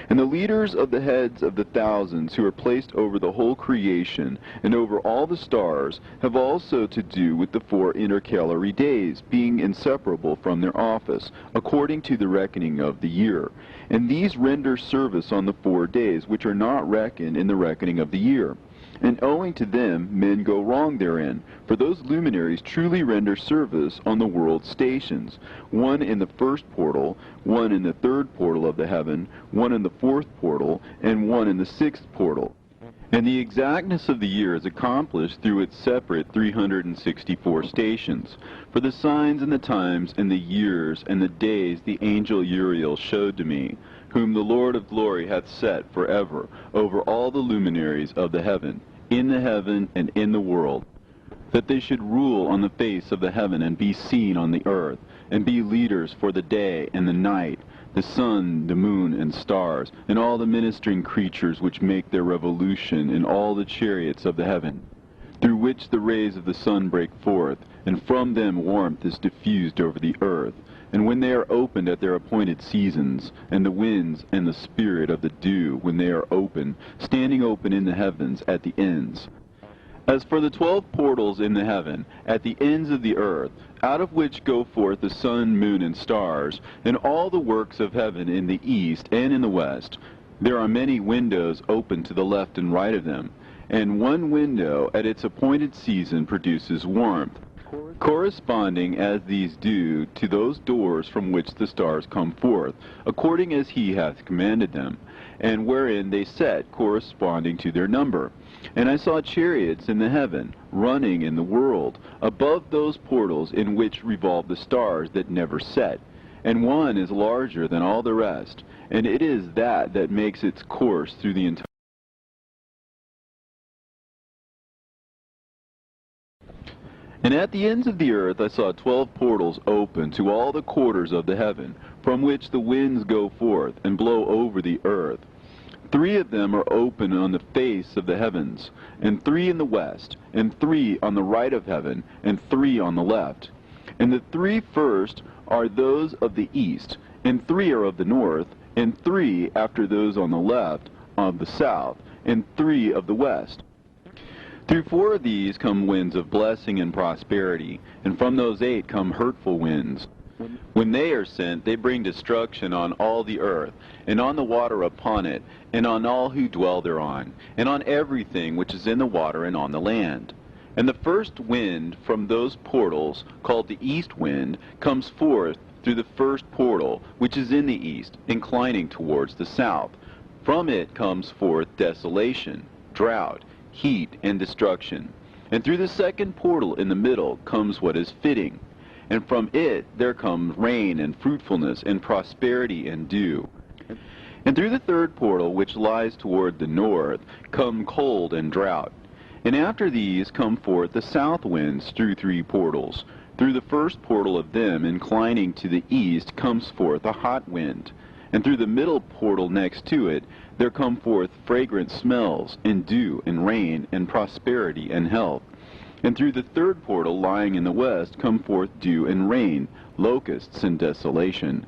And the leaders of the heads of the thousands who are placed over the whole creation and over all the stars have also to do with the 4 intercalary days, being inseparable from their office, according to the reckoning of the year. And these render service on the 4 days, which are not reckoned in the reckoning of the year. And owing to them men go wrong therein, for those luminaries truly render service on the world stations, one in the first portal, one in the third portal of the heaven, one in the fourth portal, and one in the sixth portal. And the exactness of the year is accomplished through its separate 364 stations. For the signs and the times and the years and the days the angel Uriel showed to me, whom the Lord of glory hath set forever over all the luminaries of the heaven, in the heaven and in the world, that they should rule on the face of the heaven and be seen on the earth, and be leaders for the day and the night, the sun, the moon, and stars, and all the ministering creatures which make their revolution in all the chariots of the heaven, through which the rays of the sun break forth, and from them warmth is diffused over the earth. And when they are opened at their appointed seasons, and the winds and the spirit of the dew, when they are open, standing open in the heavens at the ends. As for the 12 portals in the heaven, at the ends of the earth, out of which go forth the sun, moon, and stars, and all the works of heaven in the east and in the west, there are many windows open to the left and right of them, and one window at its appointed season produces warmth, corresponding as these do to those doors from which the stars come forth, according as he hath commanded them, and wherein they set corresponding to their number. And I saw chariots in the heaven, running in the world, above those portals in which revolve the stars that never set. And one is larger than all the rest, and it is that makes its course through the entire. And at the ends of the earth I saw 12 portals open to all the quarters of the heaven, from which the winds go forth, and blow over the earth. 3 of them are open on the face of the heavens, and 3 in the west, and 3 on the right of heaven, and 3 on the left. And the 3 first are those of the east, and 3 are of the north, and 3 after those on the left of the south, and 3 of the west. Through 4 of these come winds of blessing and prosperity, and from those 8 come hurtful winds. When they are sent, they bring destruction on all the earth, and on the water upon it, and on all who dwell thereon, and on everything which is in the water and on the land. And the first wind from those portals, called the east wind, comes forth through the first portal, which is in the east, inclining towards the south. From it comes forth desolation, drought, heat, and destruction. And through the second portal in the middle comes what is fitting. And from it there comes rain and fruitfulness and prosperity and dew. And through the third portal, which lies toward the north, come cold and drought. And after these come forth the south winds through 3 portals. Through the first portal of them, inclining to the east, comes forth a hot wind. And through the middle portal next to it, there come forth fragrant smells, and dew, and rain, and prosperity, and health. And through the third portal lying in the west come forth dew and rain, locusts and desolation.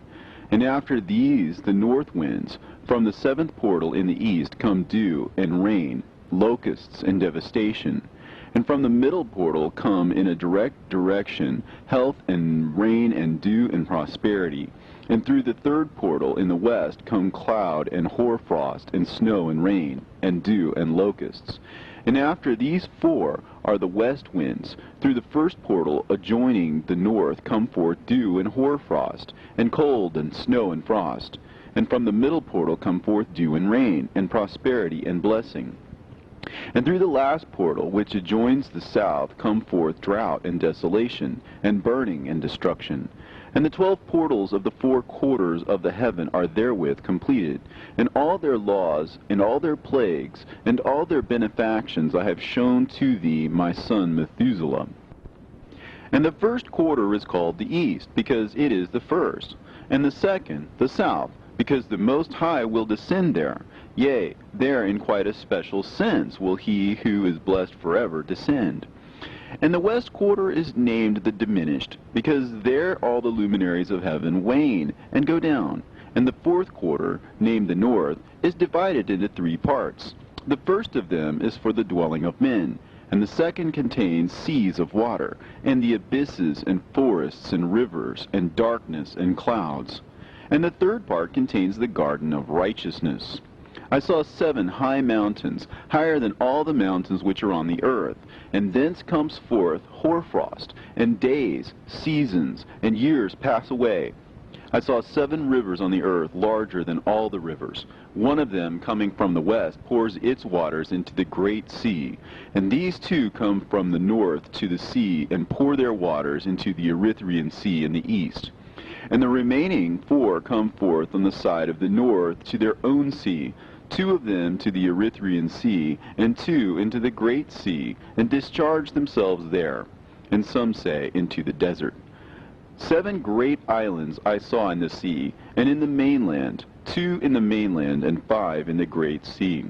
And after these the north winds, from the 7th portal in the east come dew and rain, locusts and devastation. And from the middle portal come in a direct direction health and rain and dew and prosperity. And through the third portal in the west come cloud and hoarfrost and snow and rain and dew and locusts. And after these 4 are the west winds. Through the first portal adjoining the north come forth dew and hoarfrost, and cold and snow and frost. And from the middle portal come forth dew and rain, and prosperity and blessing. And through the last portal, which adjoins the south, come forth drought and desolation, and burning and destruction. And the 12 portals of the 4 quarters of the heaven are therewith completed. And all their laws, and all their plagues, and all their benefactions I have shown to thee, my son Methuselah. And the first quarter is called the east, because it is the first. And the second, the south, because the Most High will descend there. Yea, there in quite a special sense will he who is blessed forever descend. And the west quarter is named the diminished, because there all the luminaries of heaven wane and go down. And the fourth quarter, named the north, is divided into 3 parts. The first of them is for the dwelling of men, and the second contains seas of water, and the abysses and forests and rivers, and darkness and clouds. And the third part contains the garden of righteousness. I saw 7 high mountains, higher than all the mountains which are on the earth, and thence comes forth hoarfrost, and days, seasons, and years pass away. I saw 7 rivers on the earth, larger than all the rivers. One of them, coming from the west, pours its waters into the great sea. And these 2 come from the north to the sea, and pour their waters into the Erythraean Sea in the east. And the remaining 4 come forth on the side of the north to their own sea, 2 of them to the Erythraean Sea, and 2 into the great sea, and discharge themselves there, and some say into the desert. 7 great islands I saw in the sea, and in the mainland, 2 in the mainland, and 5 in the great sea.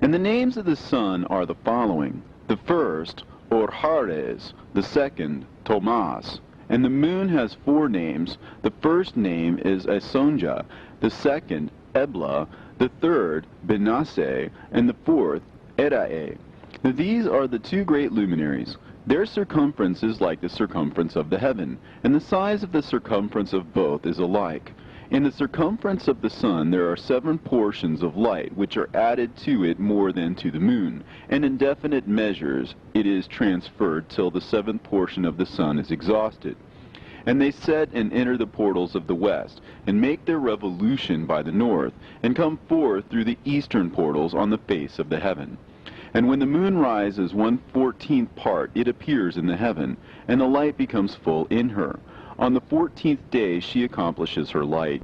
And the names of the sun are the following: the first, Orhares; the second, Tomas. And the moon has 4 names. The first name is Asonja, the second, Ebla, the third, Benasse, and the fourth, Erae. These are the 2 great luminaries. Their circumference is like the circumference of the heaven, and the size of the circumference of both is alike. In the circumference of the sun there are 7 portions of light, which are added to it more than to the moon, and in definite measures it is transferred till the 7th portion of the sun is exhausted. And they set and enter the portals of the west, and make their revolution by the north, and come forth through the eastern portals on the face of the heaven. And when the moon rises 1/14th part, it appears in the heaven, and the light becomes full in her. On the 14th day she accomplishes her light.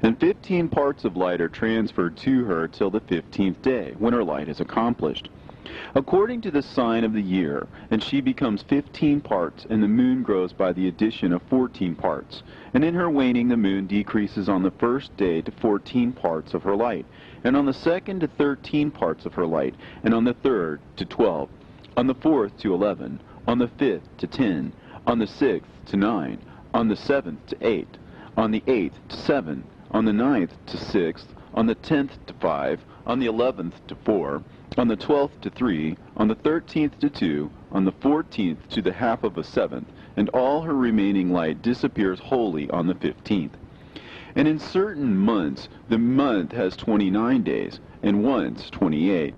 And 15 parts of light are transferred to her till the 15th day, when her light is accomplished, according to the sign of the year, and she becomes 15 parts, and the moon grows by the addition of 14 parts. And in her waning the moon decreases on the first day to 14 parts of her light, and on the second to 13 parts of her light, and on the third to 12, on the fourth to 11, on the 5th to 10, on the 6th to 9, on the 7th to 8, on the 8th to 7, on the 9th to 6th, on the 10th to 5, on the 11th to 4, on the 12th to 3, on the 13th to 2, on the 14th to the half of a 7th, and all her remaining light disappears wholly on the 15th. And in certain months the month has 29 days, and once 28.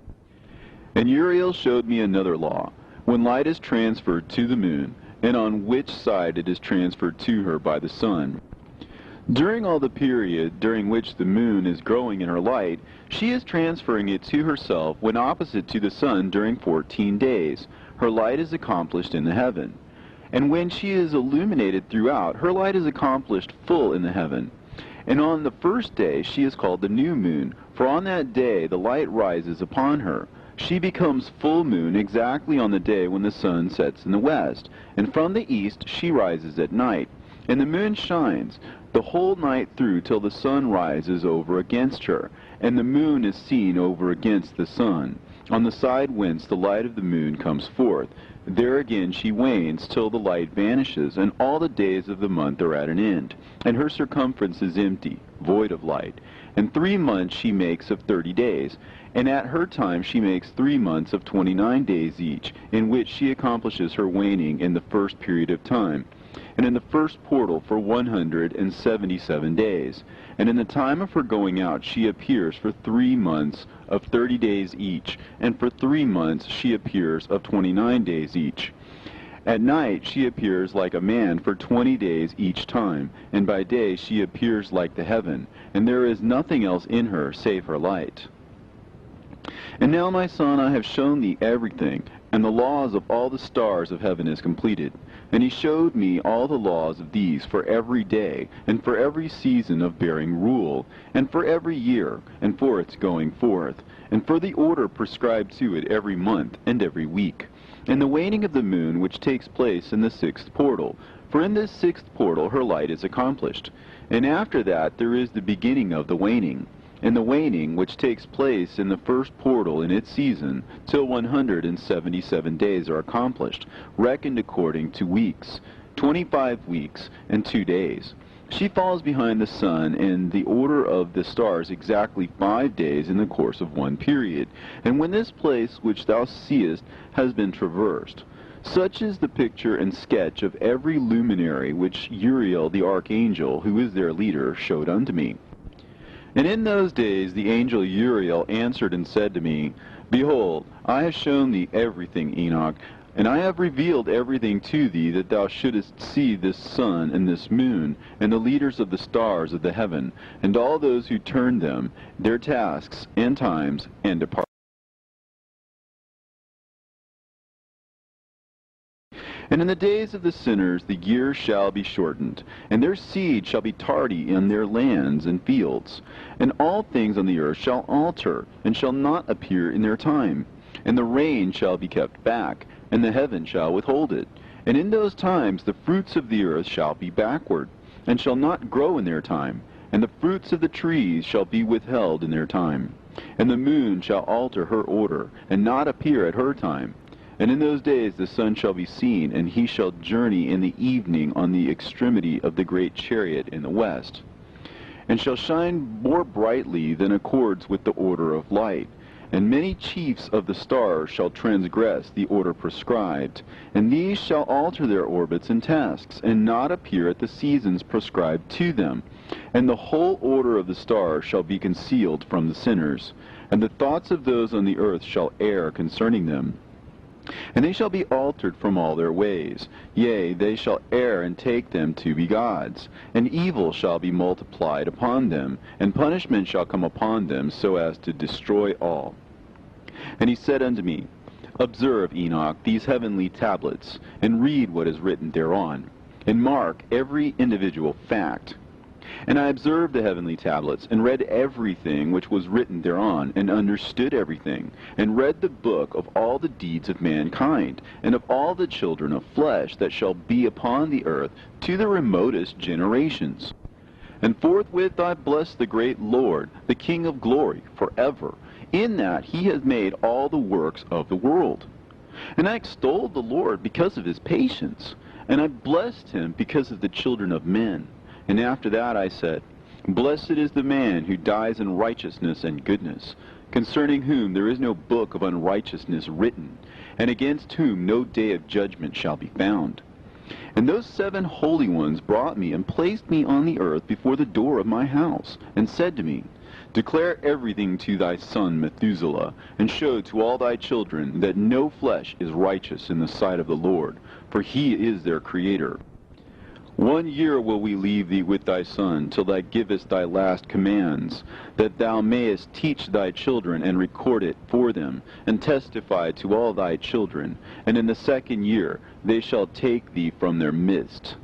And Uriel showed me another law, when light is transferred to the moon, and on which side it is transferred to her by the sun. During all the period during which the moon is growing in her light, she is transferring it to herself when opposite to the sun during 14 days. Her light is accomplished in the heaven. And when she is illuminated throughout, her light is accomplished full in the heaven. And on the first day she is called the new moon, for on that day the light rises upon her. She becomes full moon exactly on the day when the sun sets in the west, and from the east she rises at night. And the moon shines the whole night through till the sun rises over against her, and the moon is seen over against the sun, on the side whence the light of the moon comes forth. There again she wanes till the light vanishes, and all the days of the month are at an end, and her circumference is empty, void of light. And 3 months she makes of 30 days, and at her time she makes 3 months of 29 days each, in which she accomplishes her waning in the first period of time, and in the first portal for 177 days. And in the time of her going out she appears for 3 months of 30 days each, and for 3 months she appears of 29 days each. At night she appears like a man for 20 days each time, and by day she appears like the heaven, and there is nothing else in her save her light. And now, my son, I have shown thee everything, and the laws of all the stars of heaven is completed. And he showed me all the laws of these for every day, and for every season of bearing rule, and for every year, and for its going forth, and for the order prescribed to it every month and every week, and the waning of the moon which takes place in the 6th portal. For in this 6th portal her light is accomplished. And after that there is the beginning of the waning. and the waning which takes place in the first portal in its season, till 177 days are accomplished, reckoned according to weeks, 25 weeks and 2 days. She falls behind the sun in the order of the stars exactly 5 days in the course of one period. And when this place which thou seest has been traversed, such is the picture and sketch of every luminary which Uriel the archangel, who is their leader, showed unto me. And in those days the angel Uriel answered and said to me, Behold, I have shown thee everything, Enoch, and I have revealed everything to thee, that thou shouldest see this sun and this moon, and the leaders of the stars of the heaven, and all those who turn them, their tasks and times, and depart. And in the days of the sinners the years shall be shortened, and their seed shall be tardy in their lands and fields. And all things on the earth shall alter, and shall not appear in their time. And the rain shall be kept back, and the heaven shall withhold it. And in those times the fruits of the earth shall be backward, and shall not grow in their time. And the fruits of the trees shall be withheld in their time. And the moon shall alter her order, and not appear at her time. And in those days the sun shall be seen, and he shall journey in the evening on the extremity of the great chariot in the west, and shall shine more brightly than accords with the order of light. And many chiefs of the stars shall transgress the order prescribed, and these shall alter their orbits and tasks, and not appear at the seasons prescribed to them. And the whole order of the stars shall be concealed from the sinners, and the thoughts of those on the earth shall err concerning them. And they shall be altered from all their ways. Yea, they shall err and take them to be gods. And evil shall be multiplied upon them, and punishment shall come upon them, so as to destroy all. And he said unto me, Observe, Enoch, these heavenly tablets, and read what is written thereon, and mark every individual fact. And I observed the heavenly tablets, and read everything which was written thereon, and understood everything, and read the book of all the deeds of mankind, and of all the children of flesh that shall be upon the earth, to the remotest generations. And forthwith I blessed the great Lord, the King of glory, forever, in that he has made all the works of the world. And I extolled the Lord because of his patience, and I blessed him because of the children of men. And after that I said, Blessed is the man who dies in righteousness and goodness, concerning whom there is no book of unrighteousness written, and against whom no day of judgment shall be found. And those 7 holy ones brought me and placed me on the earth before the door of my house, and said to me, Declare everything to thy son Methuselah, and show to all thy children that no flesh is righteous in the sight of the Lord, for he is their Creator. 1 year will we leave thee with thy son, till thou givest thy last commands, that thou mayest teach thy children, and record it for them, and testify to all thy children. And in the 2nd year they shall take thee from their midst.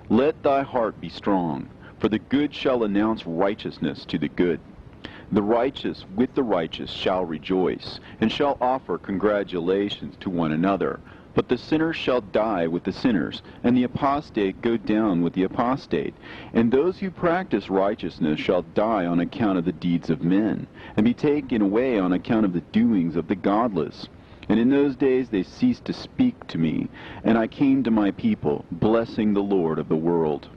Let thy heart be strong, for the good shall announce righteousness to the good. The righteous with the righteous shall rejoice, and shall offer congratulations to one another. But the sinners shall die with the sinners, and the apostate go down with the apostate. And those who practice righteousness shall die on account of the deeds of men, and be taken away on account of the doings of the godless. And in those days they ceased to speak to me, and I came to my people, blessing the Lord of the world.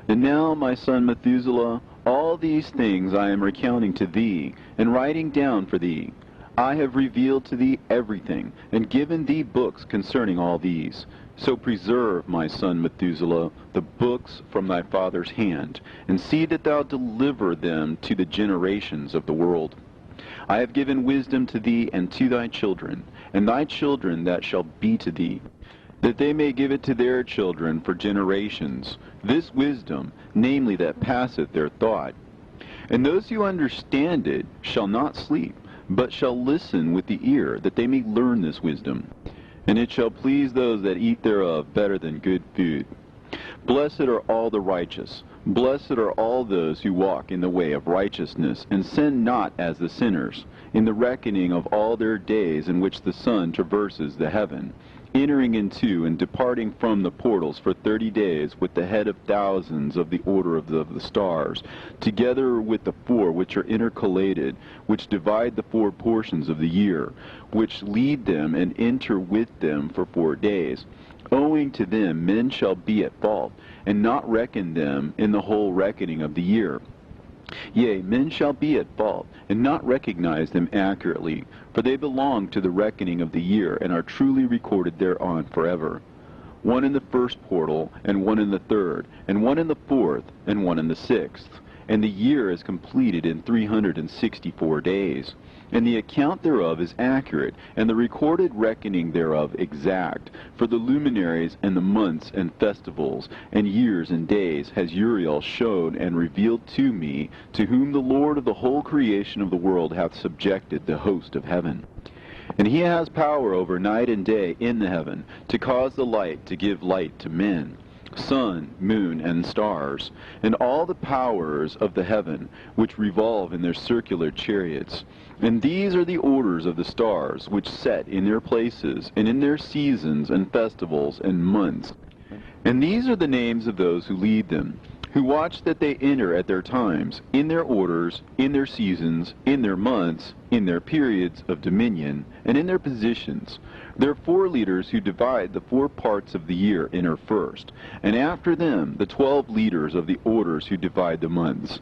And now, my son Methuselah, all these things I am recounting to thee, and writing down for thee. I have revealed to thee everything, and given thee books concerning all these. So preserve, my son Methuselah, the books from thy father's hand, and see that thou deliver them to the generations of the world. I have given wisdom to thee and to thy children, and thy children that shall be to thee, that they may give it to their children for generations, this wisdom, namely that passeth their thought. And those who understand it shall not sleep, but shall listen with the ear, that they may learn this wisdom. And it shall please those that eat thereof better than good food. Blessed are all the righteous. Blessed are all those who walk in the way of righteousness, and sin not as the sinners, in the reckoning of all their days in which the sun traverses the heaven, entering into and departing from the portals for 30 days with the head of thousands of the order of the stars, together with the four which are intercalated, which divide the four portions of the year, which lead them and enter with them for 4 days. Owing to them men shall be at fault, and not reckon them in the whole reckoning of the year. Yea, men shall be at fault, and not recognize them accurately, for they belong to the reckoning of the year, and are truly recorded thereon forever. One in the first portal, and one in the third, and one in the fourth, and one in the sixth. And the year is completed in 364 days. And the account thereof is accurate, and the recorded reckoning thereof exact. For the luminaries and the months and festivals and years and days has Uriel shown and revealed to me, to whom the Lord of the whole creation of the world hath subjected the host of heaven. And he has power over night and day in the heaven, to cause the light to give light to men, sun, moon, and stars, and all the powers of the heaven, which revolve in their circular chariots. And these are the orders of the stars, which set in their places, and in their seasons, and festivals, and months. And these are the names of those who lead them, who watch that they enter at their times, in their orders, in their seasons, in their months, in their periods of dominion, and in their positions. There are 4 leaders who divide the 4 parts of the year enter first, and after them the 12 leaders of the orders who divide the months.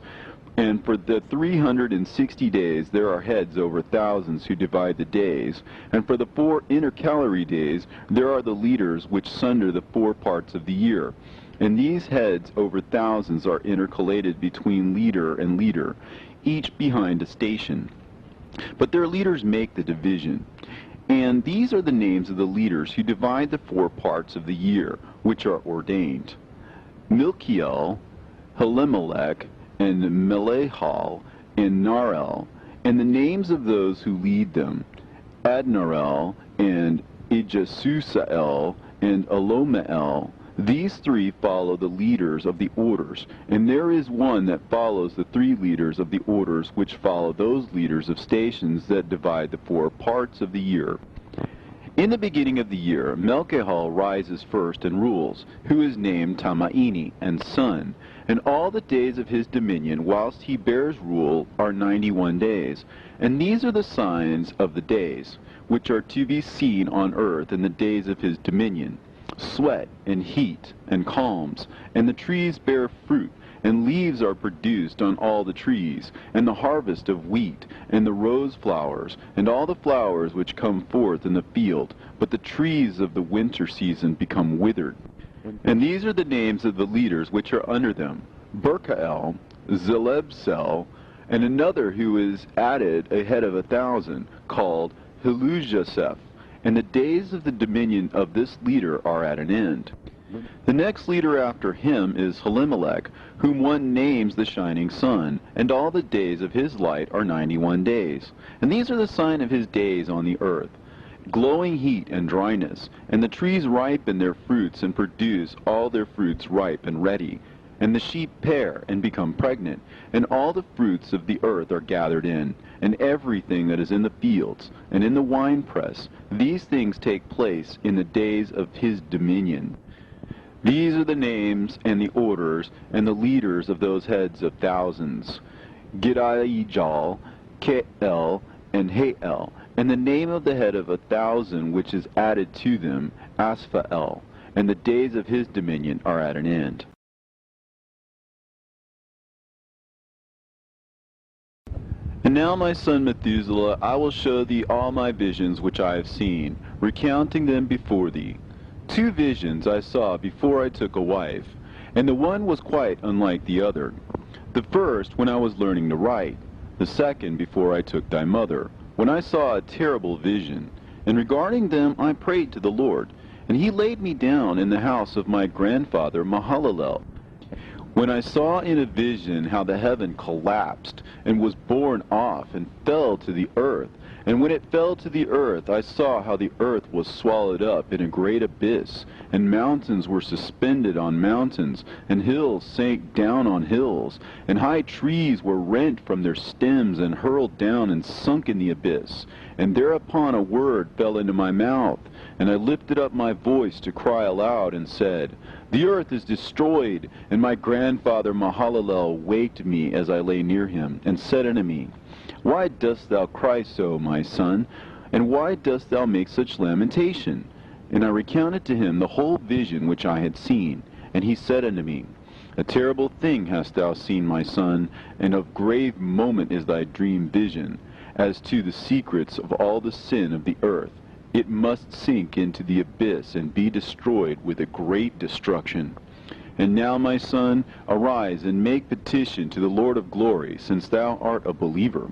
And for the 360 days there are heads over thousands who divide the days, and for the 4 intercalary days there are the leaders which sunder the 4 parts of the year. And these heads over thousands are intercalated between leader and leader, each behind a station. But their leaders make the division. And these are the names of the leaders who divide the 4 parts of the year, which are ordained: Milkiel, Helimelech, and Melehal, and Narel, and the names of those who lead them: Adnarel, and Ijasusael, and Alomael. These 3 follow the leaders of the orders, and there is one that follows the 3 leaders of the orders which follow those leaders of stations that divide the 4 parts of the year. In the beginning of the year, Melchihal rises first and rules, who is named Tamaini, and son, and all the days of his dominion whilst he bears rule are 91 days. And these are the signs of the days, which are to be seen on earth in the days of his dominion: sweat, and heat, and calms, and the trees bear fruit, and leaves are produced on all the trees, and the harvest of wheat, and the rose flowers, and all the flowers which come forth in the field, but the trees of the winter season become withered. And these are the names of the leaders which are under them: Berkael, Zelebsel, and another who is added a head of 1,000, called Helujaseph. And the days of the dominion of this leader are at an end. The next leader after him is Helimelech, whom one names the shining sun, and all the days of his light are 91 days. And these are the sign of his days on the earth: glowing heat and dryness, and the trees ripen their fruits and produce all their fruits ripe and ready. And the sheep pair and become pregnant, and all the fruits of the earth are gathered in, and everything that is in the fields, and in the winepress. These things take place in the days of his dominion. These are the names and the orders and the leaders of those heads of thousands: Gidaijal, Kael, and Hael, and the name of the head of 1,000 which is added to them, Asphael. And the days of his dominion are at an end. And now, my son Methuselah, I will show thee all my visions which I have seen, recounting them before thee. 2 visions I saw before I took a wife, and the one was quite unlike the other. The first when I was learning to write, the second before I took thy mother, when I saw a terrible vision. And regarding them I prayed to the Lord, and he laid me down in the house of my grandfather Mahalalel. When I saw in a vision how the heaven collapsed, and was borne off, and fell to the earth, and when it fell to the earth, I saw how the earth was swallowed up in a great abyss, and mountains were suspended on mountains, and hills sank down on hills, and high trees were rent from their stems, and hurled down and sunk in the abyss. And thereupon a word fell into my mouth, and I lifted up my voice to cry aloud, and said, The earth is destroyed. And my grandfather Mahalalel waked me as I lay near him, and said unto me, Why dost thou cry so, my son? And why dost thou make such lamentation? And I recounted to him the whole vision which I had seen. And he said unto me, A terrible thing hast thou seen, my son, and of grave moment is thy dream vision. As to the secrets of all the sin of the earth, it must sink into the abyss and be destroyed with a great destruction. And now, my son, arise and make petition to the Lord of glory, since thou art a believer,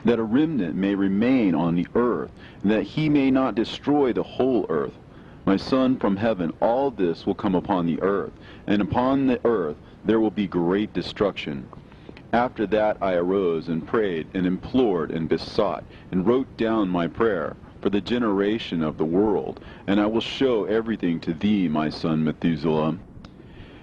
that a remnant may remain on the earth, and that he may not destroy the whole earth. My son, from heaven all this will come upon the earth, and upon the earth there will be great destruction. After that I arose and prayed and implored and besought, and wrote down my prayer for the generation of the world, and I will show everything to thee, my son Methuselah.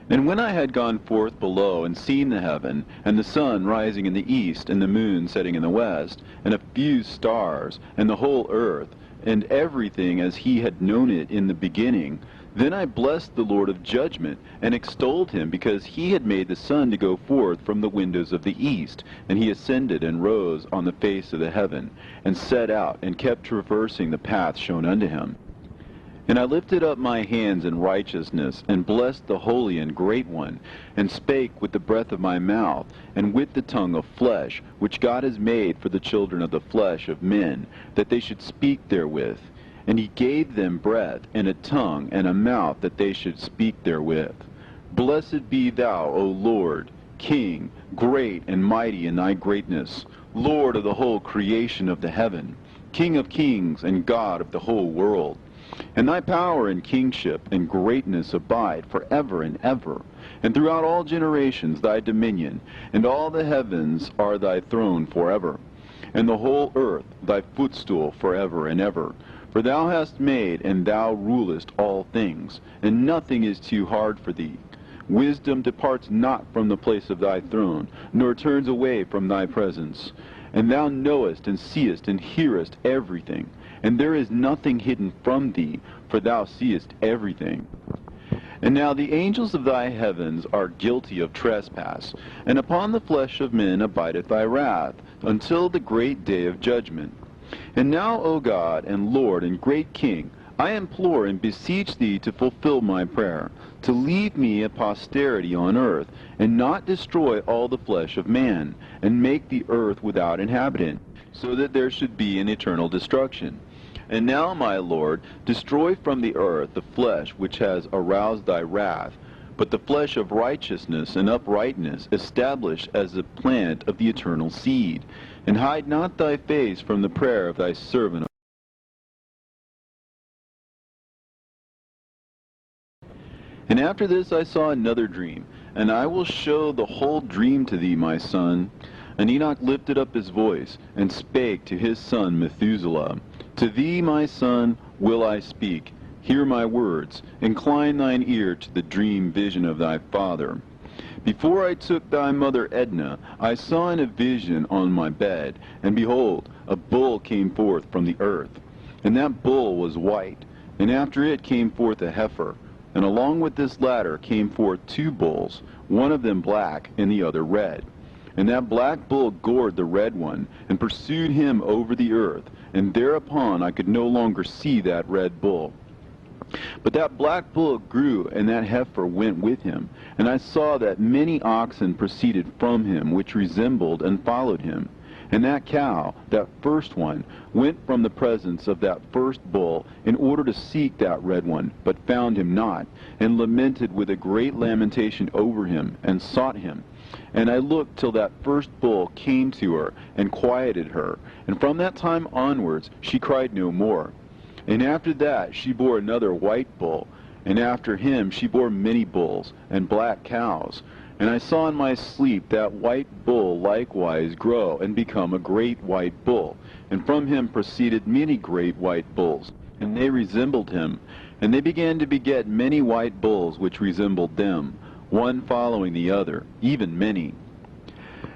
And when I had gone forth below and seen the heaven, and the sun rising in the east, and the moon setting in the west, and a few stars, and the whole earth, and everything as he had known it in the beginning, then I blessed the Lord of judgment, and extolled him, because he had made the sun to go forth from the windows of the east, and he ascended and rose on the face of the heaven, and set out, and kept traversing the path shown unto him. And I lifted up my hands in righteousness, and blessed the Holy and Great One, and spake with the breath of my mouth, and with the tongue of flesh, which God has made for the children of the flesh of men, that they should speak therewith. And he gave them breath, and a tongue, and a mouth, that they should speak therewith. Blessed be thou, O Lord, King, great and mighty in thy greatness, Lord of the whole creation of the heaven, King of kings, and God of the whole world. And thy power and kingship and greatness abide forever and ever. And throughout all generations thy dominion, and all the heavens are thy throne forever, and the whole earth thy footstool forever and ever. For thou hast made, and thou rulest all things, and nothing is too hard for thee. Wisdom departs not from the place of thy throne, nor turns away from thy presence. And thou knowest, and seest, and hearest everything. And there is nothing hidden from thee, for thou seest everything. And now the angels of thy heavens are guilty of trespass, and upon the flesh of men abideth thy wrath, until the great day of judgment. And now, O God, and Lord, and great King, I implore and beseech thee to fulfill my prayer, to leave me a posterity on earth, and not destroy all the flesh of man, and make the earth without inhabitant, so that there should be an eternal destruction. And now, my Lord, destroy from the earth the flesh which has aroused thy wrath, but the flesh of righteousness and uprightness establish as the plant of the eternal seed. And hide not thy face from the prayer of thy servant. And after this I saw another dream, and I will show the whole dream to thee, my son. And Enoch lifted up his voice, and spake to his son Methuselah, To thee, my son, will I speak. Hear my words. Incline thine ear to the dream vision of thy father. Before I took thy mother Edna, I saw in a vision on my bed, and behold, a bull came forth from the earth. And that bull was white, and after it came forth a heifer. And along with this latter came forth two bulls, one of them black, and the other red. And that black bull gored the red one, and pursued him over the earth, and thereupon I could no longer see that red bull. But that black bull grew, and that heifer went with him. And I saw that many oxen proceeded from him, which resembled and followed him. And that cow, that first one, went from the presence of that first bull, in order to seek that red one, but found him not, and lamented with a great lamentation over him, and sought him. And I looked till that first bull came to her, and quieted her. And from that time onwards she cried no more. And after that she bore another white bull, and after him she bore many bulls, and black cows. And I saw in my sleep that white bull likewise grow, and become a great white bull. And from him proceeded many great white bulls, and they resembled him. And they began to beget many white bulls which resembled them, one following the other, even many.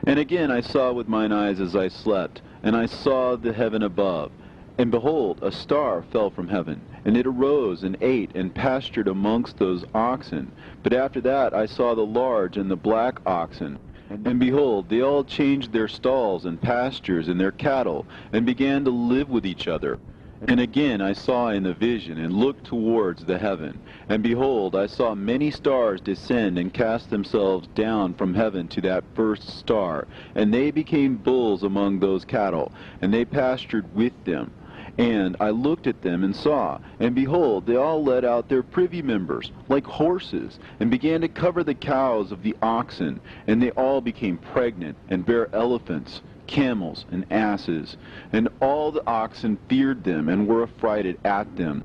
And again I saw with mine eyes as I slept, and I saw the heaven above. And behold, a star fell from heaven, and it arose and ate and pastured amongst those oxen. But after that I saw the large and the black oxen. And behold, they all changed their stalls and pastures and their cattle, and began to live with each other. And again I saw in the vision, and looked towards the heaven. And behold, I saw many stars descend and cast themselves down from heaven to that first star. And they became bulls among those cattle, and they pastured with them. And I looked at them and saw, and behold, they all let out their privy members, like horses, and began to cover the cows of the oxen. And they all became pregnant, and bare elephants, camels, and asses. And all the oxen feared them, and were affrighted at them.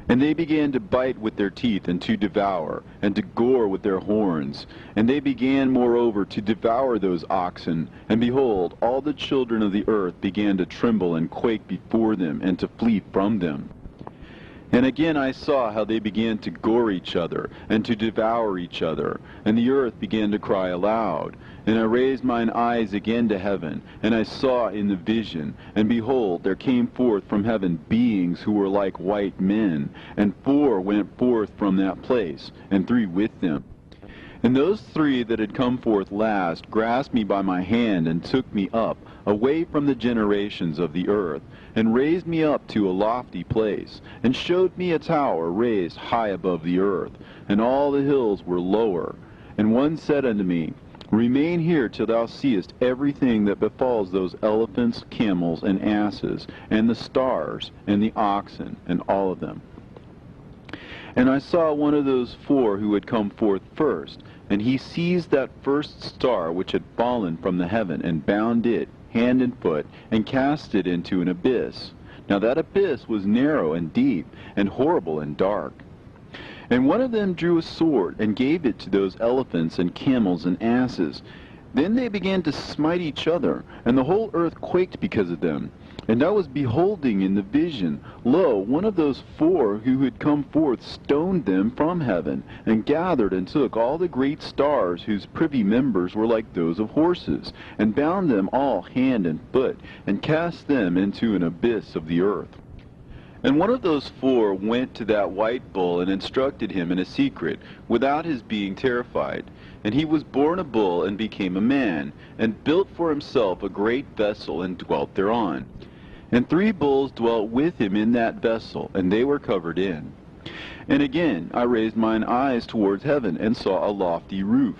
And they began to bite with their teeth, and to devour, and to gore with their horns. And they began moreover to devour those oxen. And behold, all the children of the earth began to tremble and quake before them, and to flee from them. And again I saw how they began to gore each other, and to devour each other. And the earth began to cry aloud. And I raised mine eyes again to heaven, and I saw in the vision, and behold, there came forth from heaven beings who were like white men, and 4 went forth from that place, and 3 with them. And those 3 that had come forth last grasped me by my hand, and took me up, away from the generations of the earth, and raised me up to a lofty place, and showed me a tower raised high above the earth, and all the hills were lower. And one said unto me, Remain here till thou seest everything that befalls those elephants, camels, and asses, and the stars, and the oxen, and all of them. And I saw one of those 4 who had come forth first, and he seized that first star which had fallen from the heaven, and bound it, hand and foot, and cast it into an abyss. Now that abyss was narrow and deep, and horrible and dark. And one of them drew a sword, and gave it to those elephants and camels and asses. Then they began to smite each other, and the whole earth quaked because of them. And I was beholding in the vision, lo, one of those 4 who had come forth stoned them from heaven, and gathered and took all the great stars whose privy members were like those of horses, and bound them all hand and foot, and cast them into an abyss of the earth. And one of those 4 went to that white bull, and instructed him in a secret, without his being terrified. And he was born a bull, and became a man, and built for himself a great vessel, and dwelt thereon. And 3 bulls dwelt with him in that vessel, and they were covered in. And again I raised mine eyes towards heaven, and saw a lofty roof,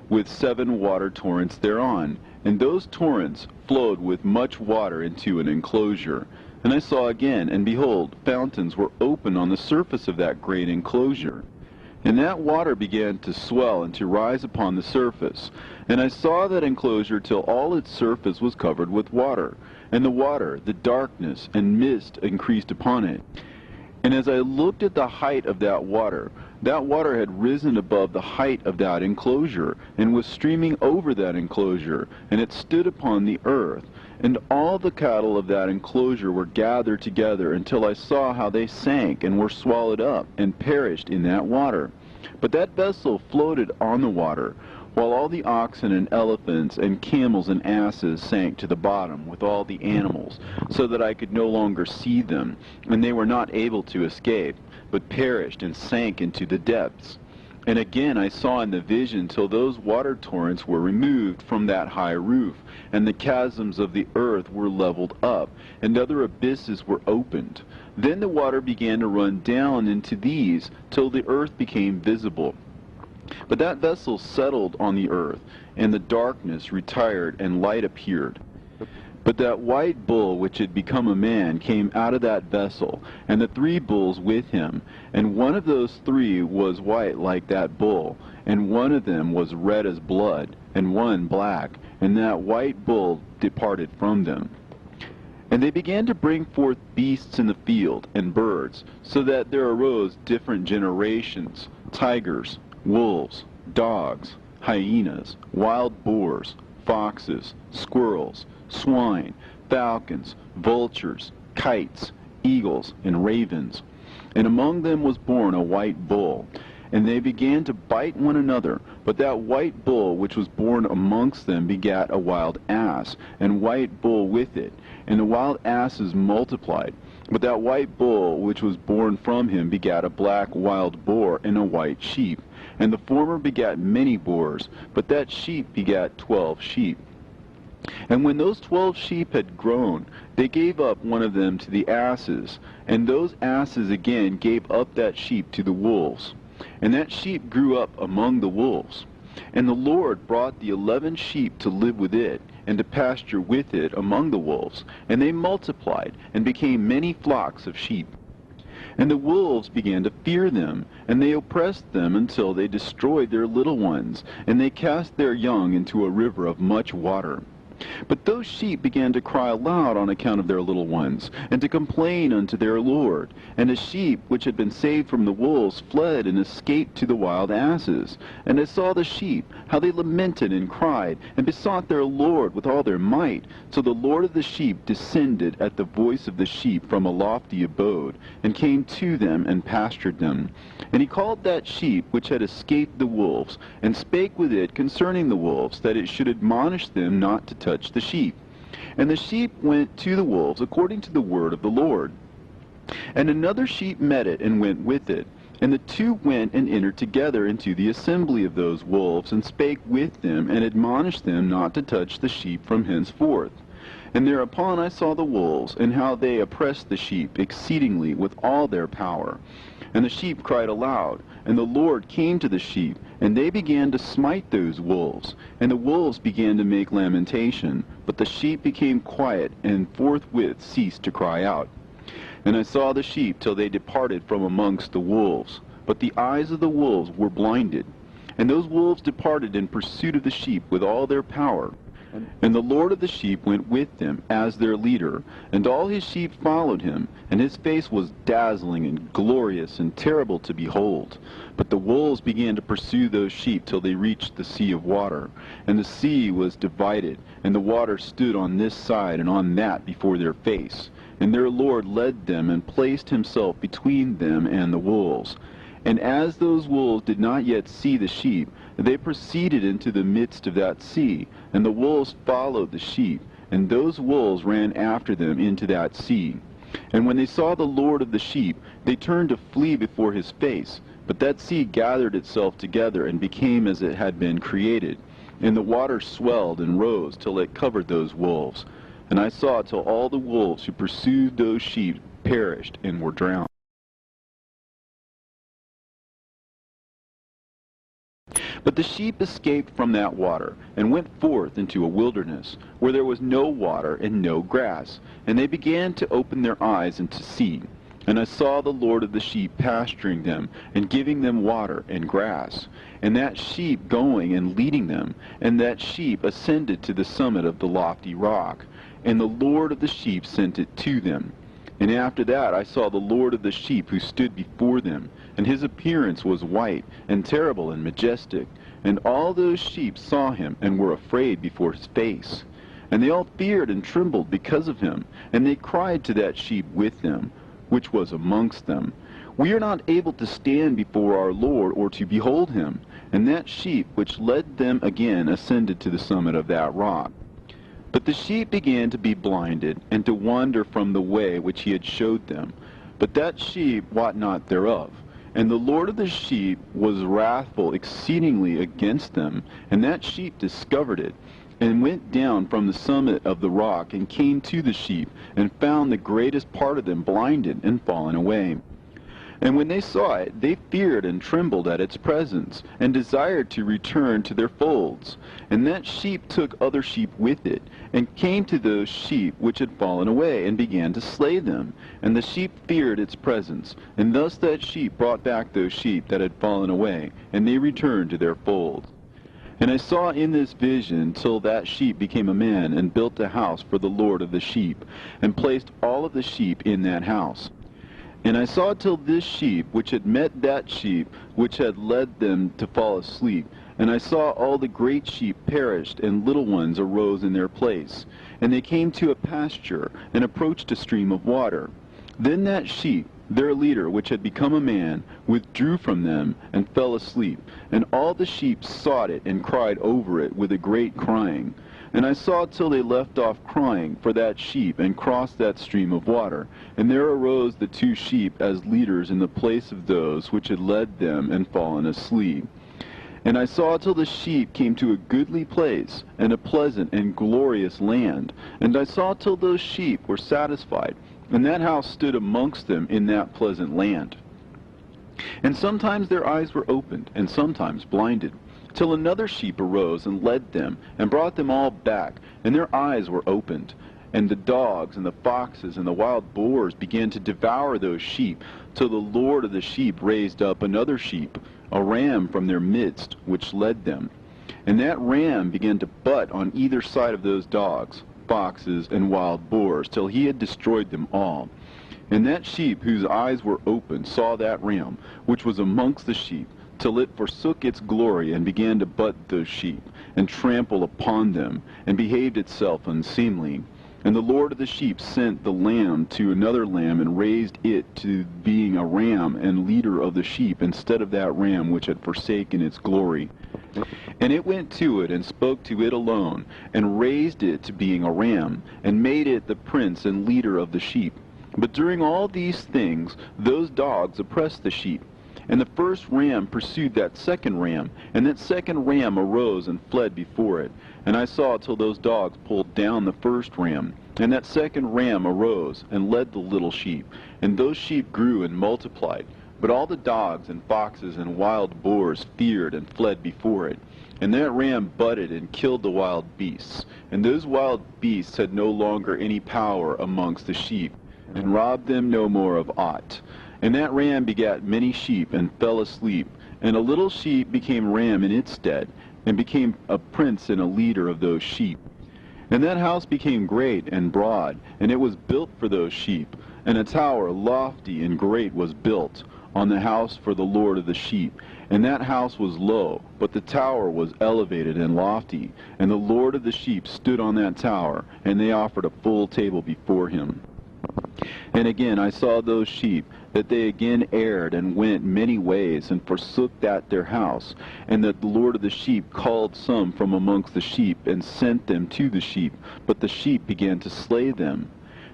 with 7 water torrents thereon. And those torrents flowed with much water into an enclosure. And I saw again, and behold, fountains were open on the surface of that great enclosure. And that water began to swell and to rise upon the surface. And I saw that enclosure till all its surface was covered with water. And the water, the darkness, and mist increased upon it. And as I looked at the height of that water had risen above the height of that enclosure, and was streaming over that enclosure, and it stood upon the earth. And all the cattle of that enclosure were gathered together, until I saw how they sank, and were swallowed up, and perished in that water. But that vessel floated on the water, while all the oxen and elephants and camels and asses sank to the bottom with all the animals, so that I could no longer see them, and they were not able to escape, but perished and sank into the depths. And again I saw in the vision till those water torrents were removed from that high roof, and the chasms of the earth were leveled up, and other abysses were opened. Then the water began to run down into these, till the earth became visible. But that vessel settled on the earth, and the darkness retired, and light appeared. But that white bull which had become a man came out of that vessel, and the 3 bulls with him. And one of those 3 was white like that bull, and one of them was red as blood, and one black. And that white bull departed from them. And they began to bring forth beasts in the field, and birds, so that there arose different generations, tigers, wolves, dogs, hyenas, wild boars, foxes, squirrels, swine, falcons, vultures, kites, eagles, and ravens. And among them was born a white bull. and they began to bite one another. But that white bull which was born amongst them begat a wild ass, and white bull with it. And the wild asses multiplied. But that white bull which was born from him begat a black wild boar and a white sheep. And the former begat many boars, but that sheep begat 12 sheep. And when those 12 sheep had grown, they gave up one of them to the asses, and those asses again gave up that sheep to the wolves. And that sheep grew up among the wolves. And the Lord brought the 11 sheep to live with it, and to pasture with it among the wolves. And they multiplied, and became many flocks of sheep. And the wolves began to fear them, and they oppressed them until they destroyed their little ones, and they cast their young into a river of much water. But those sheep began to cry aloud on account of their little ones, and to complain unto their Lord. And the sheep which had been saved from the wolves fled and escaped to the wild asses. And I saw the sheep, how they lamented and cried, and besought their Lord with all their might. So the Lord of the sheep descended at the voice of the sheep from a lofty abode, and came to them and pastured them. And he called that sheep which had escaped the wolves, and spake with it concerning the wolves, that it should admonish them not to touch the sheep. And the sheep went to the wolves according to the word of the Lord. And another sheep met it, and went with it. And the two went and entered together into the assembly of those wolves, and spake with them, and admonished them not to touch the sheep from henceforth. And thereupon I saw the wolves, and how they oppressed the sheep exceedingly with all their power. And the sheep cried aloud, and the Lord came to the sheep, and they began to smite those wolves. And the wolves began to make lamentation, but the sheep became quiet, and forthwith ceased to cry out. And I saw the sheep till they departed from amongst the wolves. But the eyes of the wolves were blinded. And those wolves departed in pursuit of the sheep with all their power. And the Lord of the sheep went with them as their leader, and all his sheep followed him, and his face was dazzling and glorious and terrible to behold. But the wolves began to pursue those sheep till they reached the sea of water. And the sea was divided, and the water stood on this side and on that before their face. And their Lord led them, and placed himself between them and the wolves. And as those wolves did not yet see the sheep, they proceeded into the midst of that sea, and the wolves followed the sheep, and those wolves ran after them into that sea. And when they saw the Lord of the sheep, they turned to flee before his face. But that sea gathered itself together, and became as it had been created. And the water swelled and rose till it covered those wolves. And I saw till all the wolves who pursued those sheep perished and were drowned. But the sheep escaped from that water, and went forth into a wilderness, where there was no water and no grass. And they began to open their eyes and to see. And I saw the Lord of the sheep pasturing them, and giving them water and grass. And that sheep going and leading them, and that sheep ascended to the summit of the lofty rock. And the Lord of the sheep sent it to them. And after that I saw the Lord of the sheep, who stood before them, and his appearance was white, and terrible, and majestic. And all those sheep saw him, and were afraid before his face. And they all feared and trembled because of him. And they cried to that sheep with them, which was amongst them, We are not able to stand before our Lord, or to behold him. And that sheep which led them again ascended to the summit of that rock. But the sheep began to be blinded, and to wander from the way which he had showed them. But that sheep wot not thereof. And the Lord of the sheep was wrathful exceedingly against them. And that sheep discovered it, and went down from the summit of the rock, and came to the sheep, and found the greatest part of them blinded and fallen away. And when they saw it, they feared and trembled at its presence, and desired to return to their folds. And that sheep took other sheep with it, and came to those sheep which had fallen away, and began to slay them. And the sheep feared its presence. And thus that sheep brought back those sheep that had fallen away, and they returned to their folds. And I saw in this vision till that sheep became a man, and built a house for the Lord of the sheep, and placed all of the sheep in that house. And I saw till this sheep, which had met that sheep, which had led them to fall asleep. And I saw all the great sheep perished, and little ones arose in their place. And they came to a pasture, and approached a stream of water. Then that sheep, their leader, which had become a man, withdrew from them and fell asleep. And all the sheep sought it and cried over it with a great crying. And I saw till they left off crying for that sheep and crossed that stream of water. And there arose the 2 sheep as leaders in the place of those which had led them and fallen asleep. And I saw till the sheep came to a goodly place, and a pleasant and glorious land. And I saw till those sheep were satisfied, and that house stood amongst them in that pleasant land. And sometimes their eyes were opened, and sometimes blinded, till another sheep arose and led them, and brought them all back, and their eyes were opened. And the dogs and the foxes and the wild boars began to devour those sheep, till the Lord of the sheep raised up another sheep, a ram from their midst, which led them. And that ram began to butt on either side of those dogs, foxes, and wild boars, till he had destroyed them all. And that sheep whose eyes were open saw that ram, which was amongst the sheep, till it forsook its glory, and began to butt those sheep, and trample upon them, and behaved itself unseemly. And the Lord of the sheep sent the lamb to another lamb, and raised it to being a ram and leader of the sheep, instead of that ram which had forsaken its glory. And it went to it, and spoke to it alone, and raised it to being a ram, and made it the prince and leader of the sheep. But during all these things those dogs oppressed the sheep. And the first ram pursued that second ram, and that second ram arose and fled before it. And I saw till those dogs pulled down the first ram. And that second ram arose and led the little sheep. And those sheep grew and multiplied. But all the dogs and foxes and wild boars feared and fled before it. And that ram butted and killed the wild beasts. And those wild beasts had no longer any power amongst the sheep, and robbed them no more of aught. And that ram begat many sheep, and fell asleep. And a little sheep became ram in its stead, and became a prince and a leader of those sheep. And that house became great and broad, and it was built for those sheep. And a tower lofty and great was built on the house for the Lord of the sheep. And that house was low, but the tower was elevated and lofty. And the Lord of the sheep stood on that tower, and they offered a full table before him. And again I saw those sheep, that they again erred and went many ways, and forsook that their house, and that the Lord of the sheep called some from amongst the sheep, and sent them to the sheep, but the sheep began to slay them.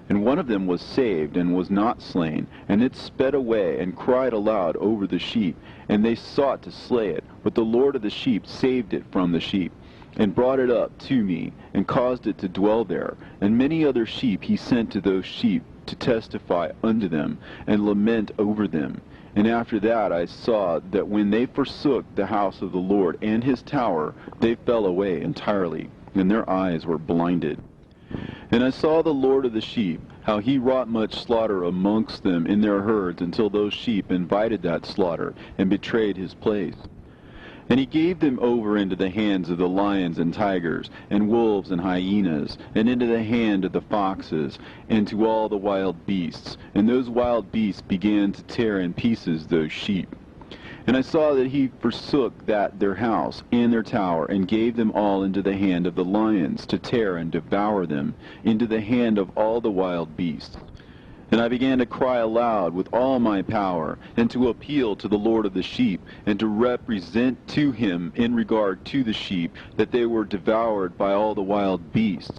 And one of them was saved, and was not slain, and it sped away, and cried aloud over the sheep, and they sought to slay it, but the Lord of the sheep saved it from the sheep, and brought it up to me, and caused it to dwell there. And many other sheep he sent to those sheep, to testify unto them, and lament over them. And after that I saw that when they forsook the house of the Lord and his tower, they fell away entirely, and their eyes were blinded. And I saw the Lord of the sheep, how he wrought much slaughter amongst them in their herds, until those sheep invited that slaughter, and betrayed his place. And he gave them over into the hands of the lions and tigers, and wolves and hyenas, and into the hand of the foxes, and to all the wild beasts. And those wild beasts began to tear in pieces those sheep. And I saw that he forsook that their house and their tower, and gave them all into the hand of the lions, to tear and devour them, into the hand of all the wild beasts. And I began to cry aloud with all my power, and to appeal to the Lord of the sheep, and to represent to him in regard to the sheep, that they were devoured by all the wild beasts.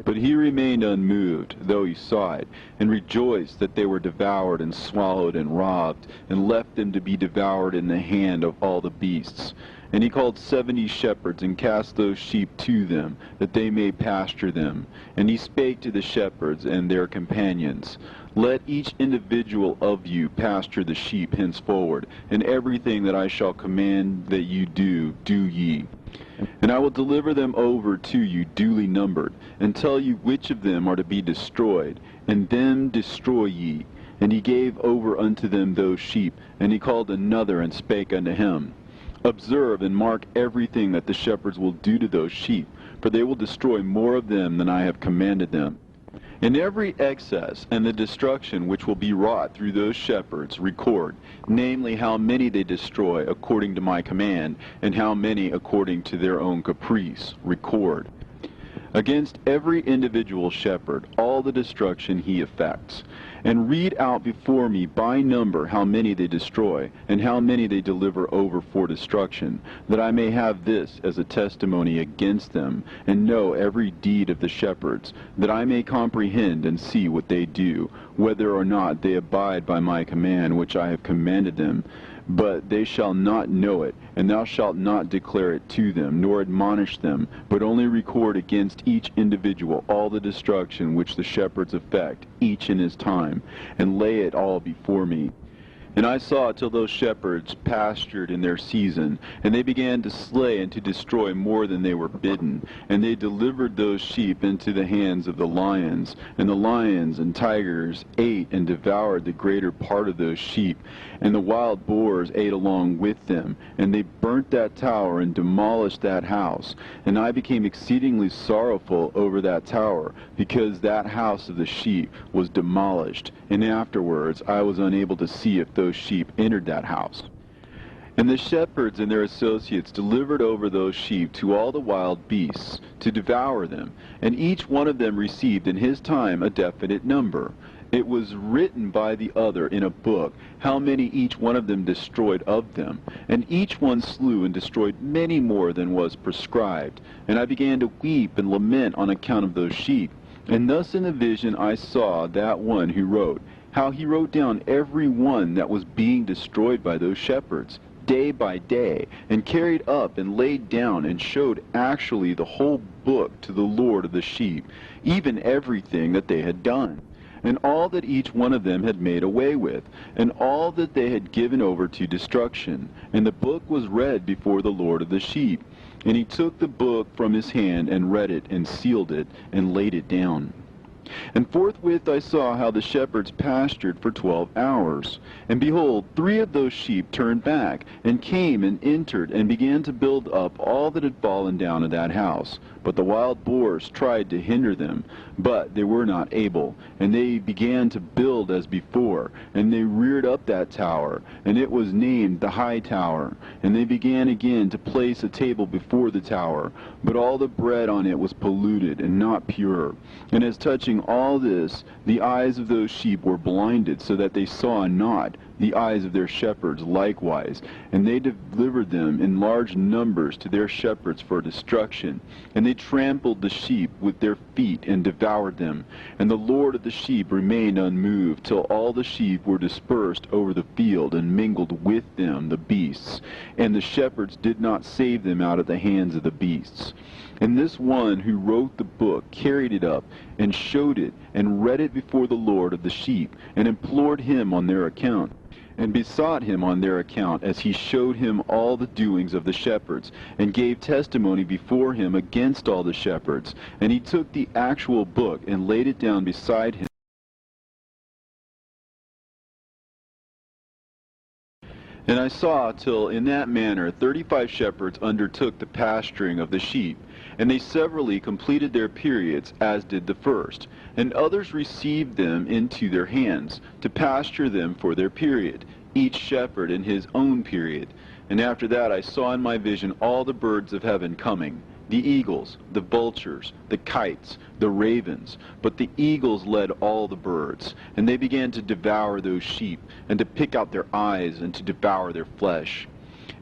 But he remained unmoved, though he saw it, and rejoiced that they were devoured and swallowed and robbed, and left them to be devoured in the hand of all the beasts. And he called 70 shepherds, and cast those sheep to them, that they may pasture them. And he spake to the shepherds and their companions, Let each individual of you pasture the sheep henceforward, and everything that I shall command that you do, do ye. And I will deliver them over to you duly numbered, and tell you which of them are to be destroyed, and them destroy ye. And he gave over unto them those sheep, and he called another, and spake unto him, Observe and mark everything that the shepherds will do to those sheep, for they will destroy more of them than I have commanded them. In every excess and the destruction which will be wrought through those shepherds record, namely how many they destroy according to my command, and how many according to their own caprice record. against every individual shepherd all the destruction he effects, and read out before me by number how many they destroy, and how many they deliver over for destruction, that I may have this as a testimony against them, and know every deed of the shepherds, that I may comprehend and see what they do, whether or not they abide by my command which I have commanded them. But they shall not know it, and thou shalt not declare it to them, nor admonish them, but only record against each individual all the destruction which the shepherds effect, each in his time, and lay it all before me. And I saw till those shepherds pastured in their season, and they began to slay and to destroy more than they were bidden. And they delivered those sheep into the hands of the lions, and the lions and tigers ate and devoured the greater part of those sheep, and the wild boars ate along with them. And they burnt that tower and demolished that house. And I became exceedingly sorrowful over that tower, because that house of the sheep was demolished. And afterwards I was unable to see if those sheep entered that house. And the shepherds and their associates delivered over those sheep to all the wild beasts to devour them, and each one of them received in his time a definite number. It was written by the other in a book how many each one of them destroyed of them, and each one slew and destroyed many more than was prescribed. And I began to weep and lament on account of those sheep. And thus in the vision I saw that one who wrote, how he wrote down every one that was being destroyed by those shepherds, day by day, and carried up and laid down and showed actually the whole book to the Lord of the sheep, even everything that they had done, and all that each one of them had made away with, and all that they had given over to destruction. And the book was read before the Lord of the sheep. And he took the book from his hand and read it and sealed it and laid it down. And forthwith I saw how the shepherds pastured for 12 hours. And behold, 3 of those sheep turned back, and came and entered, and began to build up all that had fallen down of that house. But the wild boars tried to hinder them, but they were not able. And they began to build as before, and they reared up that tower, and it was named the High Tower. And they began again to place a table before the tower, but all the bread on it was polluted and not pure. And as touching all this, the eyes of those sheep were blinded, so that they saw not, the eyes of their shepherds likewise. And they delivered them in large numbers to their shepherds for destruction. And they trampled the sheep with their feet and devoured them. And the Lord of the sheep remained unmoved, till all the sheep were dispersed over the field, and mingled with them the beasts. And the shepherds did not save them out of the hands of the beasts. And this one who wrote the book carried it up, and showed it, and read it before the Lord of the sheep, and implored him on their account, and besought him on their account, as he showed him all the doings of the shepherds, and gave testimony before him against all the shepherds. And he took the actual book, and laid it down beside him. And I saw till in that manner 35 shepherds undertook the pasturing of the sheep, and they severally completed their periods, as did the first. And others received them into their hands, to pasture them for their period, each shepherd in his own period. And after that I saw in my vision all the birds of heaven coming, the eagles, the vultures, the kites, the ravens. But the eagles led all the birds, and they began to devour those sheep, and to pick out their eyes, and to devour their flesh.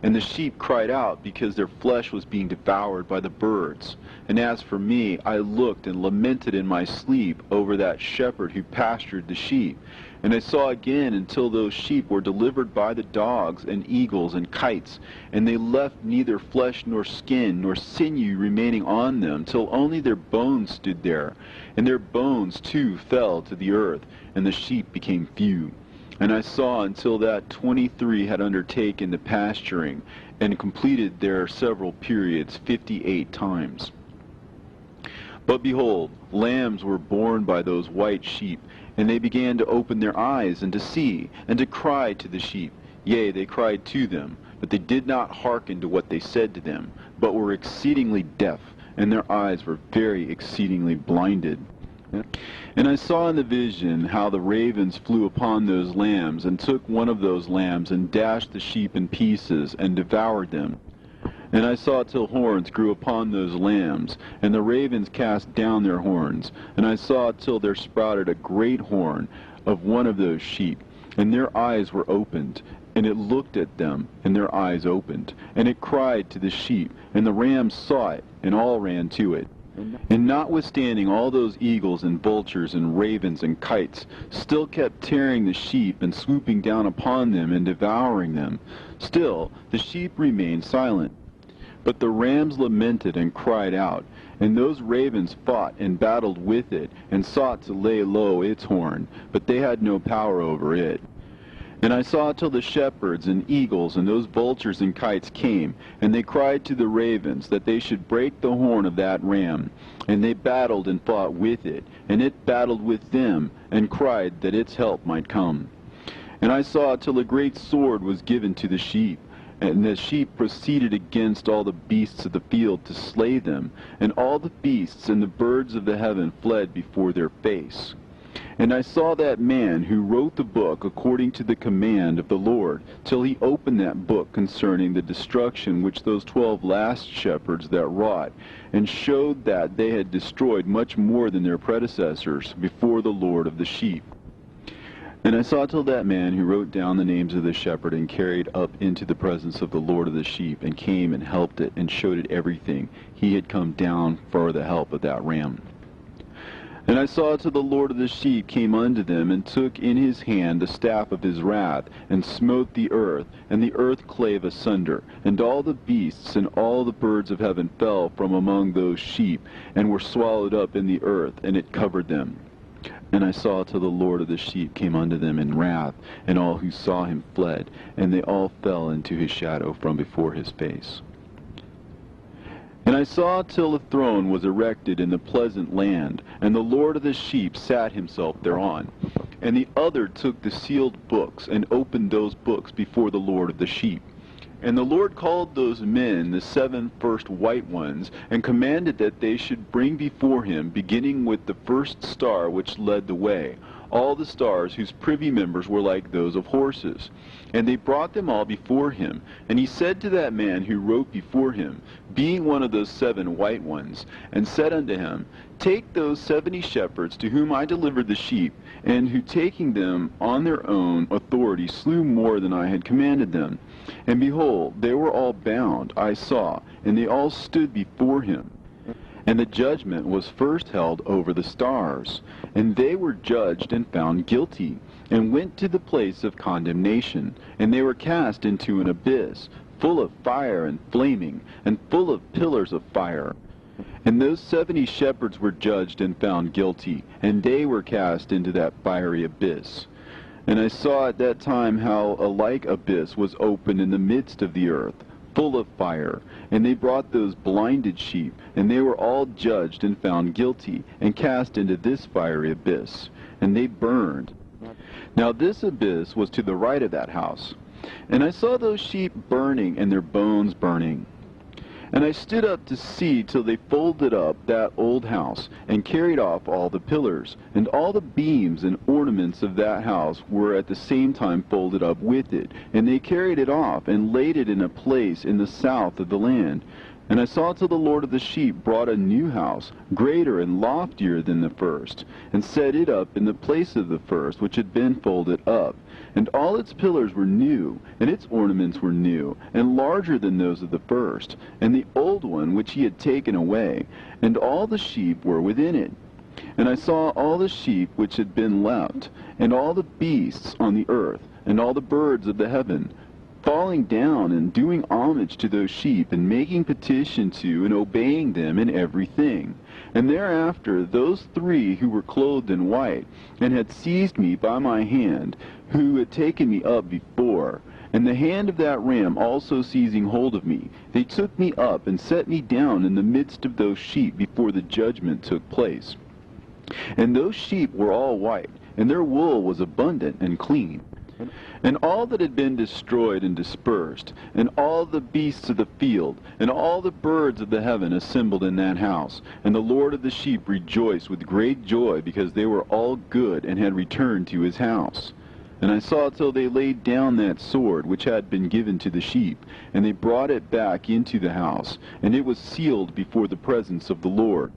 And the sheep cried out, because their flesh was being devoured by the birds. And as for me, I looked and lamented in my sleep over that shepherd who pastured the sheep. And I saw again until those sheep were delivered by the dogs and eagles and kites, and they left neither flesh nor skin nor sinew remaining on them, till only their bones stood there. And their bones too fell to the earth, and the sheep became few. And I saw until that 23 had undertaken the pasturing, and completed their several periods 58 times. But behold, lambs were born by those white sheep, and they began to open their eyes, and to see, and to cry to the sheep. Yea, they cried to them, but they did not hearken to what they said to them, but were exceedingly deaf, and their eyes were very exceedingly blinded. And I saw in the vision how the ravens flew upon those lambs, and took one of those lambs, and dashed the sheep in pieces, and devoured them. And I saw till horns grew upon those lambs, and the ravens cast down their horns. And I saw till there sprouted a great horn of one of those sheep, and their eyes were opened. And it looked at them, and their eyes opened. And it cried to the sheep, and the rams saw it, and all ran to it. And notwithstanding all those eagles and vultures and ravens and kites still kept tearing the sheep and swooping down upon them and devouring them, still the sheep remained silent. But the rams lamented and cried out, and those ravens fought and battled with it, and sought to lay low its horn, but they had no power over it. And I saw till the shepherds and eagles and those vultures and kites came, and they cried to the ravens that they should break the horn of that ram. And they battled and fought with it, and it battled with them, and cried that its help might come. And I saw till a great sword was given to the sheep, and the sheep proceeded against all the beasts of the field to slay them, and all the beasts and the birds of the heaven fled before their face. And I saw that man who wrote the book according to the command of the Lord, till he opened that book concerning the destruction which those 12 last shepherds that wrought, and showed that they had destroyed much more than their predecessors before the Lord of the sheep. And I saw till that man who wrote down the names of the shepherd and carried up into the presence of the Lord of the sheep, and came and helped it and showed it everything. He had come down for the help of that ram. And I saw till the Lord of the sheep came unto them, and took in his hand the staff of his wrath, and smote the earth, and the earth clave asunder, and all the beasts and all the birds of heaven fell from among those sheep, and were swallowed up in the earth, and it covered them. And I saw till the Lord of the sheep came unto them in wrath, and all who saw him fled, and they all fell into his shadow from before his face. And I saw till a throne was erected in the pleasant land, and the Lord of the sheep sat himself thereon. And the other took the sealed books, and opened those books before the Lord of the sheep. And the Lord called those men the 7 first white ones, and commanded that they should bring before him, beginning with the first star which led the way, all the stars whose privy members were like those of horses. And they brought them all before him. And he said to that man who wrote before him, being one of those 7 white ones, and said unto him, Take those 70 shepherds to whom I delivered the sheep, and who taking them on their own authority slew more than I had commanded them. And behold, they were all bound, I saw, and they all stood before him. And the judgment was first held over the stars, and they were judged and found guilty, and went to the place of condemnation, and they were cast into an abyss, full of fire and flaming, and full of pillars of fire. And those 70 shepherds were judged and found guilty, and they were cast into that fiery abyss. And I saw at that time how a like abyss was opened in the midst of the earth, full of fire. And they brought those blinded sheep, and they were all judged and found guilty, and cast into this fiery abyss, and they burned. Now this abyss was to the right of that house. And I saw those sheep burning, and their bones burning. And I stood up to see till they folded up that old house, and carried off all the pillars, and all the beams and ornaments of that house were at the same time folded up with it. And they carried it off, and laid it in a place in the south of the land. And I saw till the Lord of the sheep brought a new house, greater and loftier than the first, and set it up in the place of the first, which had been folded up. And all its pillars were new, and its ornaments were new, and larger than those of the first, and the old one which he had taken away, and all the sheep were within it. And I saw all the sheep which had been left, and all the beasts on the earth, and all the birds of the heaven, falling down and doing homage to those sheep, and making petition to and obeying them in everything. And thereafter those 3 who were clothed in white, and had seized me by my hand, who had taken me up before, and the hand of that ram also seizing hold of me, they took me up and set me down in the midst of those sheep before the judgment took place. And those sheep were all white, and their wool was abundant and clean. And all that had been destroyed and dispersed, and all the beasts of the field, and all the birds of the heaven assembled in that house. And the Lord of the sheep rejoiced with great joy, because they were all good, and had returned to his house. And I saw till they laid down that sword which had been given to the sheep, and they brought it back into the house, and it was sealed before the presence of the Lord.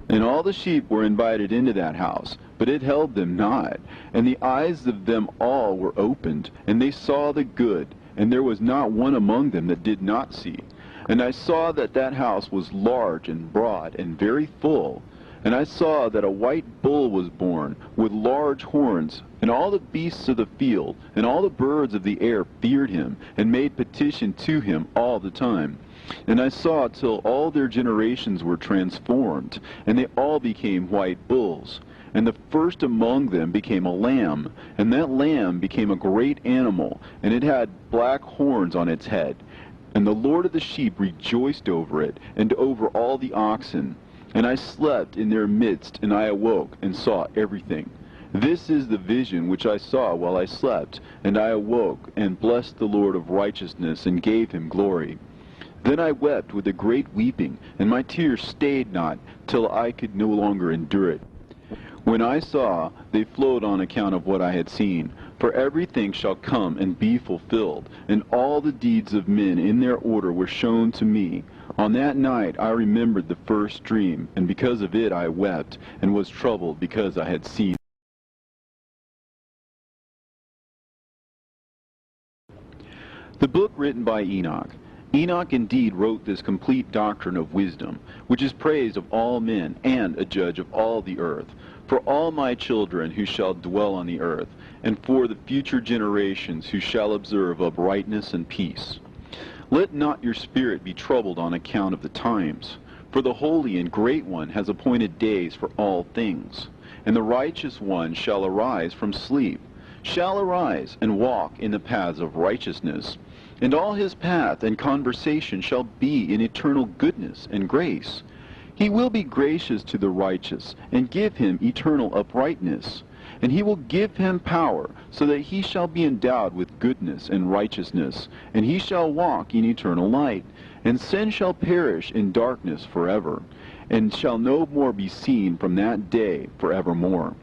And all the sheep were invited into that house, but it held them not. And the eyes of them all were opened, and they saw the good, and there was not one among them that did not see. And I saw that that house was large and broad and very full. And I saw that a white bull was born, with large horns, and all the beasts of the field, and all the birds of the air feared him, and made petition to him all the time. And I saw till all their generations were transformed, and they all became white bulls. And the first among them became a lamb, and that lamb became a great animal, and it had black horns on its head. And the Lord of the sheep rejoiced over it, and over all the oxen. And I slept in their midst, and I awoke, and saw everything. This is the vision which I saw while I slept, and I awoke, and blessed the Lord of righteousness, and gave him glory. Then I wept with a great weeping, and my tears stayed not, till I could no longer endure it. When I saw, they flowed on account of what I had seen. For everything shall come and be fulfilled, and all the deeds of men in their order were shown to me. On that night I remembered the first dream, and because of it I wept, and was troubled because I had seen. The book written by Enoch. Enoch indeed wrote this complete doctrine of wisdom, which is praised of all men, and a judge of all the earth, for all my children who shall dwell on the earth, and for the future generations who shall observe uprightness and peace. Let not your spirit be troubled on account of the times, for the Holy and Great One has appointed days for all things, and the righteous one shall arise from sleep, shall arise and walk in the paths of righteousness, and all his path and conversation shall be in eternal goodness and grace. He will be gracious to the righteous, and give him eternal uprightness. And he will give him power, so that he shall be endowed with goodness and righteousness, and he shall walk in eternal light. And sin shall perish in darkness forever, and shall no more be seen from that day forevermore.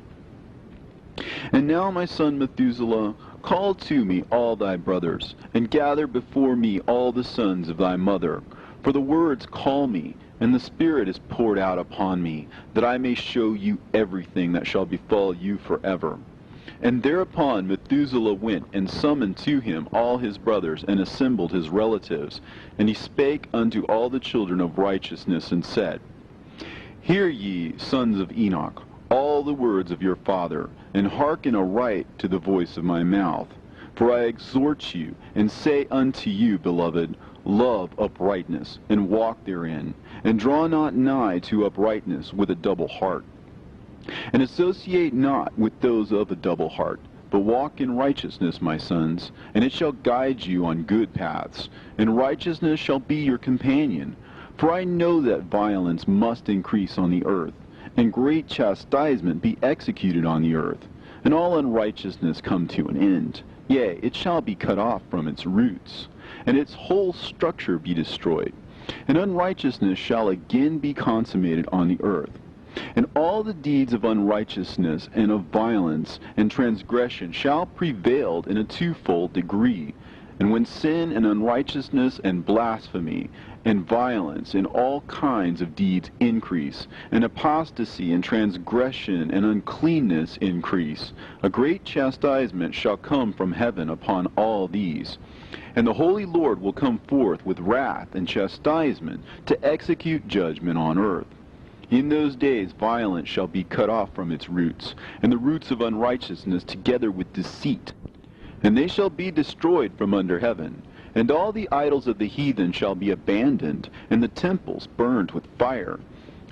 And now, my son Methuselah, call to me all thy brothers, and gather before me all the sons of thy mother. For the words call me, and the Spirit is poured out upon me, that I may show you everything that shall befall you forever. And thereupon Methuselah went and summoned to him all his brothers, and assembled his relatives. And he spake unto all the children of righteousness, and said, Hear ye, sons of Enoch, all the words of your father, and hearken aright to the voice of my mouth. For I exhort you, and say unto you, beloved, love uprightness, and walk therein, and draw not nigh to uprightness with a double heart. And associate not with those of a double heart, but walk in righteousness, my sons, and it shall guide you on good paths, and righteousness shall be your companion. For I know that violence must increase on the earth, and great chastisement be executed on the earth, and all unrighteousness come to an end. Yea, it shall be cut off from its roots, and its whole structure be destroyed. And unrighteousness shall again be consummated on the earth. And all the deeds of unrighteousness and of violence and transgression shall prevail in a twofold degree. And when sin and unrighteousness and blasphemy and violence and all kinds of deeds increase, and apostasy and transgression and uncleanness increase, a great chastisement shall come from heaven upon all these. And the Holy Lord will come forth with wrath and chastisement to execute judgment on earth. In those days violence shall be cut off from its roots, and the roots of unrighteousness together with deceit. And they shall be destroyed from under heaven. And all the idols of the heathen shall be abandoned, and the temples burned with fire.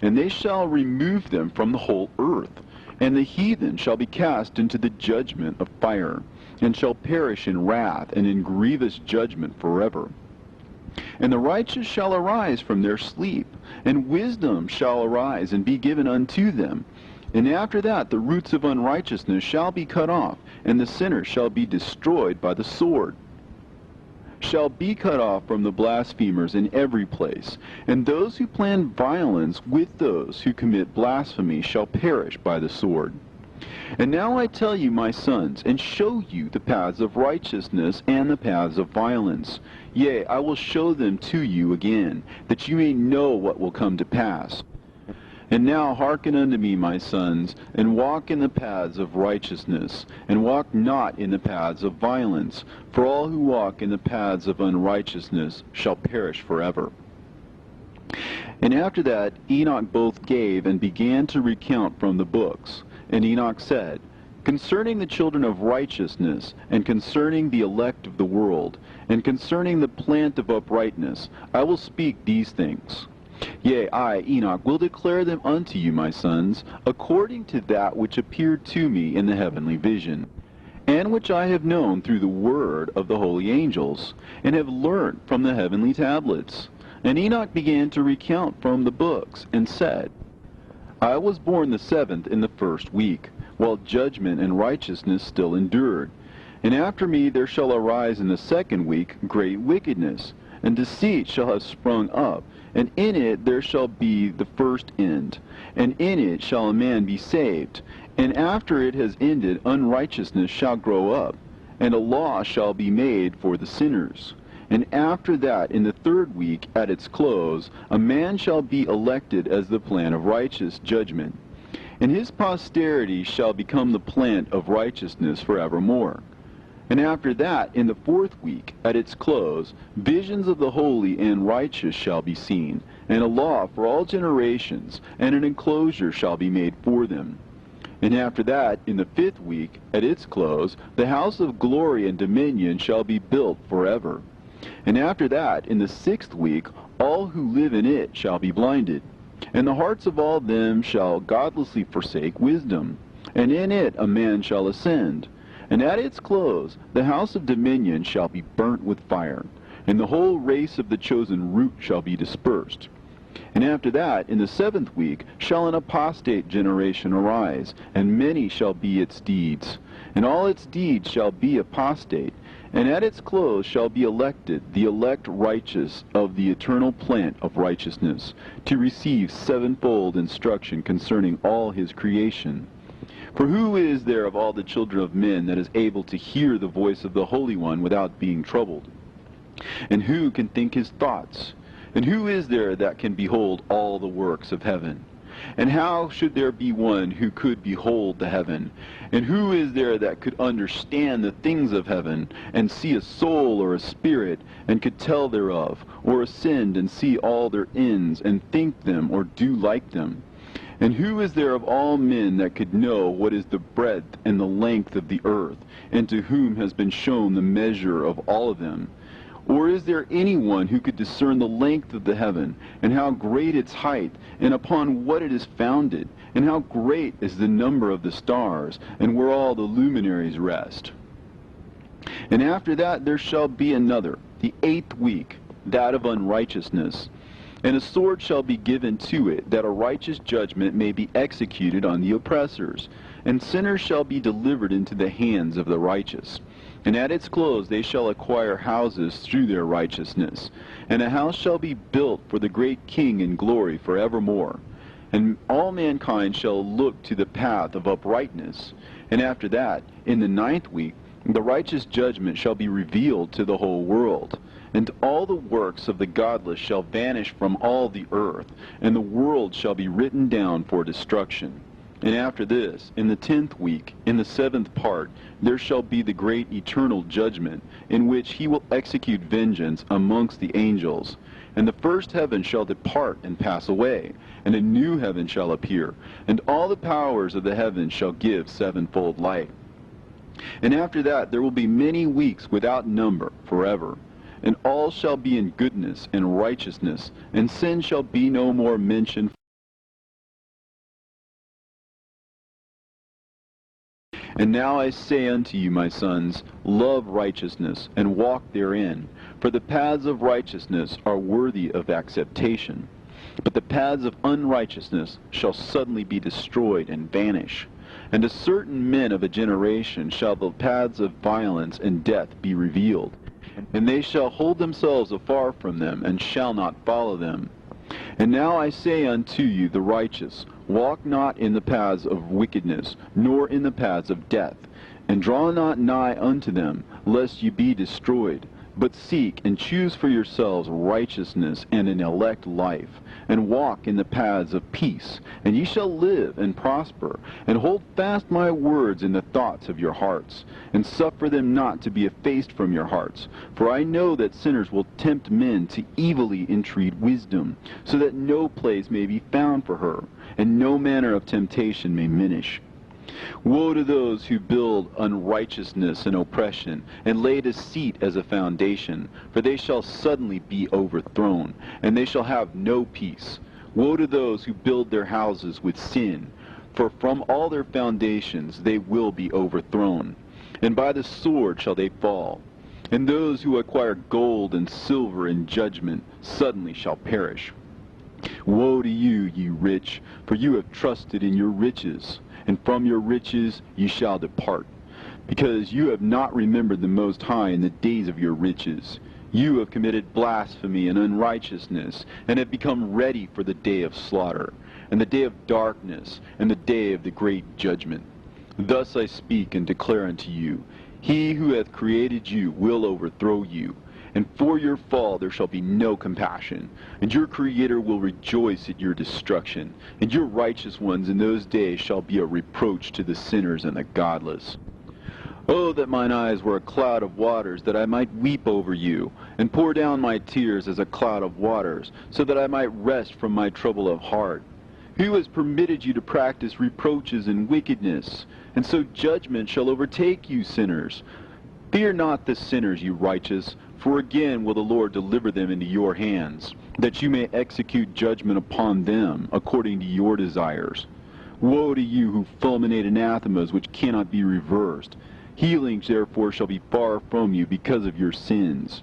And they shall remove them from the whole earth. And the heathen shall be cast into the judgment of fire, and shall perish in wrath and in grievous judgment forever. And the righteous shall arise from their sleep, and wisdom shall arise and be given unto them. And after that the roots of unrighteousness shall be cut off, and the sinner shall be destroyed by the sword. Shall be cut off from the blasphemers in every place, and those who plan violence with those who commit blasphemy shall perish by the sword. And now I tell you, my sons, and show you the paths of righteousness and the paths of violence. Yea, I will show them to you again, that you may know what will come to pass. And now hearken unto me, my sons, and walk in the paths of righteousness, and walk not in the paths of violence, for all who walk in the paths of unrighteousness shall perish forever. And after that Enoch both gave and began to recount from the books. And Enoch said, Concerning the children of righteousness, and concerning the elect of the world, and concerning the plant of uprightness, I will speak these things. Yea, I, Enoch, will declare them unto you, my sons, according to that which appeared to me in the heavenly vision, and which I have known through the word of the holy angels, and have learnt from the heavenly tablets. And Enoch began to recount from the books, and said, I was born the 7th in the 1st week, while judgment and righteousness still endured. And after me there shall arise in the 2nd week great wickedness, and deceit shall have sprung up, and in it there shall be the first end, and in it shall a man be saved. And after it has ended, unrighteousness shall grow up, and a law shall be made for the sinners. And after that, in the 3rd week, at its close, a man shall be elected as the plant of righteous judgment. And his posterity shall become the plant of righteousness forevermore. And after that, in the 4th week, at its close, visions of the holy and righteous shall be seen, and a law for all generations, and an enclosure shall be made for them. And after that, in the 5th week, at its close, the house of glory and dominion shall be built forever. And after that, in the 6th week, all who live in it shall be blinded. And the hearts of all them shall godlessly forsake wisdom. And in it a man shall ascend. And at its close, the house of dominion shall be burnt with fire. And the whole race of the chosen root shall be dispersed. And after that, in the 7th week, shall an apostate generation arise, and many shall be its deeds. And all its deeds shall be apostate. And at its close shall be elected the elect righteous of the eternal plant of righteousness, to receive sevenfold instruction concerning all his creation. For who is there of all the children of men that is able to hear the voice of the Holy One without being troubled? And who can think his thoughts? And who is there that can behold all the works of heaven? And how should there be one who could behold the heaven? And who is there that could understand the things of heaven, and see a soul or a spirit, and could tell thereof, or ascend and see all their ends, and think them, or do like them? And who is there of all men that could know what is the breadth and the length of the earth, and to whom has been shown the measure of all of them? Or is there anyone who could discern the length of the heaven, and how great its height, and upon what it is founded, and how great is the number of the stars, and where all the luminaries rest? And after that there shall be another, the 8th week, that of unrighteousness. And a sword shall be given to it, that a righteous judgment may be executed on the oppressors, and sinners shall be delivered into the hands of the righteous. And at its close they shall acquire houses through their righteousness. And a house shall be built for the great King in glory forevermore. And all mankind shall look to the path of uprightness. And after that, in the 9th week, the righteous judgment shall be revealed to the whole world. And all the works of the godless shall vanish from all the earth, and the world shall be written down for destruction. And after this, in the 10th week, in the 7th part, there shall be the great eternal judgment, in which he will execute vengeance amongst the angels. And the first heaven shall depart and pass away, and a new heaven shall appear, and all the powers of the heavens shall give sevenfold light. And after that there will be many weeks without number forever. And all shall be in goodness and righteousness, and sin shall be no more mentioned. And now I say unto you, my sons, love righteousness, and walk therein. For the paths of righteousness are worthy of acceptation. But the paths of unrighteousness shall suddenly be destroyed and vanish. And to certain men of a generation shall the paths of violence and death be revealed. And they shall hold themselves afar from them, and shall not follow them. And now I say unto you, the righteous, walk not in the paths of wickedness, nor in the paths of death, and draw not nigh unto them, lest ye be destroyed. But seek and choose for yourselves righteousness and an elect life, and walk in the paths of peace, and ye shall live and prosper. And hold fast my words in the thoughts of your hearts, and suffer them not to be effaced from your hearts. For I know that sinners will tempt men to evilly entreat wisdom, so that no place may be found for her, and no manner of temptation may minish. Woe to those who build unrighteousness and oppression, and lay deceit as a foundation, for they shall suddenly be overthrown, and they shall have no peace. Woe to those who build their houses with sin, for from all their foundations they will be overthrown, and by the sword shall they fall. And those who acquire gold and silver in judgment suddenly shall perish. Woe to you, ye rich, for you have trusted in your riches, and from your riches ye shall depart, because you have not remembered the Most High in the days of your riches. You have committed blasphemy and unrighteousness, and have become ready for the day of slaughter, and the day of darkness, and the day of the great judgment. Thus I speak and declare unto you, he who hath created you will overthrow you, and for your fall there shall be no compassion, and your Creator will rejoice at your destruction, and your righteous ones in those days shall be a reproach to the sinners and the godless. Oh, that mine eyes were a cloud of waters, that I might weep over you, and pour down my tears as a cloud of waters, so that I might rest from my trouble of heart. Who has permitted you to practice reproaches and wickedness? And so judgment shall overtake you, sinners. Fear not the sinners, you righteous, for again will the Lord deliver them into your hands, that you may execute judgment upon them according to your desires. Woe to you who fulminate anathemas which cannot be reversed. Healings therefore shall be far from you because of your sins.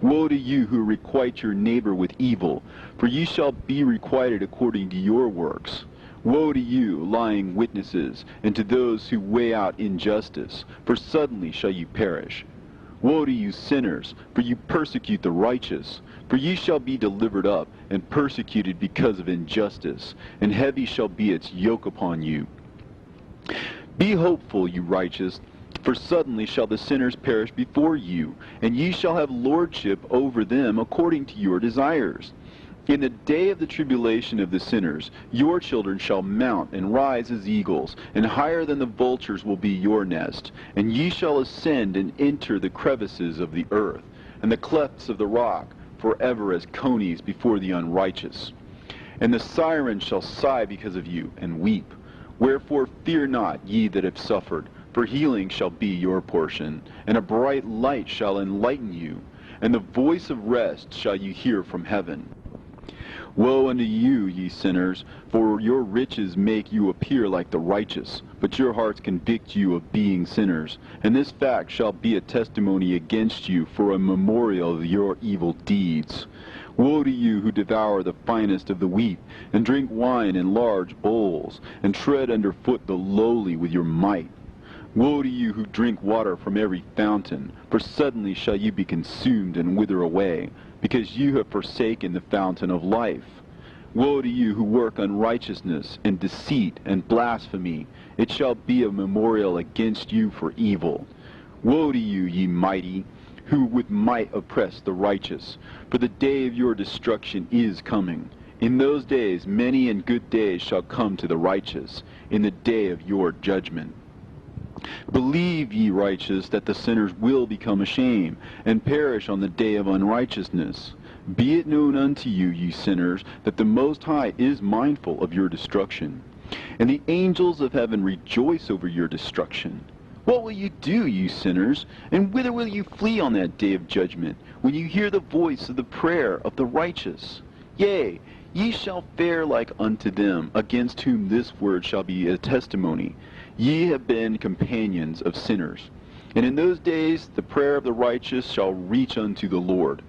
Woe to you who requite your neighbor with evil, for ye shall be requited according to your works. Woe to you, lying witnesses, and to those who weigh out injustice, for suddenly shall you perish. Woe to you, sinners, for you persecute the righteous, for ye shall be delivered up, and persecuted because of injustice, and heavy shall be its yoke upon you. Be hopeful, you righteous, for suddenly shall the sinners perish before you, and ye shall have lordship over them according to your desires. In the day of the tribulation of the sinners, your children shall mount and rise as eagles, and higher than the vultures will be your nest. And ye shall ascend and enter the crevices of the earth, and the clefts of the rock, forever as conies before the unrighteous. And the sirens shall sigh because of you, and weep. Wherefore fear not, ye that have suffered, for healing shall be your portion, and a bright light shall enlighten you, and the voice of rest shall you hear from heaven. Woe unto you, ye sinners, for your riches make you appear like the righteous, but your hearts convict you of being sinners. And this fact shall be a testimony against you for a memorial of your evil deeds. Woe to you who devour the finest of the wheat, and drink wine in large bowls, and tread under foot the lowly with your might. Woe to you who drink water from every fountain, for suddenly shall you be consumed and wither away, because you have forsaken the fountain of life. Woe to you who work unrighteousness and deceit and blasphemy. It shall be a memorial against you for evil. Woe to you, ye mighty, who with might oppress the righteous, for the day of your destruction is coming. In those days many and good days shall come to the righteous, in the day of your judgment. Believe, ye righteous, that the sinners will become ashamed, and perish on the day of unrighteousness. Be it known unto you, ye sinners, that the Most High is mindful of your destruction. And the angels of heaven rejoice over your destruction. What will you do, you sinners? And whither will you flee on that day of judgment, when you hear the voice of the prayer of the righteous? Yea, ye shall fare like unto them, against whom this word shall be a testimony. Ye have been companions of sinners. And in those days the prayer of the righteous shall reach unto the Lord,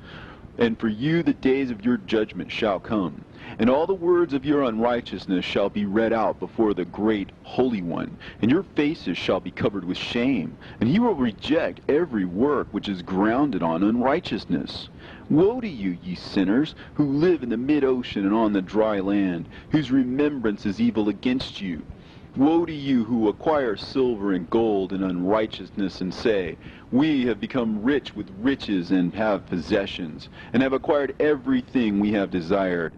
And for you the days of your judgment shall come, and all the words of your unrighteousness shall be read out before the great Holy One, and your faces shall be covered with shame, and he will reject every work which is grounded on unrighteousness. Woe to you, ye sinners, who live in the mid-ocean and on the dry land, whose remembrance is evil against you. Woe to you who acquire silver and gold in unrighteousness and say, we have become rich with riches and have possessions, and have acquired everything we have desired.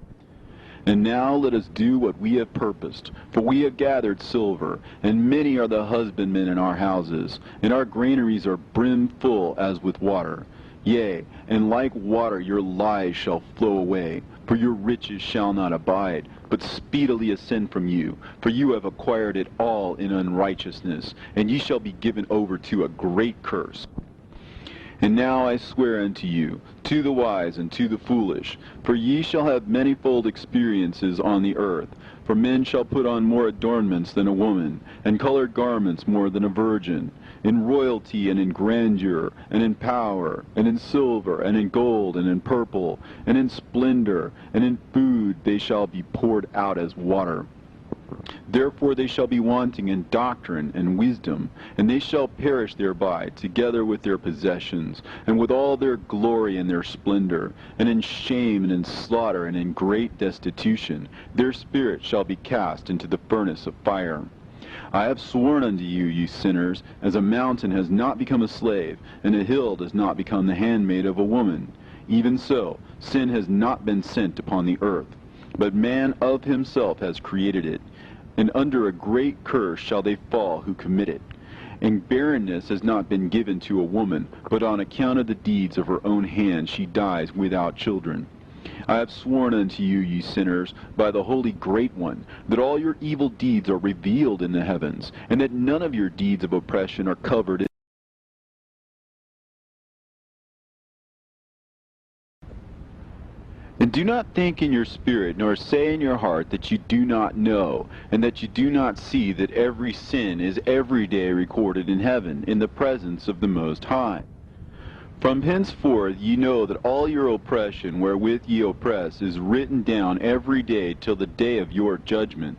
And now let us do what we have purposed, for we have gathered silver, and many are the husbandmen in our houses, and our granaries are brimful as with water. Yea, and like water your lies shall flow away, for your riches shall not abide, but speedily ascend from you, for you have acquired it all in unrighteousness, and ye shall be given over to a great curse. And now I swear unto you, to the wise and to the foolish, for ye shall have manifold experiences on the earth. For men shall put on more adornments than a woman, and colored garments more than a virgin. In royalty and in grandeur, and in power, and in silver, and in gold, and in purple, and in splendor, and in food they shall be poured out as water. Therefore they shall be wanting in doctrine and wisdom, and they shall perish thereby, together with their possessions, and with all their glory and their splendor, and in shame and in slaughter and in great destitution. Their spirit shall be cast into the furnace of fire. I have sworn unto you, ye sinners, as a mountain has not become a slave, and a hill does not become the handmaid of a woman. Even so, sin has not been sent upon the earth, but man of himself has created it. And under a great curse shall they fall who commit it. And barrenness has not been given to a woman, but on account of the deeds of her own hand she dies without children. I have sworn unto you, ye sinners, by the Holy Great One, that all your evil deeds are revealed in the heavens, and that none of your deeds of oppression are covered. And do not think in your spirit, nor say in your heart that you do not know, and that you do not see that every sin is every day recorded in heaven, in the presence of the Most High. From henceforth ye know that all your oppression wherewith ye oppress is written down every day till the day of your judgment.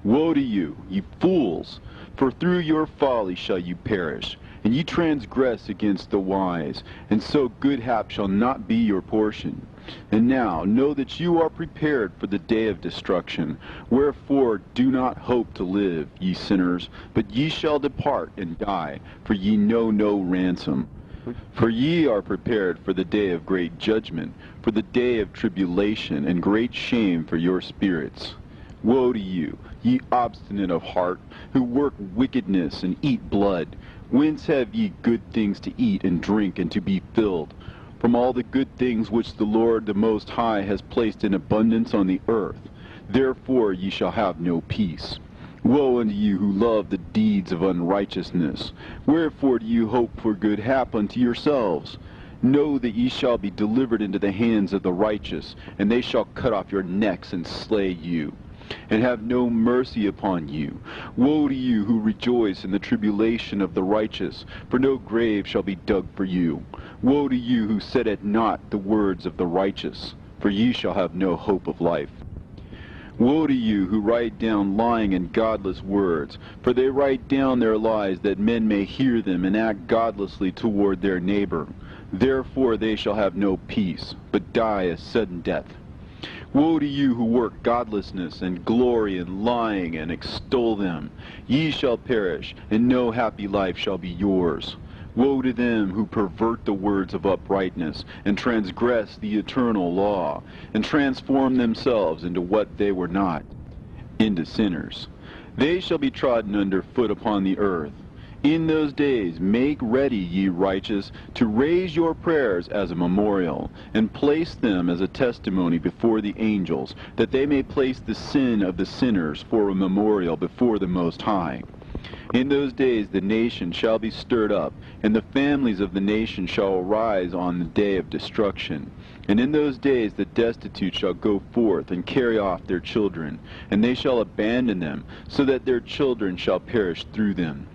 Woe to you, ye fools! For through your folly shall you perish, and ye transgress against the wise, and so good hap shall not be your portion. And now know that you are prepared for the day of destruction. Wherefore do not hope to live, ye sinners, but ye shall depart and die, for ye know no ransom. For ye are prepared for the day of great judgment, for the day of tribulation and great shame for your spirits. Woe to you, ye obstinate of heart, who work wickedness and eat blood. Whence have ye good things to eat and drink and to be filled? From all the good things which the Lord the Most High has placed in abundance on the earth. Therefore ye shall have no peace. Woe unto you who love the deeds of unrighteousness. Wherefore do you hope for good hap unto yourselves? Know that ye shall be delivered into the hands of the righteous, and they shall cut off your necks and slay you, and have no mercy upon you. Woe to you who rejoice in the tribulation of the righteous, for no grave shall be dug for you. Woe to you who set at naught the words of the righteous, for ye shall have no hope of life. Woe to you who write down lying and godless words, for they write down their lies that men may hear them and act godlessly toward their neighbor. Therefore they shall have no peace, but die a sudden death. Woe to you who work godlessness and glory in lying and extol them. Ye shall perish, and no happy life shall be yours. Woe to them who pervert the words of uprightness, and transgress the eternal law, and transform themselves into what they were not, into sinners. They shall be trodden under foot upon the earth. In those days make ready, ye righteous, to raise your prayers as a memorial, and place them as a testimony before the angels, that they may place the sin of the sinners for a memorial before the Most High. In those days the nation shall be stirred up, and the families of the nation shall arise on the day of destruction. And in those days the destitute shall go forth and carry off their children, and they shall abandon them, so that their children shall perish through them.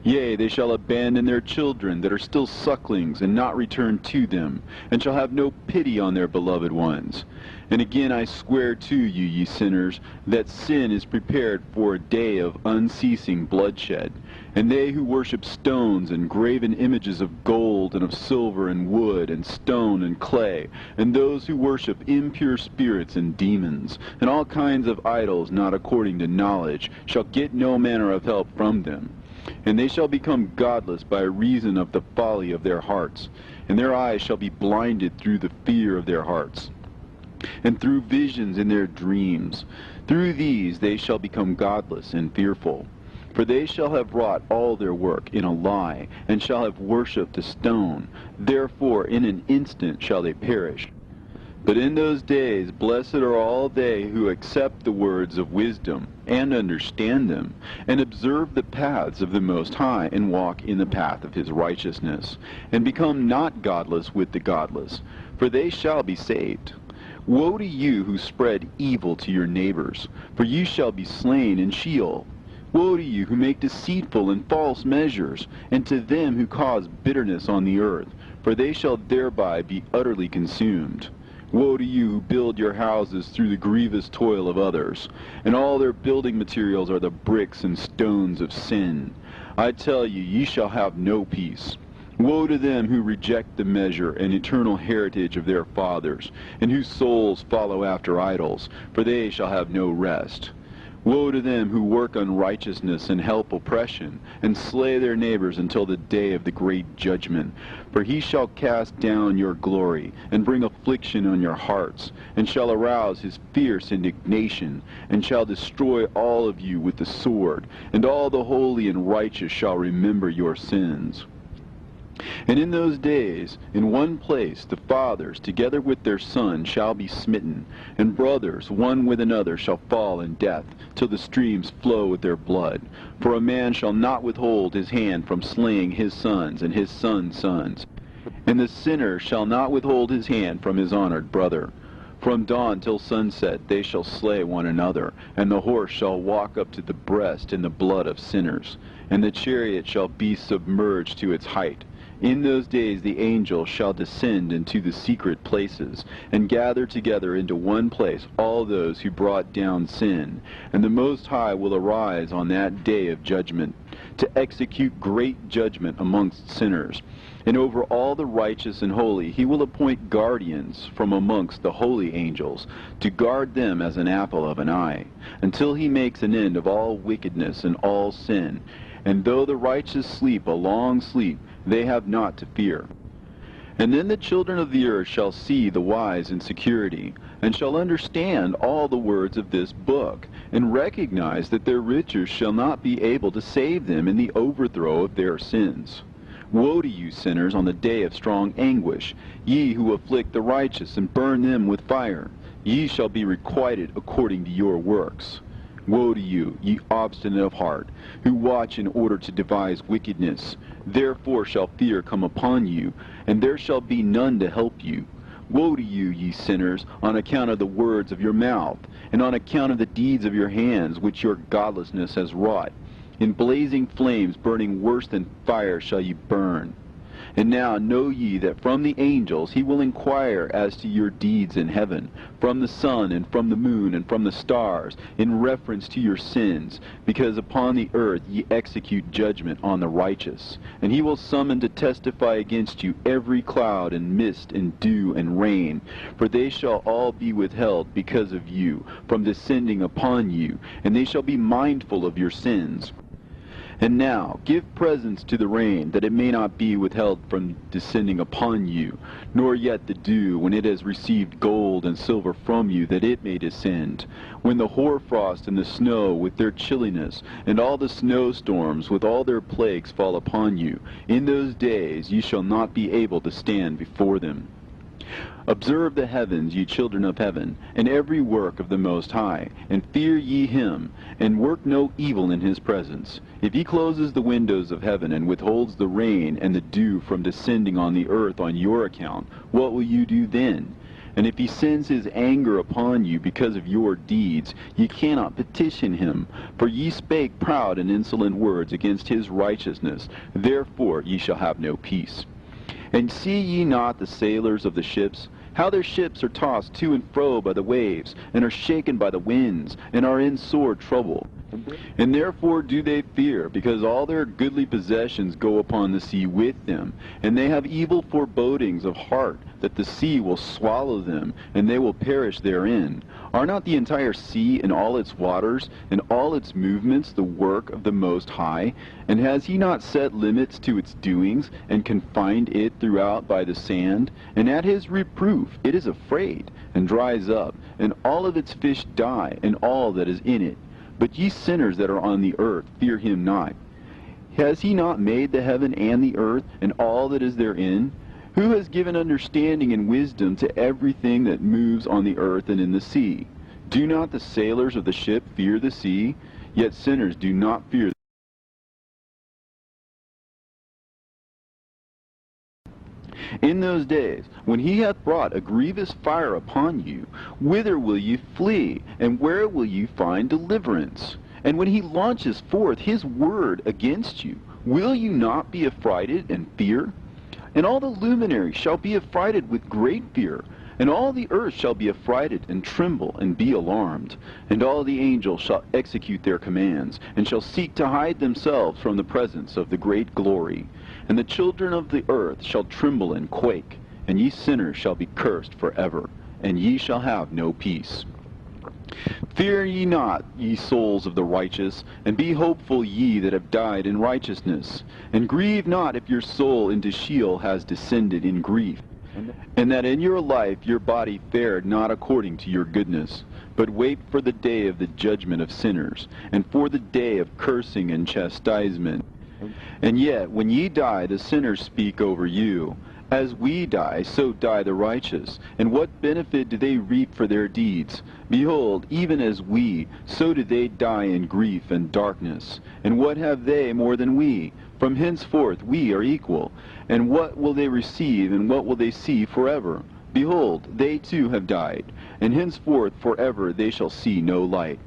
Yea, they shall abandon their children that are still sucklings, and not return to them, and shall have no pity on their beloved ones. And again I swear to you, ye sinners, that sin is prepared for a day of unceasing bloodshed. And they who worship stones and graven images of gold and of silver and wood and stone and clay, and those who worship impure spirits and demons, and all kinds of idols not according to knowledge, shall get no manner of help from them. And they shall become godless by reason of the folly of their hearts, and their eyes shall be blinded through the fear of their hearts, and through visions in their dreams. Through these they shall become godless and fearful. For they shall have wrought all their work in a lie, and shall have worshipped a stone. Therefore in an instant shall they perish. But in those days blessed are all they who accept the words of wisdom, and understand them, and observe the paths of the Most High, and walk in the path of his righteousness, and become not godless with the godless, for they shall be saved. Woe to you who spread evil to your neighbors, for you shall be slain in Sheol. Woe to you who make deceitful and false measures, and to them who cause bitterness on the earth, for they shall thereby be utterly consumed. Woe to you who build your houses through the grievous toil of others, and all their building materials are the bricks and stones of sin. I tell you, ye shall have no peace. Woe to them who reject the measure and eternal heritage of their fathers, and whose souls follow after idols, for they shall have no rest. Woe to them who work unrighteousness and help oppression, and slay their neighbors until the day of the great judgment. For he shall cast down your glory, and bring affliction on your hearts, and shall arouse his fierce indignation, and shall destroy all of you with the sword, and all the holy and righteous shall remember your sins. And in those days, in one place, the fathers, together with their sons, shall be smitten, and brothers, one with another, shall fall in death, till the streams flow with their blood. For a man shall not withhold his hand from slaying his sons, and his sons' sons. And the sinner shall not withhold his hand from his honored brother. From dawn till sunset they shall slay one another, and the horse shall walk up to the breast in the blood of sinners, and the chariot shall be submerged to its height. In those days the angels shall descend into the secret places, and gather together into one place all those who brought down sin. And the Most High will arise on that day of judgment, to execute great judgment amongst sinners. And over all the righteous and holy he will appoint guardians from amongst the holy angels, to guard them as an apple of an eye, until he makes an end of all wickedness and all sin. And though the righteous sleep a long sleep, they have not to fear. And then the children of the earth shall see the wise in security, and shall understand all the words of this book, and recognize that their riches shall not be able to save them in the overthrow of their sins. Woe to you, sinners, on the day of strong anguish, ye who afflict the righteous and burn them with fire. Ye shall be requited according to your works. Woe to you, ye obstinate of heart, who watch in order to devise wickedness. Therefore shall fear come upon you, and there shall be none to help you. Woe to you, ye sinners, on account of the words of your mouth, and on account of the deeds of your hands, which your godlessness has wrought. In blazing flames burning worse than fire shall ye burn. And now know ye that from the angels he will inquire as to your deeds in heaven, from the sun and from the moon and from the stars, in reference to your sins, because upon the earth ye execute judgment on the righteous. And he will summon to testify against you every cloud and mist and dew and rain, for they shall all be withheld because of you, from descending upon you, and they shall be mindful of your sins. And now give presents to the rain, that it may not be withheld from descending upon you, nor yet the dew, when it has received gold and silver from you, that it may descend. When the hoarfrost and the snow with their chilliness, and all the snowstorms with all their plagues fall upon you, in those days ye shall not be able to stand before them. Observe the heavens, ye children of heaven, and every work of the Most High, and fear ye him, and work no evil in his presence. If he closes the windows of heaven, and withholds the rain and the dew from descending on the earth on your account, what will you do then? And if he sends his anger upon you because of your deeds, ye cannot petition him. For ye spake proud and insolent words against his righteousness. Therefore ye shall have no peace. And see ye not the sailors of the ships, how their ships are tossed to and fro by the waves, and are shaken by the winds, and are in sore trouble? And therefore do they fear, because all their goodly possessions go upon the sea with them, and they have evil forebodings of heart, that the sea will swallow them, and they will perish therein. Are not the entire sea and all its waters, and all its movements the work of the Most High? And has he not set limits to its doings, and confined it throughout by the sand? And at his reproof it is afraid, and dries up, and all of its fish die, and all that is in it. But ye sinners that are on the earth, fear him not. Has he not made the heaven and the earth, and all that is therein? Who has given understanding and wisdom to everything that moves on the earth and in the sea? Do not the sailors of the ship fear the sea? Yet sinners do not fear. In those days, when he hath brought a grievous fire upon you, whither will ye flee, and where will ye find deliverance? And when he launches forth his word against you, will you not be affrighted and fear? And all the luminaries shall be affrighted with great fear, and all the earth shall be affrighted and tremble and be alarmed. And all the angels shall execute their commands, and shall seek to hide themselves from the presence of the great glory. And the children of the earth shall tremble and quake, and ye sinners shall be cursed forever, and ye shall have no peace. Fear ye not, ye souls of the righteous, and be hopeful ye that have died in righteousness. And grieve not if your soul into Sheol has descended in grief, and that in your life your body fared not according to your goodness. But wait for the day of the judgment of sinners, and for the day of cursing and chastisement. And yet, when ye die, the sinners speak over you. As we die, so die the righteous. And what benefit do they reap for their deeds? Behold, even as we, so do they die in grief and darkness. And what have they more than we? From henceforth we are equal. And what will they receive, and what will they see forever? Behold, they too have died, and henceforth forever they shall see no light.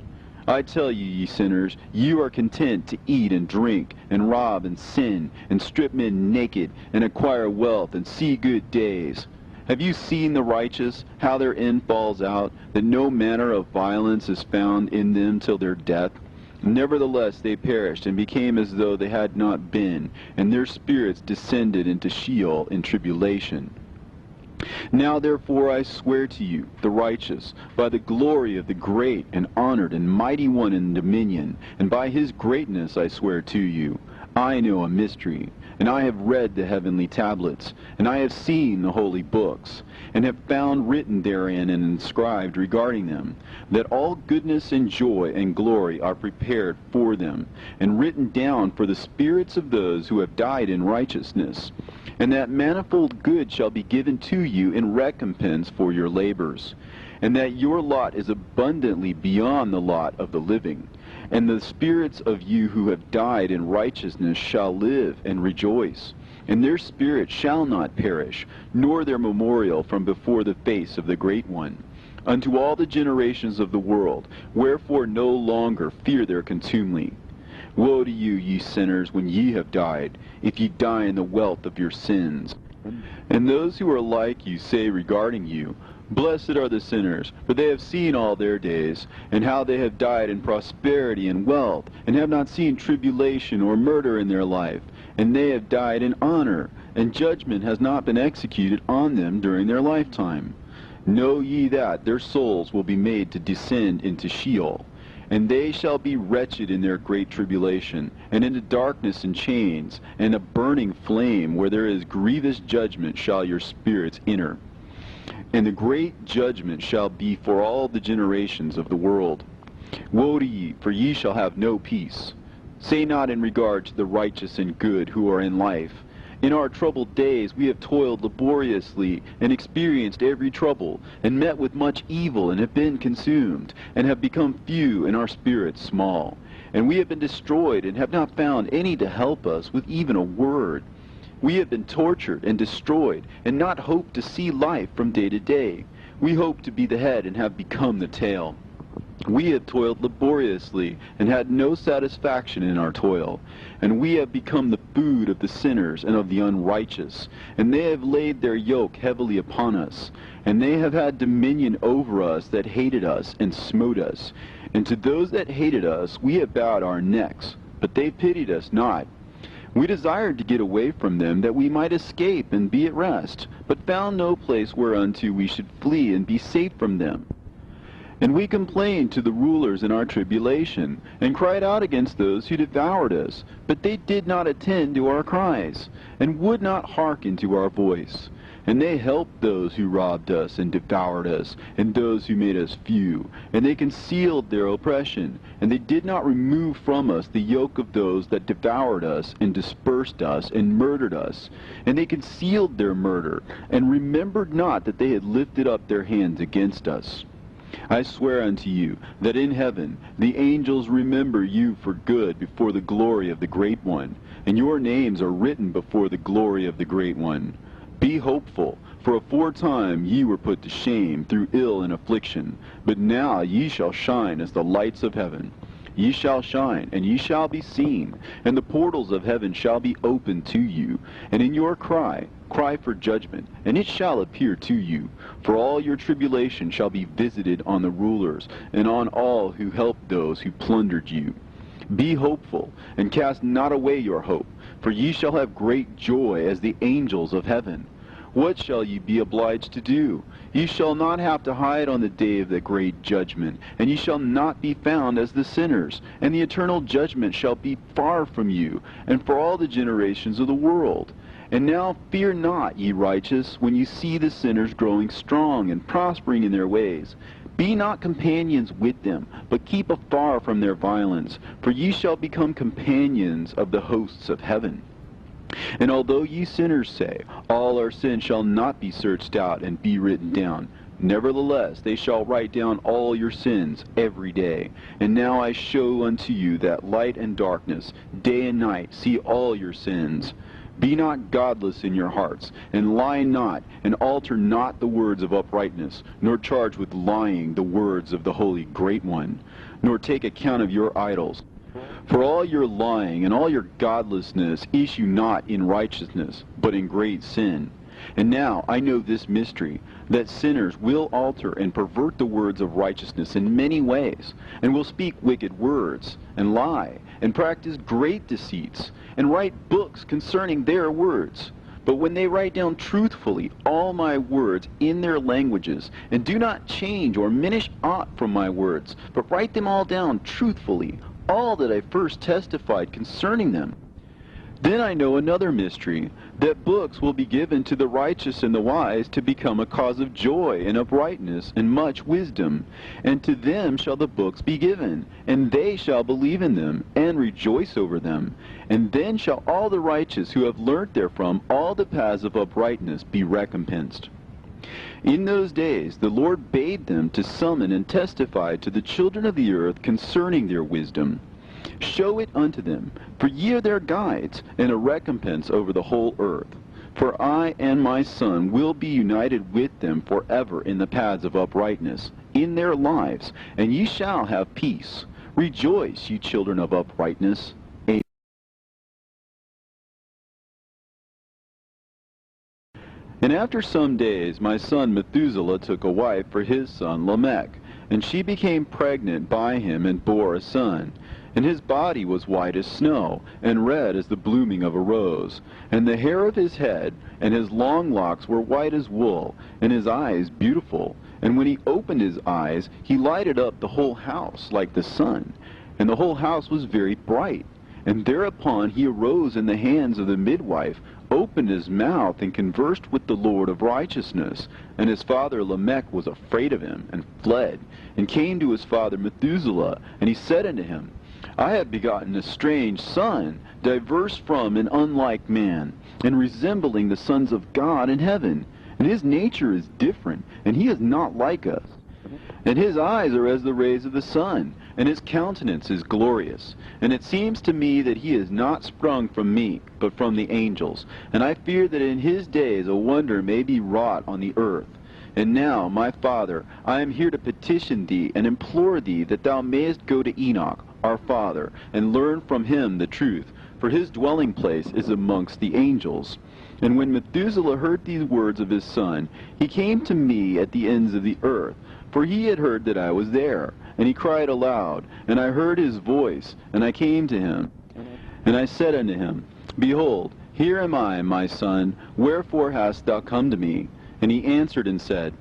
I tell you, ye sinners, you are content to eat and drink, and rob and sin, and strip men naked, and acquire wealth, and see good days. Have you seen the righteous, how their end falls out, that no manner of violence is found in them till their death? Nevertheless they perished, and became as though they had not been, and their spirits descended into Sheol in tribulation. Now therefore I swear to you, the righteous, by the glory of the great and honored and mighty one in dominion, and by his greatness I swear to you, I know a mystery, and I have read the heavenly tablets, and I have seen the holy books, and have found written therein and inscribed regarding them, that all goodness and joy and glory are prepared for them, and written down for the spirits of those who have died in righteousness, and that manifold good shall be given to you in recompense for your labors, and that your lot is abundantly beyond the lot of the living. And the spirits of you who have died in righteousness shall live and rejoice, and their spirit shall not perish, nor their memorial from before the face of the Great One, unto all the generations of the world. Wherefore no longer fear their contumely. Woe to you, ye sinners, when ye have died, if ye die in the wealth of your sins. And those who are like you say regarding you, Blessed are the sinners, for they have seen all their days, and how they have died in prosperity and wealth, and have not seen tribulation or murder in their life, and they have died in honor, and judgment has not been executed on them during their lifetime. Know ye that their souls will be made to descend into Sheol, and they shall be wretched in their great tribulation, and into darkness and chains, and a burning flame, where there is grievous judgment shall your spirits enter. And the great judgment shall be for all the generations of the world. Woe to ye, for ye shall have no peace. Say not in regard to the righteous and good who are in life, In our troubled days we have toiled laboriously, and experienced every trouble, and met with much evil, and have been consumed, and have become few, and our spirits small. And we have been destroyed, and have not found any to help us with even a word. We have been tortured and destroyed, and not hoped to see life from day to day. We hope to be the head and have become the tail. We have toiled laboriously and had no satisfaction in our toil. And we have become the food of the sinners and of the unrighteous. And they have laid their yoke heavily upon us. And they have had dominion over us that hated us and smote us. And to those that hated us we have bowed our necks, but they pitied us not. We desired to get away from them, that we might escape and be at rest, but found no place whereunto we should flee and be safe from them. And we complained to the rulers in our tribulation, and cried out against those who devoured us, but they did not attend to our cries, and would not hearken to our voice. And they helped those who robbed us and devoured us, and those who made us few. And they concealed their oppression, and they did not remove from us the yoke of those that devoured us, and dispersed us, and murdered us. And they concealed their murder, and remembered not that they had lifted up their hands against us. I swear unto you that in heaven the angels remember you for good before the glory of the Great One, and your names are written before the glory of the Great One. Be hopeful, for aforetime ye were put to shame through ill and affliction, but now ye shall shine as the lights of heaven. Ye shall shine, and ye shall be seen, and the portals of heaven shall be opened to you. And in your cry for judgment, and it shall appear to you. For all your tribulation shall be visited on the rulers, and on all who helped those who plundered you. Be hopeful, and cast not away your hope, for ye shall have great joy as the angels of heaven. What shall ye be obliged to do? Ye shall not have to hide on the day of the great judgment, and ye shall not be found as the sinners, and the eternal judgment shall be far from you, and for all the generations of the world. And now fear not, ye righteous, when ye see the sinners growing strong and prospering in their ways. Be not companions with them, but keep afar from their violence, for ye shall become companions of the hosts of heaven. And although ye sinners say, all our sins shall not be searched out and be written down, nevertheless they shall write down all your sins every day. And now I show unto you that light and darkness, day and night, see all your sins. Be not godless in your hearts, and lie not, and alter not the words of uprightness, nor charge with lying the words of the Holy Great One, nor take account of your idols. For all your lying and all your godlessness issue not in righteousness, but in great sin. And now I know this mystery, that sinners will alter and pervert the words of righteousness in many ways, and will speak wicked words, and lie, and practice great deceits, and write books concerning their words. But when they write down truthfully all my words in their languages, and do not change or minish aught from my words, but write them all down truthfully, all that I first testified concerning them, then I know another mystery, that books will be given to the righteous and the wise to become a cause of joy and uprightness and much wisdom. And to them shall the books be given, and they shall believe in them, and rejoice over them. And then shall all the righteous who have learnt therefrom all the paths of uprightness be recompensed. In those days the Lord bade them to summon and testify to the children of the earth concerning their wisdom. Show it unto them, for ye are their guides, and a recompense over the whole earth. For I and my Son will be united with them forever in the paths of uprightness, in their lives, and ye shall have peace. Rejoice, ye children of uprightness. Amen. And after some days my son Methuselah took a wife for his son Lamech, and she became pregnant by him and bore a son. And his body was white as snow, and red as the blooming of a rose. And the hair of his head and his long locks were white as wool, and his eyes beautiful. And when he opened his eyes, he lighted up the whole house like the sun. And the whole house was very bright. And thereupon he arose in the hands of the midwife, opened his mouth, and conversed with the Lord of righteousness. And his father Lamech was afraid of him, and fled, and came to his father Methuselah. And he said unto him, I have begotten a strange son, diverse from and unlike man, and resembling the sons of God in heaven. And his nature is different, and he is not like us. And his eyes are as the rays of the sun, and his countenance is glorious. And it seems to me that he is not sprung from me, but from the angels. And I fear that in his days a wonder may be wrought on the earth. And now, my father, I am here to petition thee and implore thee that thou mayest go to Enoch, our father, and learn from him the truth, for his dwelling place is amongst the angels. And when Methuselah heard these words of his son, he came to me at the ends of the earth, for he had heard that I was there. And he cried aloud, and I heard his voice, and I came to him. And I said unto him, Behold, here am I, my son, wherefore hast thou come to me? And he answered and said,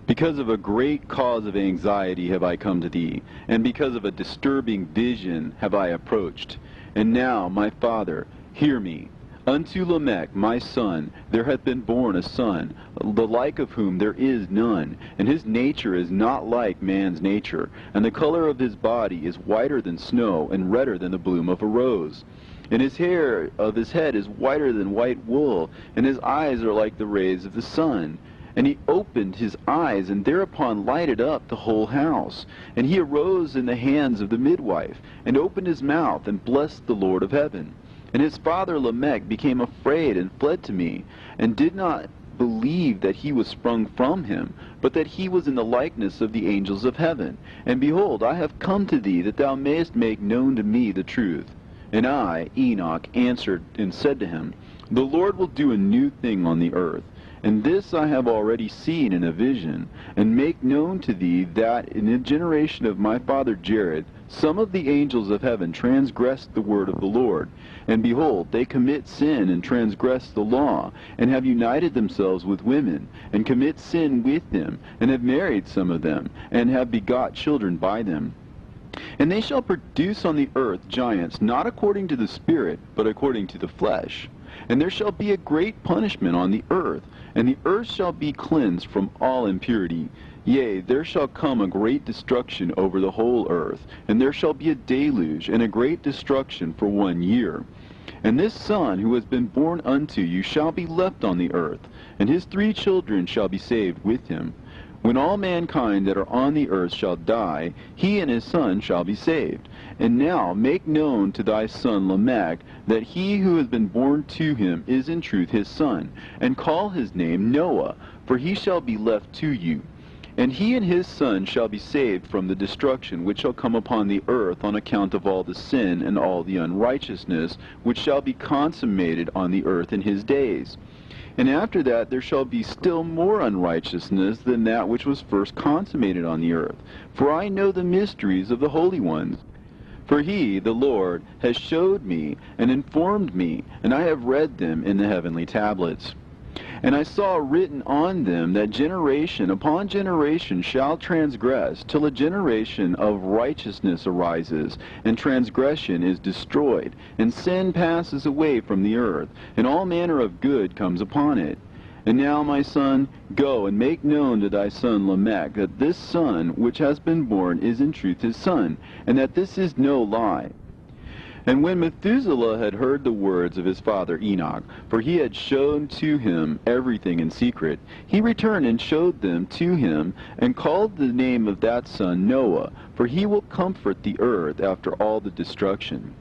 Because of a great cause of anxiety have I come to thee, and because of a disturbing vision have I approached. And now, my father, hear me. Unto Lamech, my son, there hath been born a son, the like of whom there is none, and his nature is not like man's nature, and the color of his body is whiter than snow, and redder than the bloom of a rose. And his hair of his head is whiter than white wool, and his eyes are like the rays of the sun. And he opened his eyes, and thereupon lighted up the whole house. And he arose in the hands of the midwife, and opened his mouth, and blessed the Lord of heaven. And his father Lamech became afraid, and fled to me, and did not believe that he was sprung from him, but that he was in the likeness of the angels of heaven. And behold, I have come to thee, that thou mayest make known to me the truth. And I, Enoch, answered and said to him, The Lord will do a new thing on the earth. And this I have already seen in a vision, and make known to thee that in the generation of my father Jared, some of the angels of heaven transgressed the word of the Lord. And behold, they commit sin and transgress the law, and have united themselves with women, and commit sin with them, and have married some of them, and have begot children by them. And they shall produce on the earth giants, not according to the Spirit, but according to the flesh. And there shall be a great punishment on the earth, and the earth shall be cleansed from all impurity. Yea, there shall come a great destruction over the whole earth, and there shall be a deluge, and a great destruction for 1 year. And this son who has been born unto you shall be left on the earth, and his 3 children shall be saved with him. When all mankind that are on the earth shall die, he and his son shall be saved. And now make known to thy son Lamech that he who has been born to him is in truth his son, and call his name Noah, for he shall be left to you. And he and his son shall be saved from the destruction which shall come upon the earth on account of all the sin and all the unrighteousness which shall be consummated on the earth in his days. And after that there shall be still more unrighteousness than that which was first consummated on the earth. For I know the mysteries of the holy ones. For he, the Lord, has showed me and informed me, and I have read them in the heavenly tablets. And I saw written on them that generation upon generation shall transgress, till a generation of righteousness arises, and transgression is destroyed, and sin passes away from the earth, and all manner of good comes upon it. And now, my son, go and make known to thy son Lamech that this son which has been born is in truth his son, and that this is no lie. And when Methuselah had heard the words of his father Enoch, for he had shown to him everything in secret, he returned and showed them to him, and called the name of that son Noah, for he will comfort the earth after all the destruction.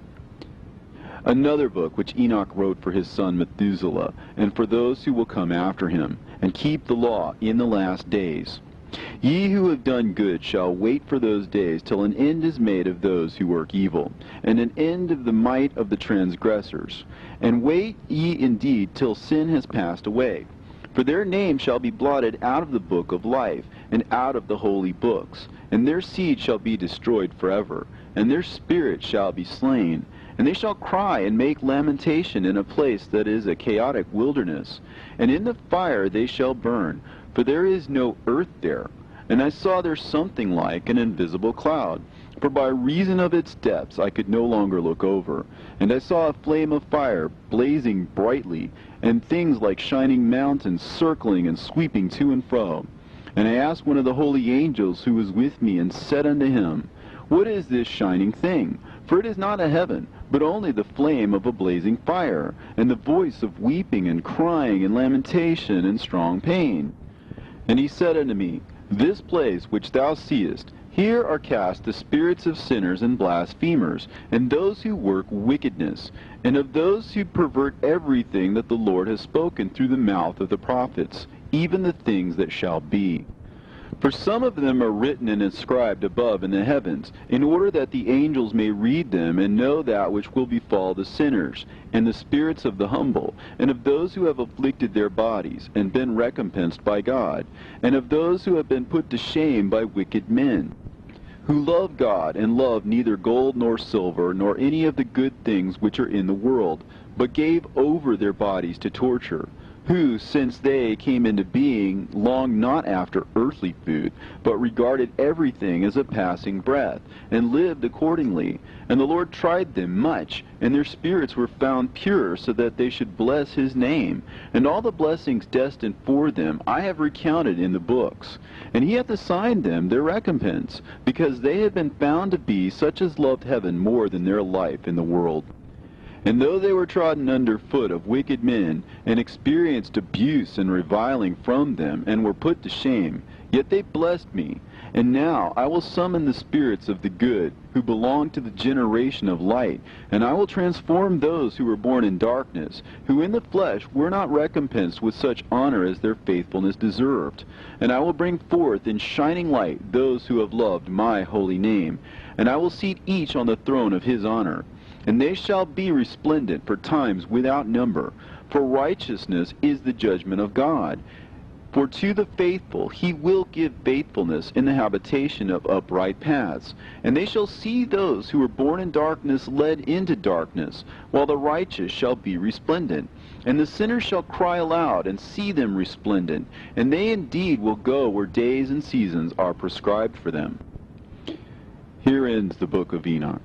Another book which Enoch wrote for his son Methuselah, and for those who will come after him, and keep the law in the last days. Ye who have done good shall wait for those days till an end is made of those who work evil, and an end of the might of the transgressors. And wait ye indeed till sin has passed away. For their name shall be blotted out of the book of life, and out of the holy books, and their seed shall be destroyed forever, and their spirit shall be slain. And they shall cry and make lamentation in a place that is a chaotic wilderness, and in the fire they shall burn, for there is no earth there. And I saw there something like an invisible cloud, for by reason of its depths I could no longer look over. And I saw a flame of fire blazing brightly, and things like shining mountains circling and sweeping to and fro. And I asked one of the holy angels who was with me, and said unto him, What is this shining thing? For it is not a heaven, but only the flame of a blazing fire, and the voice of weeping and crying and lamentation and strong pain. And he said unto me, This place which thou seest, here are cast the spirits of sinners and blasphemers, and those who work wickedness, and of those who pervert everything that the Lord has spoken through the mouth of the prophets, even the things that shall be. For some of them are written and inscribed above in the heavens, in order that the angels may read them and know that which will befall the sinners, and the spirits of the humble, and of those who have afflicted their bodies, and been recompensed by God, and of those who have been put to shame by wicked men, who love God, and love neither gold nor silver, nor any of the good things which are in the world, but gave over their bodies to torture, who, since they came into being, longed not after earthly food, but regarded everything as a passing breath, and lived accordingly. And the Lord tried them much, and their spirits were found pure, so that they should bless his name. And all the blessings destined for them I have recounted in the books. And he hath assigned them their recompense, because they had been found to be such as loved heaven more than their life in the world. And though they were trodden under foot of wicked men, and experienced abuse and reviling from them, and were put to shame, yet they blessed me. And now I will summon the spirits of the good, who belong to the generation of light, and I will transform those who were born in darkness, who in the flesh were not recompensed with such honor as their faithfulness deserved. And I will bring forth in shining light those who have loved my holy name, and I will seat each on the throne of his honor. And they shall be resplendent for times without number, for righteousness is the judgment of God. For to the faithful he will give faithfulness in the habitation of upright paths. And they shall see those who were born in darkness led into darkness, while the righteous shall be resplendent. And the sinners shall cry aloud and see them resplendent, and they indeed will go where days and seasons are prescribed for them. Here ends the Book of Enoch.